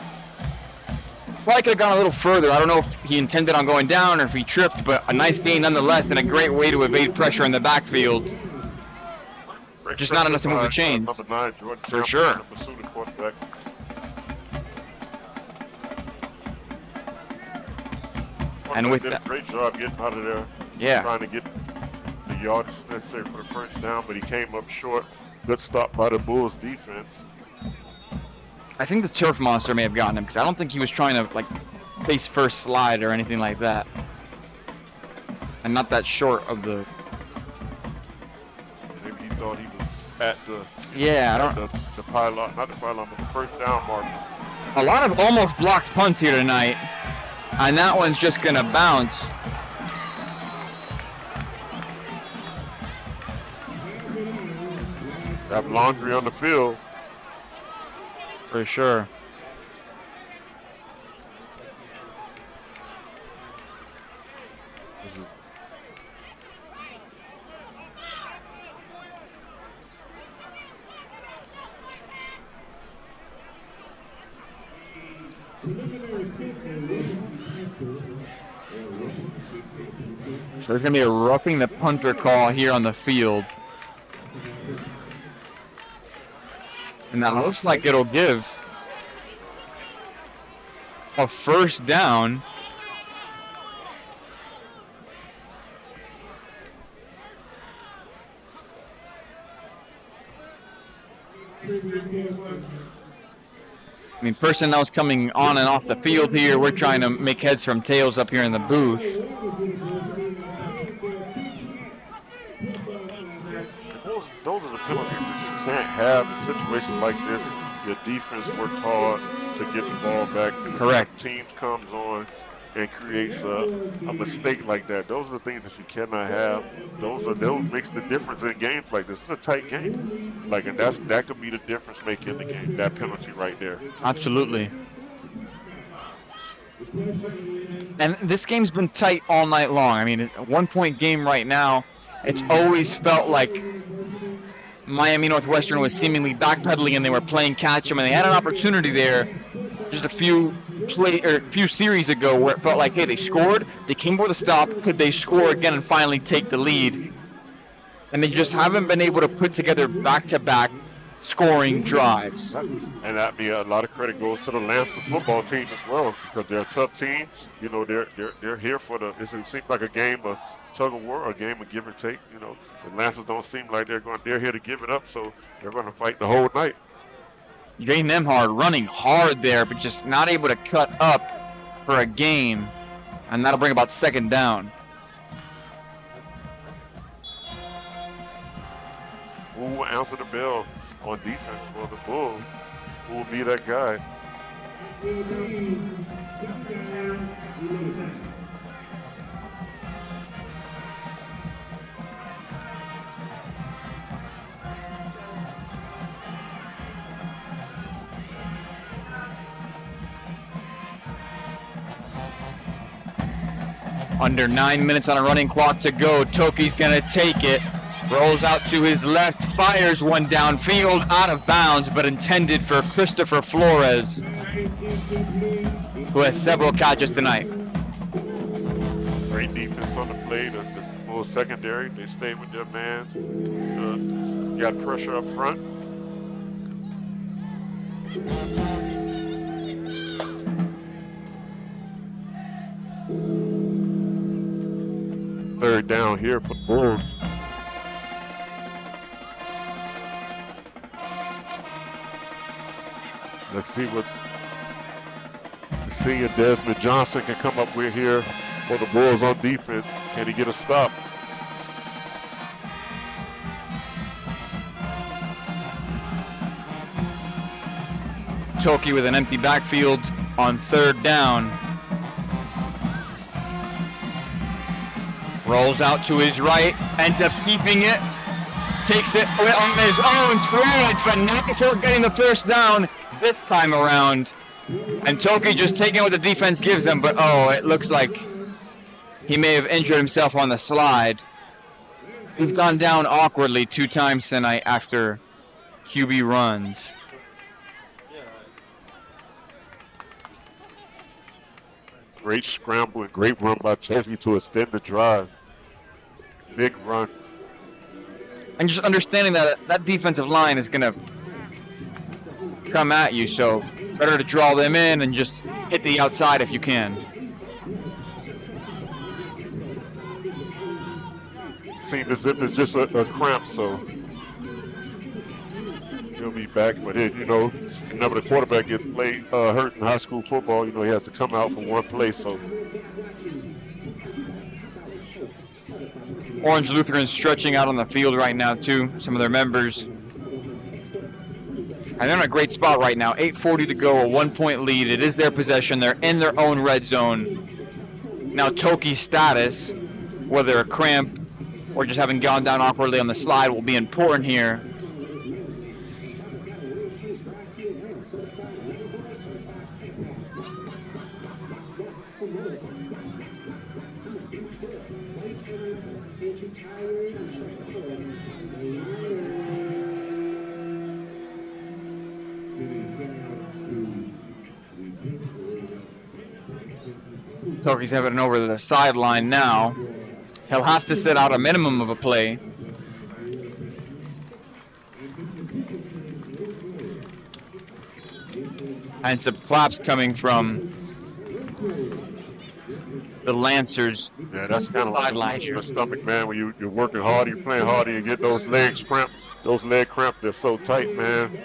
Probably could have gone a little further. I don't know if he intended on going down or if he tripped, but a nice gain nonetheless and a great way to evade pressure in the backfield. Just not enough to move the chains. Number 9, Jordan For Campbell, sure. the pursuit of quarterback. And with did that, a great job getting out of there. Yeah. Trying to get the yardage necessary for the first down, but he came up short. Good stop by the Bulls defense. I think the turf monster may have gotten him because I don't think he was trying to like face first slide or anything like that. And not that short of the. Maybe he thought he was at the. Yeah, I don't. The pylon, not the pylon, but the first down marker. A lot of almost blocked punts here tonight, and that one's just gonna bounce. Have laundry on the field. For sure. This is So there's gonna be a roughing the punter call here on the field. And that looks like it'll give a first down. I mean, personnel's coming on and off the field here. We're trying to make heads from tails up here in the booth. Those are the penalties that you can't have in situations like this. Your defense worked hard to get the ball back. Correct. The team comes on and creates a mistake like that. Those are the things that you cannot have. Those makes the difference in games like this. It's a tight game. And that could be the difference maker in the game. That penalty right there. Absolutely. And this game's been tight all night long. I mean, a 1-point game right now. It's always felt like Miami Northwestern was seemingly backpedaling and they were playing catch 'em, and they had an opportunity there just a few series ago where it felt like, hey, they scored, they came for the stop, could they score again and finally take the lead? And they just haven't been able to put together back-to-back scoring drives. And I mean, a lot of credit goes to the Lancers football team as well, because they're a tough team. You know, they're here for it seems like a game of tug of war, a game of give and take. You know, the Lancers don't seem like they're here to give it up, so they're going to fight the whole night. Getting them hard, running hard there, but just not able to cut up for a gain, and that'll bring about second down. Who will answer the bell on defense for the Bulls? Who will be that guy? Under 9 minutes on a running clock to go. Toki's gonna take it. Rolls out to his left, fires one downfield, out of bounds, but intended for Christopher Flores, who has several catches tonight. Great defense on the play. The Bulls secondary, they stayed with their mans. Got pressure up front. Third down here for the Bulls. Let's see what the senior Desmond Johnson can come up with here for the Bulls on defense. Can he get a stop? Toki with an empty backfield on third down. Rolls out to his right, ends up keeping it, takes it on his own, slides, but not before getting the first down this time around. And Toki just taking what the defense gives him, but it looks like he may have injured himself on the slide. He's gone down awkwardly 2 times tonight after QB runs. Great scramble and great run by Toki to extend the drive. Big run. And just understanding that that defensive line is going to come at you, so better to draw them in and just hit the outside if you can. Seems as if it's just a cramp, so he'll be back. But it, whenever the quarterback gets hurt in high school football, he has to come out for one play. So Orange Lutheran stretching out on the field right now too. Some of their members. And they're in a great spot right now. 8:40 to go, a 1-point lead. It is their possession. They're in their own red zone. Now Toki's status, whether a cramp or just having gone down awkwardly on the slide, will be important here. Toki's heading over to the sideline now. He'll have to sit out a minimum of a play. And some claps coming from the Lancers. Yeah, that's kind of like your stomach, man. When you're working hard, you're playing hard, and you get those legs cramps. Those leg cramps, they're so tight, man.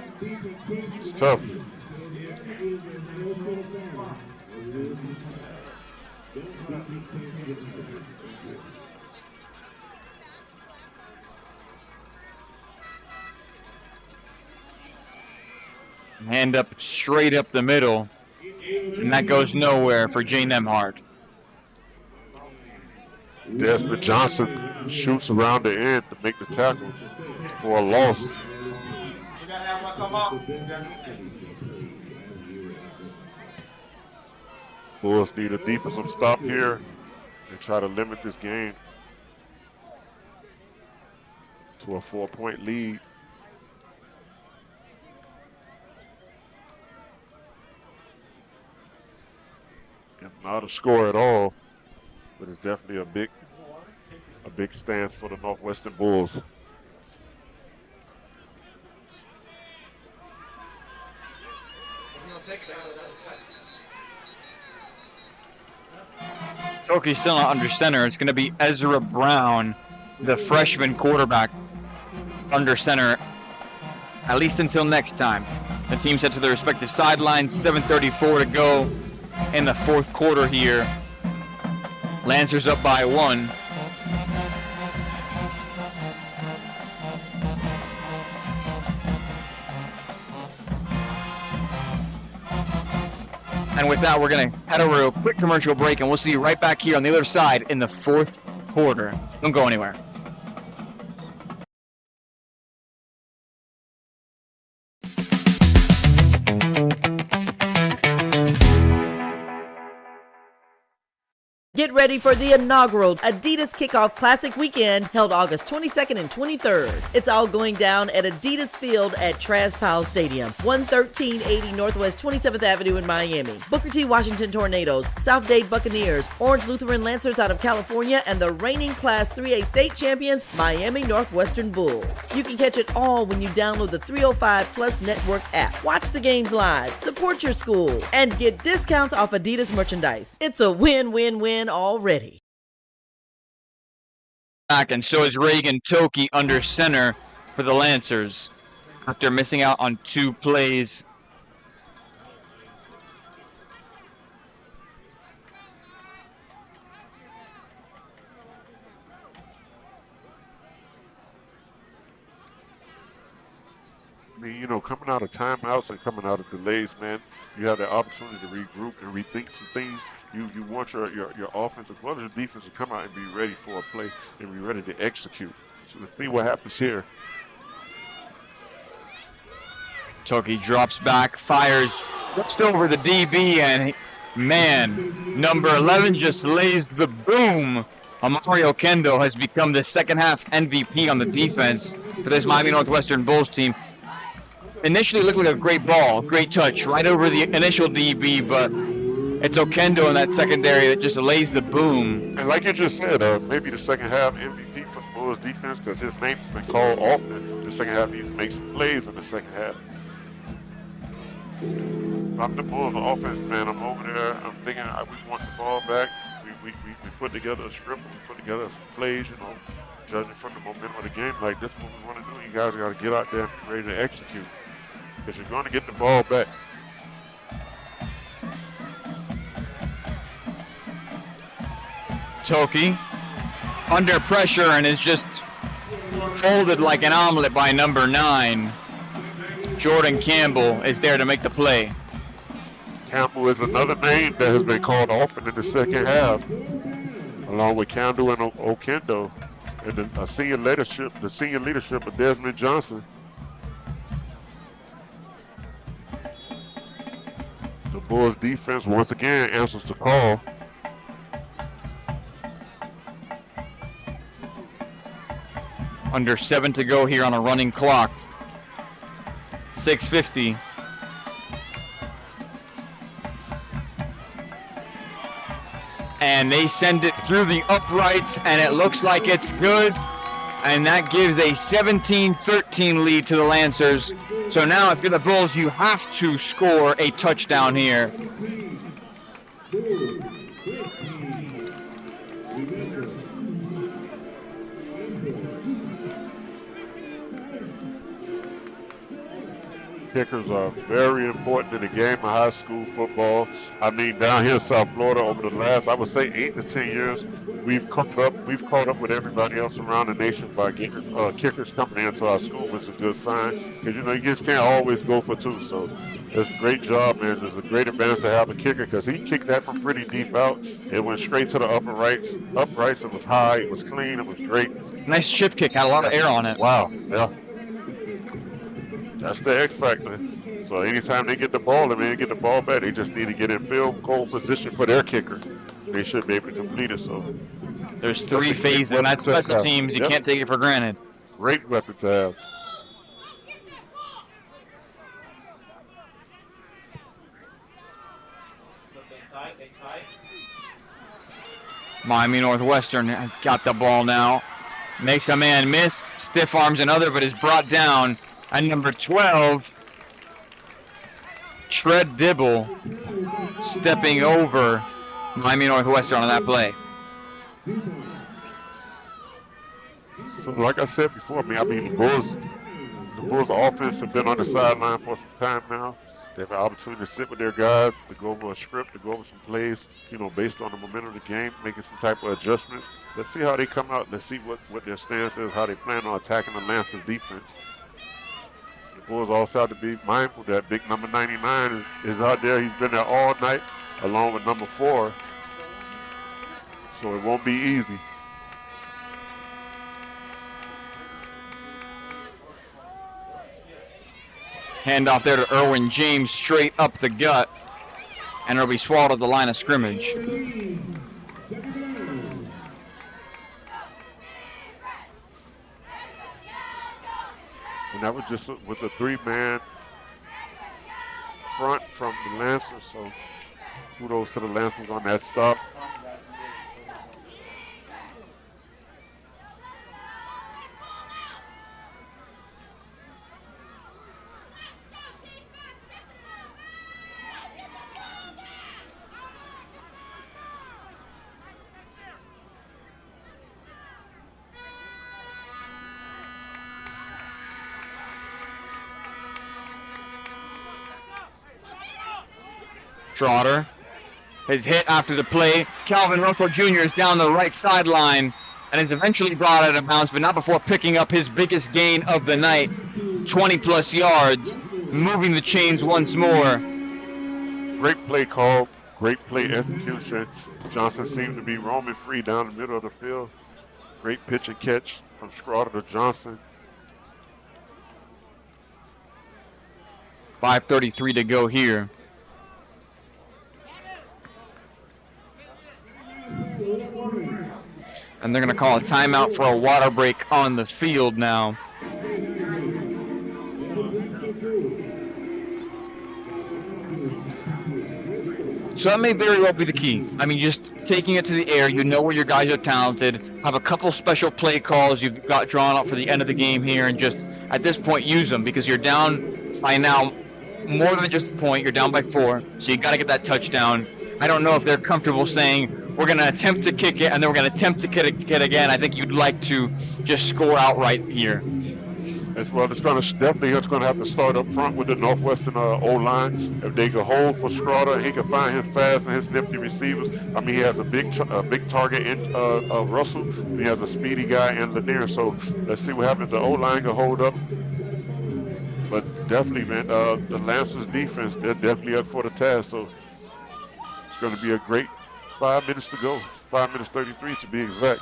It's tough. Hand up straight up the middle, and that goes nowhere for Jay Nemhart. Desmond Johnson shoots around the end to make the tackle for a loss. Bulls need a defensive stop here and try to limit this game to a 4-point lead. And not a score at all, but it's definitely a big stand for the Northwestern Bulls. Toki's still not under center. It's going to be Ezra Brown, the freshman quarterback, under center, at least until next time. The teams head to their respective sidelines. 7:34 to go in the fourth quarter here. Lancers up by 1. And with that, we're going to head over to a quick commercial break, and we'll see you right back here on the other side in the fourth quarter. Don't go anywhere. Get ready for the inaugural Adidas Kickoff Classic Weekend held August 22nd and 23rd. It's all going down at Adidas Field at Travis Powell Stadium, 11380 Northwest 27th Avenue in Miami. Booker T. Washington Tornadoes, South Dade Buccaneers, Orange Lutheran Lancers out of California, and the reigning Class 3A state champions, Miami Northwestern Bulls. You can catch it all when you download the 305 Plus Network app. Watch the games live, support your school, and get discounts off Adidas merchandise. It's a win-win-win already. And so is Reagan Toki under center for the Lancers after missing out on 2 plays. I mean, coming out of timeouts and coming out of delays, man, you have the opportunity to regroup and rethink some things. You want your offense as well as your defense to come out and be ready for a play and be ready to execute. So let's see what happens here. Toki drops back, fires just over the DB, and man, number 11 just lays the boom. Mario Kendo has become the second half MVP on the defense for this Miami Northwestern Bulls team. Initially looked like a great ball, great touch, right over the initial DB, but it's Okendo in that secondary that just lays the boom. And like you just said, maybe the second half MVP for the Bulls. Bulls defense because his name's been called often in the second half. He's made some plays in the second half. If I'm the Bulls offense, man, I'm over there. I'm thinking we want the ball back. We put together a script. We put together some plays, you know, judging from the momentum of the game. Like, this is what we want to do. You guys got to get out there and be ready to execute because you're going to get the ball back. Toki under pressure and is just folded like an omelet by number 9. Jordan Campbell is there to make the play. Campbell is another name that has been called often in the second half, along with Campbell and Okendo, and the senior leadership of Desmond Johnson. The Bulls defense once again answers the call. Under 7 to go here on a running clock. 6:50. And they send it through the uprights, and it looks like it's good. And that gives a 17-13 lead to the Lancers. So now if you're the Bulls, you have to score a touchdown here. Kickers are very important in the game of high school football. I mean, down here in South Florida, over the last, I would say, 8 to 10 years, we've caught up with everybody else around the nation by getting kickers coming into our school, which is a good sign. Because, you know, you just can't always go for 2. So it's a great job, man. It's a great advantage to have a kicker because he kicked that from pretty deep out. It went straight to the uprights. It was high. It was clean. It was great. Nice chip kick. Had a lot of air on it. Wow. Yeah. That's the X factor. So anytime they get the ball, they get the ball back. They just need to get in field goal position for their kicker. They should be able to complete it. So there's 3 phases, and that's special teams. You can't take it for granted. Great weapon to have. Miami Northwestern has got the ball now. Makes a man miss. Stiff arms another, but is brought down. And number 12, Tread Dibble, stepping over Miami Northwestern on that play. So like I said before, the Bulls offense have been on the sideline for some time now. They've had an opportunity to sit with their guys, to go over a script, to go over some plays, you know, based on the momentum of the game, making some type of adjustments. Let's see how they come out. Let's see what their stance is, how they plan on attacking the Lancers defense. Bulls also have to be mindful that big number 99 is out there. He's been there all night, along with number 4. So it won't be easy. Handoff there to Erwin James, straight up the gut, and it'll be swallowed at the line of scrimmage. And that was just with a 3-man front from the Lancers. So kudos to the Lancers on that stop. Trotter. His hit after the play. Calvin Russell Jr. is down the right sideline and is eventually brought out of bounds, but not before picking up his biggest gain of the night, 20-plus yards, moving the chains once more. Great play call, great play execution. Johnson seemed to be roaming free down the middle of the field. Great pitch and catch from Schroeder to Johnson. 5:33 to go here. And they're going to call a timeout for a water break on the field now. So that may very well be the key. I mean, just taking it to the air, you know where your guys are talented, have a couple special play calls you've got drawn up for the end of the game here, and just, at this point, use them, because you're down by now more than just a point. You're down by 4, so you got to get that touchdown. I don't know if they're comfortable saying, we're going to attempt to kick it, and then we're going to attempt to kick it again. I think you'd like to just score outright here. As well, it's going to have to start up front with the Northwestern O-line. If they can hold for Schroeder, he can find his fast and his nifty receivers. I mean, he has a big target in Russell. He has a speedy guy in Lanier. So let's see what happens. The O-line can hold up. But definitely, man, the Lancers defense, they're definitely up for the task. So it's going to be a great 5 minutes to go. 5 minutes 33 to be exact.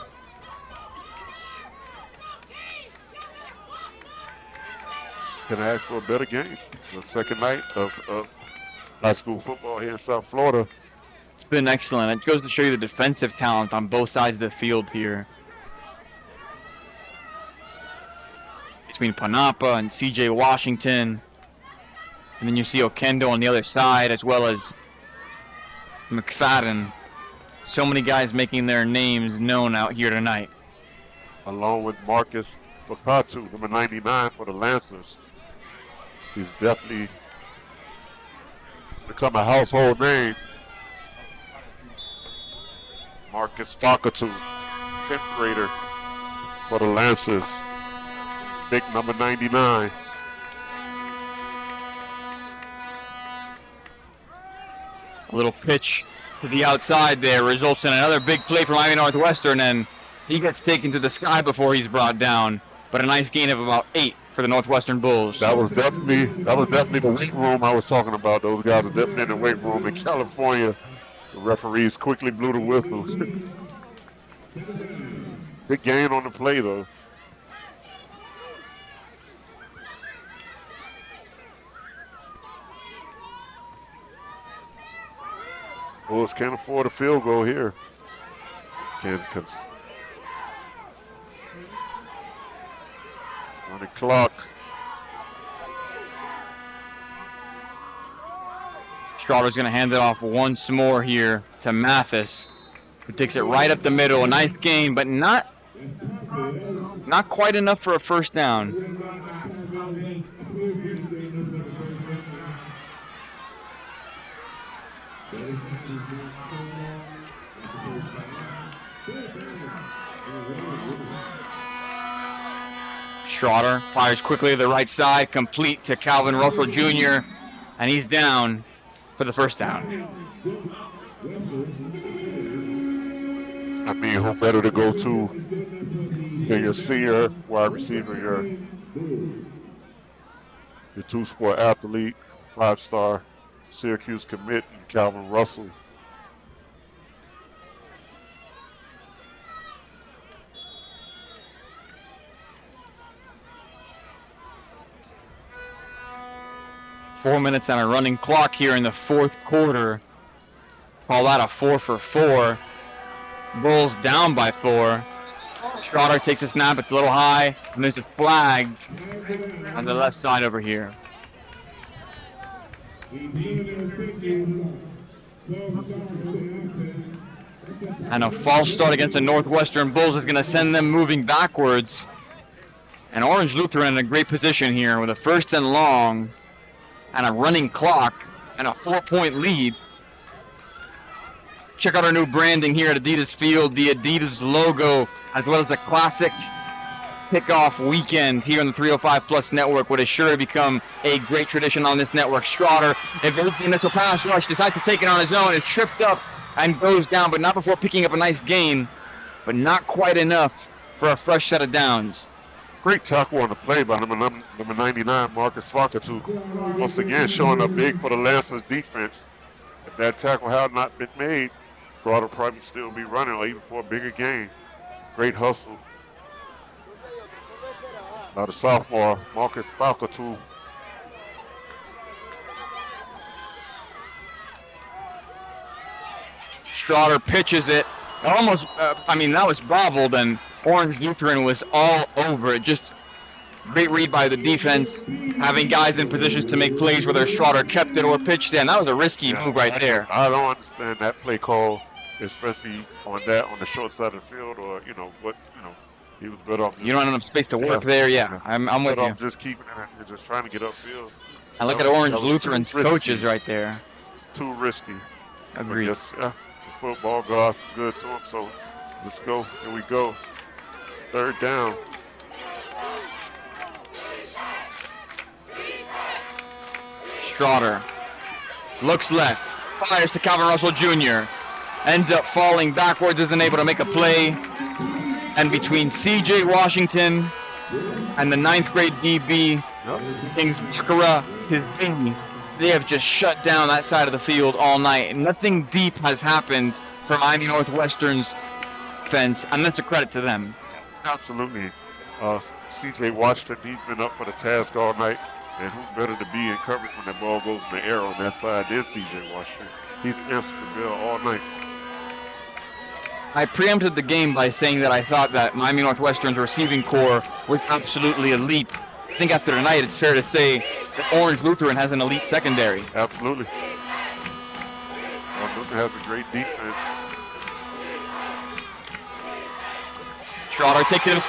Can I ask for a better game? The second night of high school football here in South Florida. It's been excellent. It goes to show you the defensive talent on both sides of the field here. Between Panapa and CJ Washington. And then you see Okendo on the other side, as well as McFadden. So many guys making their names known out here tonight. Along with Marcus Fakatu, number 99 for the Lancers. He's definitely become a household name. Marcus Fakatu, 10th grader for the Lancers. Big number 99. A little pitch to the outside there results in another big play from Miami Northwestern, and he gets taken to the sky before he's brought down. But a nice gain of about 8 for the Northwestern Bulls. That was definitely the weight room I was talking about. Those guys are definitely in the weight room in California. The referees quickly blew the whistles. Good gain on the play, though. Bulls can't afford a field goal here. On the clock. Schroeder's going to hand it off once more here to Mathis, who takes it right up the middle. A nice gain, but not quite enough for a first down. Schroeder fires quickly to the right side, complete to Calvin Russell Jr., and he's down for the first down. I mean, who better to go to than your senior wide receiver, your two-sport athlete, 5-star Syracuse commit, Calvin Russell. Four minutes on a running clock here in the fourth quarter. Call that a 4 for 4. Bulls down by 4. Schroeder takes a snap, it's a little high, and there's a flag on the left side over here. And a false start against the Northwestern Bulls is going to send them moving backwards. And Orange Lutheran in a great position here with a 1st and long and a running clock and a 4-point lead. Check out our new branding here at Adidas Field, the Adidas logo, as well as the classic kickoff weekend here on the 305 Plus network, what is sure to become a great tradition on this network. Schroeder evades the initial pass rush, decides to take it on his own, is tripped up and goes down, but not before picking up a nice gain, but not quite enough for a fresh set of downs. Great tackle on the play by number 99, Marcus Fakatu. Once again, showing up big for the Lancers defense. If that tackle had not been made, Schroeder probably still be running or even for a bigger gain. Great hustle. Now the sophomore, Marcus Fakatu. Schroeder pitches it. Almost, that was bobbled, and Orange Lutheran was all over it. Just Great read by the defense, having guys in positions to make plays whether Straughter kept it or pitched in. That was a risky move right there. I don't understand that play call, especially on the short side of the field, or he was better off. You don't have enough space to work there. Yeah, I'm with you. Just keeping it and just trying to get upfield. And look at Orange Lutheran's coaches right there. Too risky. Agreed. Yes, the football gods good to him. So let's go. Here we go. 3rd down. Straughter looks left, fires to Calvin Russell Jr. Ends up falling backwards, isn't able to make a play. And between C.J. Washington and the 9th grade DB, Kings Bakara Hizini, they have just shut down that side of the field all night. Nothing deep has happened for Miami Northwestern's defense, and that's a credit to them. Absolutely. C.J. Washington, he's been up for the task all night. And who's better to be in coverage when the ball goes in the air on that side than C.J. Washington. He's answered the bell all night. I preempted the game by saying that I thought that Miami Northwestern's receiving core was absolutely elite. I think after tonight, it's fair to say that Orange Lutheran has an elite secondary. Absolutely. Orange Lutheran has a great defense. Straughter takes it in,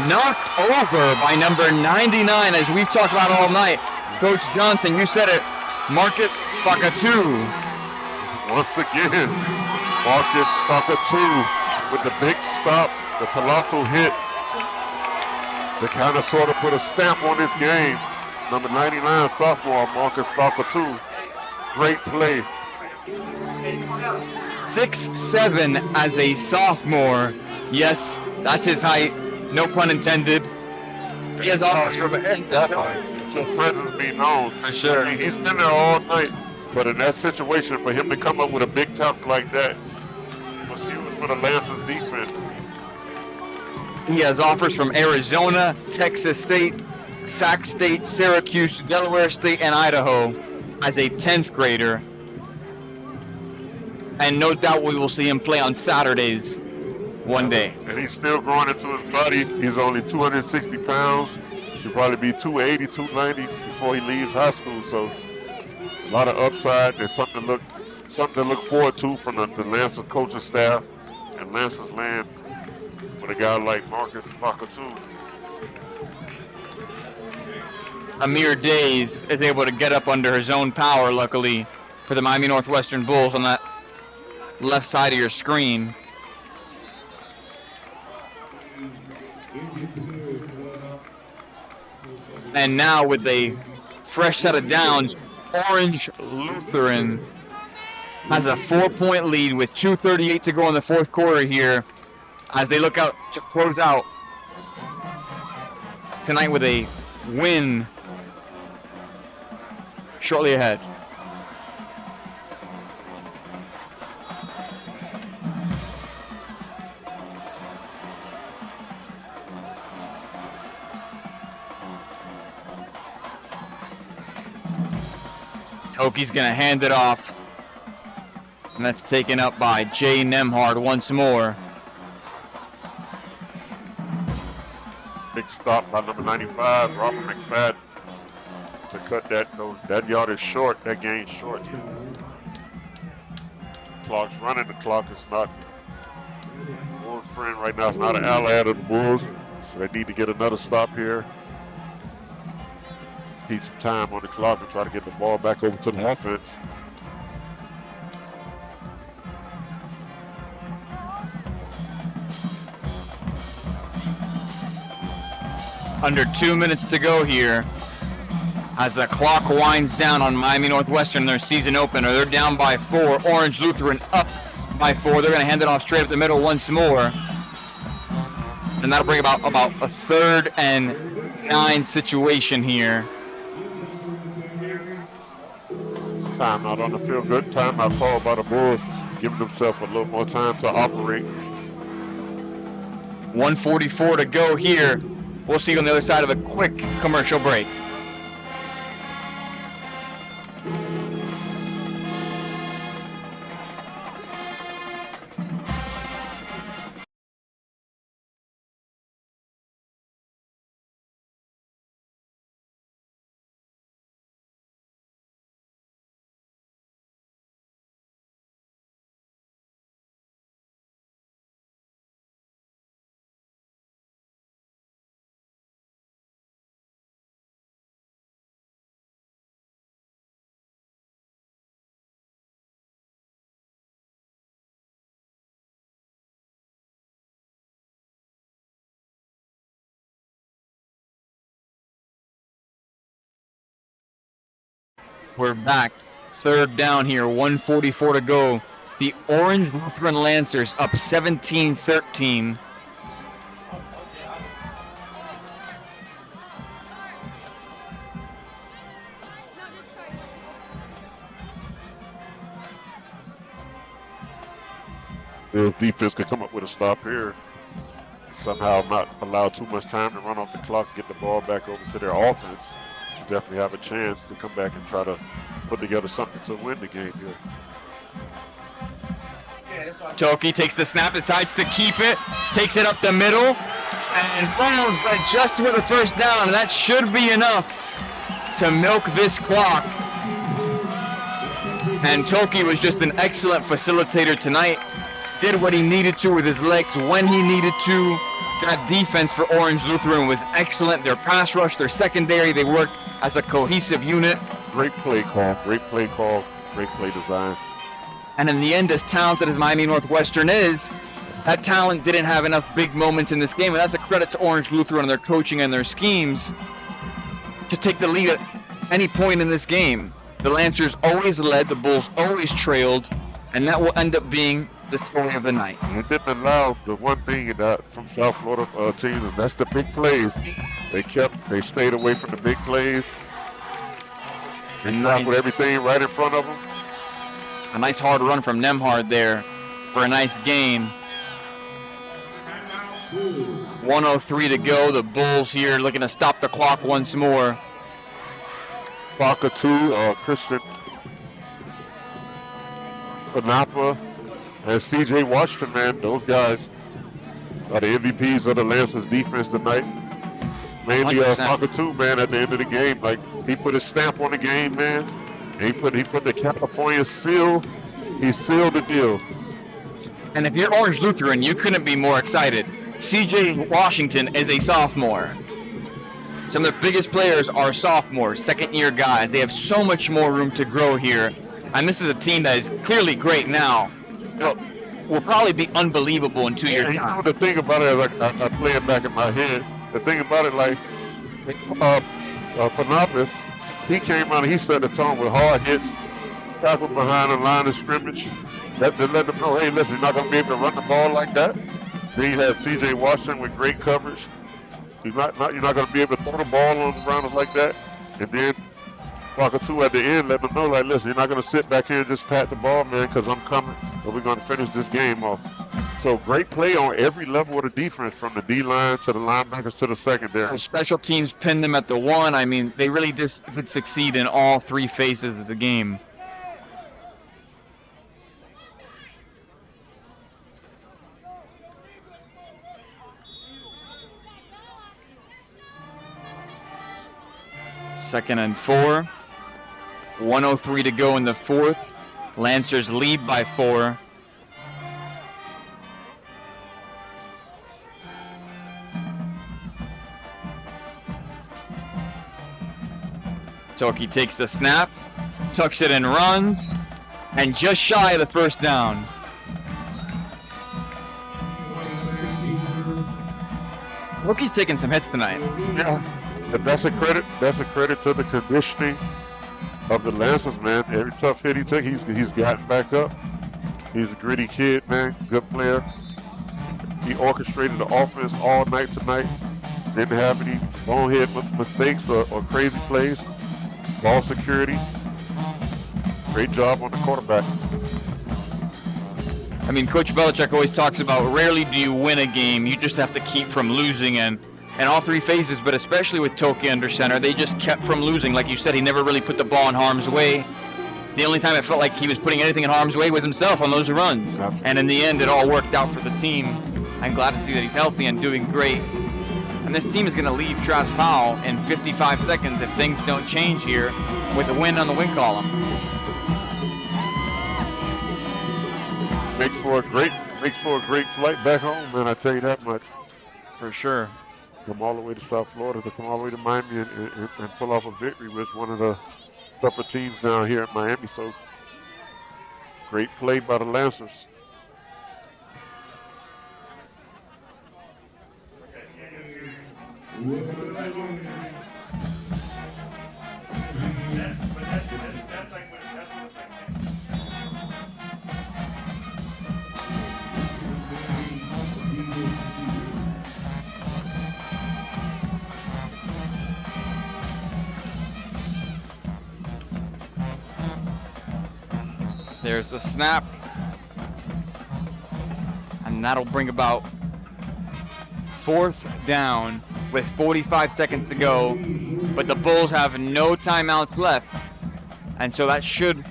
knocked over by number 99, as we've talked about all night. Coach Johnson, you said it, Marcus Fakatu. Once again, Marcus Fakatu with the big stop, the colossal hit to kind of sort of put a stamp on this game. Number 99 sophomore, Marcus Fakatu. Great play. 6'7" as a sophomore. Yes, that's his height. No pun intended. He has offers from So presence be known. For sure. I mean, he's been there all night, but in that situation, for him to come up with a big tackle like that was huge for the Lancers defense. He has offers from Arizona, Texas State, Sac State, Syracuse, Delaware State, and Idaho as a 10th grader. And no doubt we will see him play on Saturdays one day. And he's still growing into his body. He's only 260 pounds. He'll probably be 280, 290 before he leaves high school. So a lot of upside and something to look forward to from the Lancers coaching staff and Lancers land with a guy like Marcus Fakatu. Amir Days is able to get up under his own power, luckily, for the Miami Northwestern Bulls on that left side of your screen. And now with a fresh set of downs, Orange Lutheran has a 4-point lead with 2:38 to go in the fourth quarter here as they look out to close out tonight with a win shortly ahead. Hoki's going to hand it off. And that's taken up by Jay Nemhard once more. Big stop by number 95, Robert McFadden, to cut that yardage short, that gain short. Clock's running, the clock is not. Bulls friend right now is not an ally of the Bulls, so they need to get another stop here. Keep some time on the clock and try to get the ball back over to the offense. Under 2 minutes to go here as the clock winds down on Miami Northwestern, their season opener. They're down by 4. Orange Lutheran up by 4. They're going to hand it off straight up the middle once more. And that'll bring about a 3rd and 9 situation here. Timeout on the field. Good timeout call by the Bulls, giving themselves a little more time to operate. 1:44 to go here. We'll see you on the other side of a quick commercial break. We're back. Third down here, 1:44 to go. The Orange Lutheran Lancers up 17-13. Bills defense could come up with a stop here. Somehow not allow too much time to run off the clock, get the ball back over to their offense. Definitely have a chance to come back and try to put together something to win the game here. Toki takes the snap, decides to keep it, takes it up the middle, and falls, but just with a first down. And that should be enough to milk this clock. And Toki was just an excellent facilitator tonight. Did what he needed to with his legs when he needed to. That defense for Orange Lutheran was excellent. Their pass rush, their secondary, they worked as a cohesive unit. Great play call, great play call, great play design. And in the end, as talented as Miami Northwestern is, that talent didn't have enough big moments in this game. And that's a credit to Orange Lutheran and their coaching and their schemes to take the lead at any point in this game. The Lancers always led, the Bulls always trailed, and that will end up being the story of the night. It didn't allow the one thing from South Florida teams, and that's the big plays. They stayed away from the big plays. And not with everything right in front of them. A nice hard run from Nemhard there for a nice gain. 1:03 to go. The Bulls here looking to stop the clock once more. Fakatu, Christian Panapa, and C.J. Washington, man, those guys are the MVPs of the Lancers defense tonight. Mainly Fakatu, man, at the end of the game. Like, he put his stamp on the game, man. And he put the California seal. He sealed the deal. And if you're Orange Lutheran, you couldn't be more excited. C.J. Washington is a sophomore. Some of the biggest players are sophomores, second-year guys. They have so much more room to grow here. And this is a team that is clearly great now. Will probably be unbelievable in 2 years' time. You know, the thing about it, I play it back in my head. The thing about it, like, Panopoulos, he came out and he set the tone with hard hits, tackled behind the line of scrimmage. That let them know, hey, listen, you're not going to be able to run the ball like that. Then you have C.J. Washington with great coverage. You're not going to be able to throw the ball on the ground like that. And then Fakatu at the end let them know, like, listen, you're not going to sit back here and just pat the ball, man, because I'm coming, but we're going to finish this game off. So great play on every level of the defense, from the D-line to the linebackers to the secondary. Special teams pinned them at the one. I mean, they really did succeed in all three phases of the game. Second and 4. 1:03 to go in the fourth. Lancers lead by 4. Toki takes the snap, tucks it and runs, and just shy of the first down. Toki's taking some hits tonight. Yeah, but that's a credit to the conditioning of the Lancers, man. Every tough hit he took, he's gotten back up. He's a gritty kid, man. Good player. He orchestrated the offense all night tonight. Didn't have any bonehead mistakes or crazy plays. Ball security. Great job on the quarterback. I mean, Coach Belichick always talks about rarely do you win a game, you just have to keep from losing. And in all three phases, but especially with Toki under center, they just kept from losing. Like you said, he never really put the ball in harm's way. The only time it felt like he was putting anything in harm's way was himself on those runs. And in the end, it all worked out for the team. I'm glad to see that he's healthy and doing great. And this team is going to leave Travis Powell in 55 seconds if things don't change here with a win on the win column. Makes for a great flight back home, man. I tell you that much. For sure. Come all the way to South Florida, to come all the way to Miami and pull off a victory with one of the tougher teams down here at Miami. So great play by the Lancers. That's There's the snap. And that'll bring about 4th down with 45 seconds to go. But the Bulls have no timeouts left. And so that should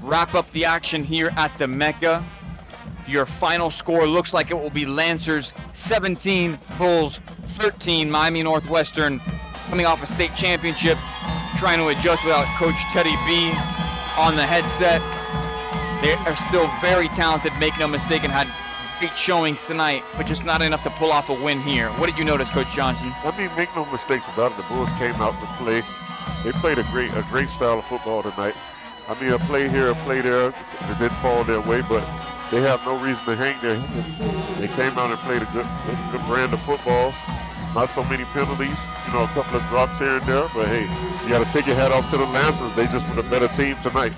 wrap up the action here at the Mecca. Your final score looks like it will be Lancers 17, Bulls 13. Miami Northwestern coming off a state championship, trying to adjust without Coach Teddy B on the headset. They are still very talented, make no mistake, and had great showings tonight, but just not enough to pull off a win here. What did you notice, Coach Johnson? I mean, make no mistakes about it. The Bulls came out to play. They played a great style of football tonight. I mean, a play here, a play there, it didn't fall their way, but they have no reason to hang their head. They came out and played a good brand of football. Not so many penalties, you know, a couple of drops here and there, but hey, you got to take your hat off to the Lancers. They just were a better team tonight.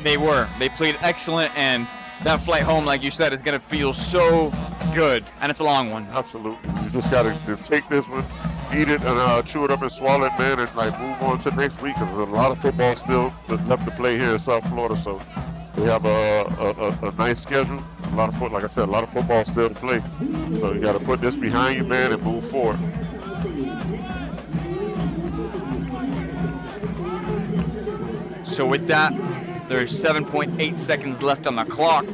They were. They played excellent, and that flight home, like you said, is going to feel so good, and it's a long one. Absolutely. You just got to take this one, eat it, and chew it up and swallow it, man, and like move on to next week, because there's a lot of football still left to play here in South Florida. So they have a nice schedule. A lot of like I said, a lot of football still to play. So you got to put this behind you, man, and move forward. So with that, there's 7.8 seconds left on the clock.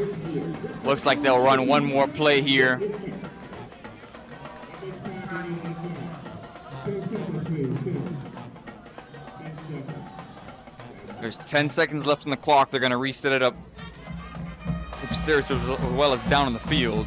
Looks like they'll run one more play here. There's 10 seconds left on the clock. They're going to reset it up upstairs as well as down on the field.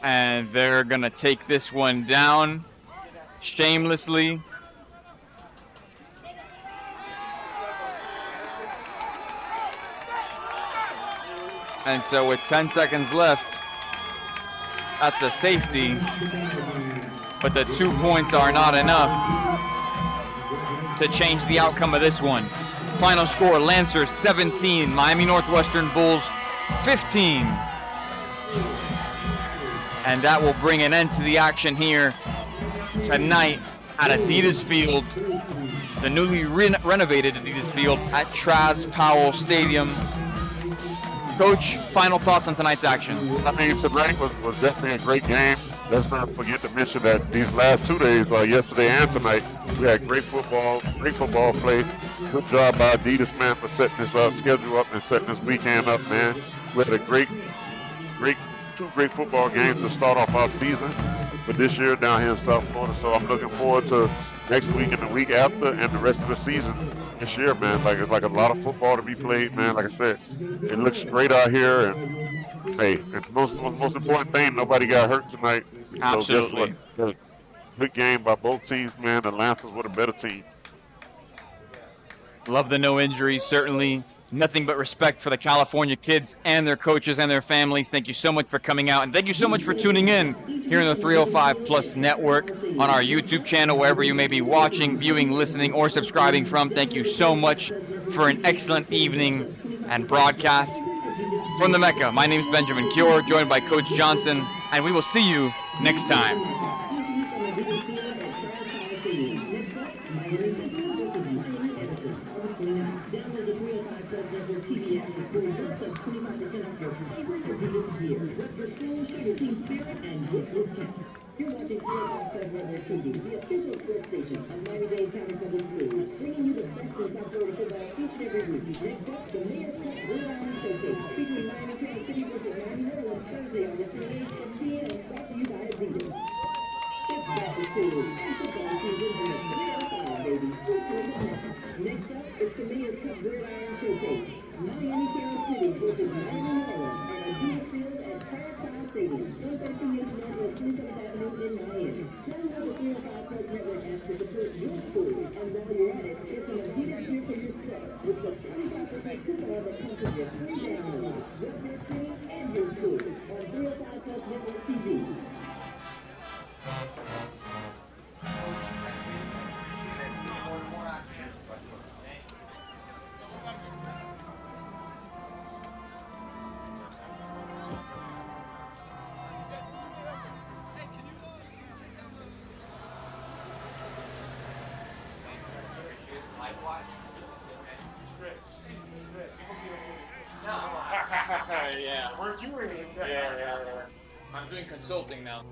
And they're going to take this one down shamelessly. And so with 10 seconds left, that's a safety. But the 2 points are not enough to change the outcome of this one. Final score, Lancers 17, Miami Northwestern Bulls 15. And that will bring an end to the action here tonight at Adidas Field, the newly renovated Adidas Field at Traz Powell Stadium. Coach, final thoughts on tonight's action? I mean, tonight was definitely a great game. Let's not forget to mention that these last 2 days, yesterday and tonight, we had great football play. Good job by Adidas, man, for setting this schedule up and setting this weekend up, man. We had a two great football games to start off our season for this year down here in South Florida. So I'm looking forward to next week and the week after and the rest of the season this year, man. It's like a lot of football to be played, man. Like I said, it looks great out here, and hey, the most important thing, nobody got hurt tonight. Absolutely. So guess what? Good game by both teams, man. The Lancers were the better team. Love the no injuries, certainly. Nothing but respect for the California kids and their coaches and their families. Thank you so much for coming out, and thank you so much for tuning in here in the 305 Plus Network on our YouTube channel, wherever you may be watching, viewing, listening, or subscribing from. Thank you so much for an excellent evening and broadcast. From the Mecca, my name is Benjamin Cure, joined by Coach Johnson, and we will see you next time. You're watching 305 Network TV, the official sports station of Miami-Dade County Public Schools, bringing you the best in South Florida football each and every week. Next up, the Mayor's Cup Gridiron Showcase, featuring Miami Kansas City versus Miami Maryland Thursday, August 28th at 10 p.m. Brought to you by Adidas. It's back to school and football season in the 305, baby. Next up, it's the Mayor's Cup Gridiron Showcase. Miami Kansas City versus Miami Maryland at Adidas Field at Firestyle Stadium, 113 North 27th Avenue in Miami. Download the 305 Plus Network app to support your school, and while you're at it, get some Adidas gear for yourself with the 25% coupon that comes with your free download. Rep your city and your school on 305 Plus Network TV. Chris, you can be like Yeah. Weren't you in? Yeah. I'm doing consulting now.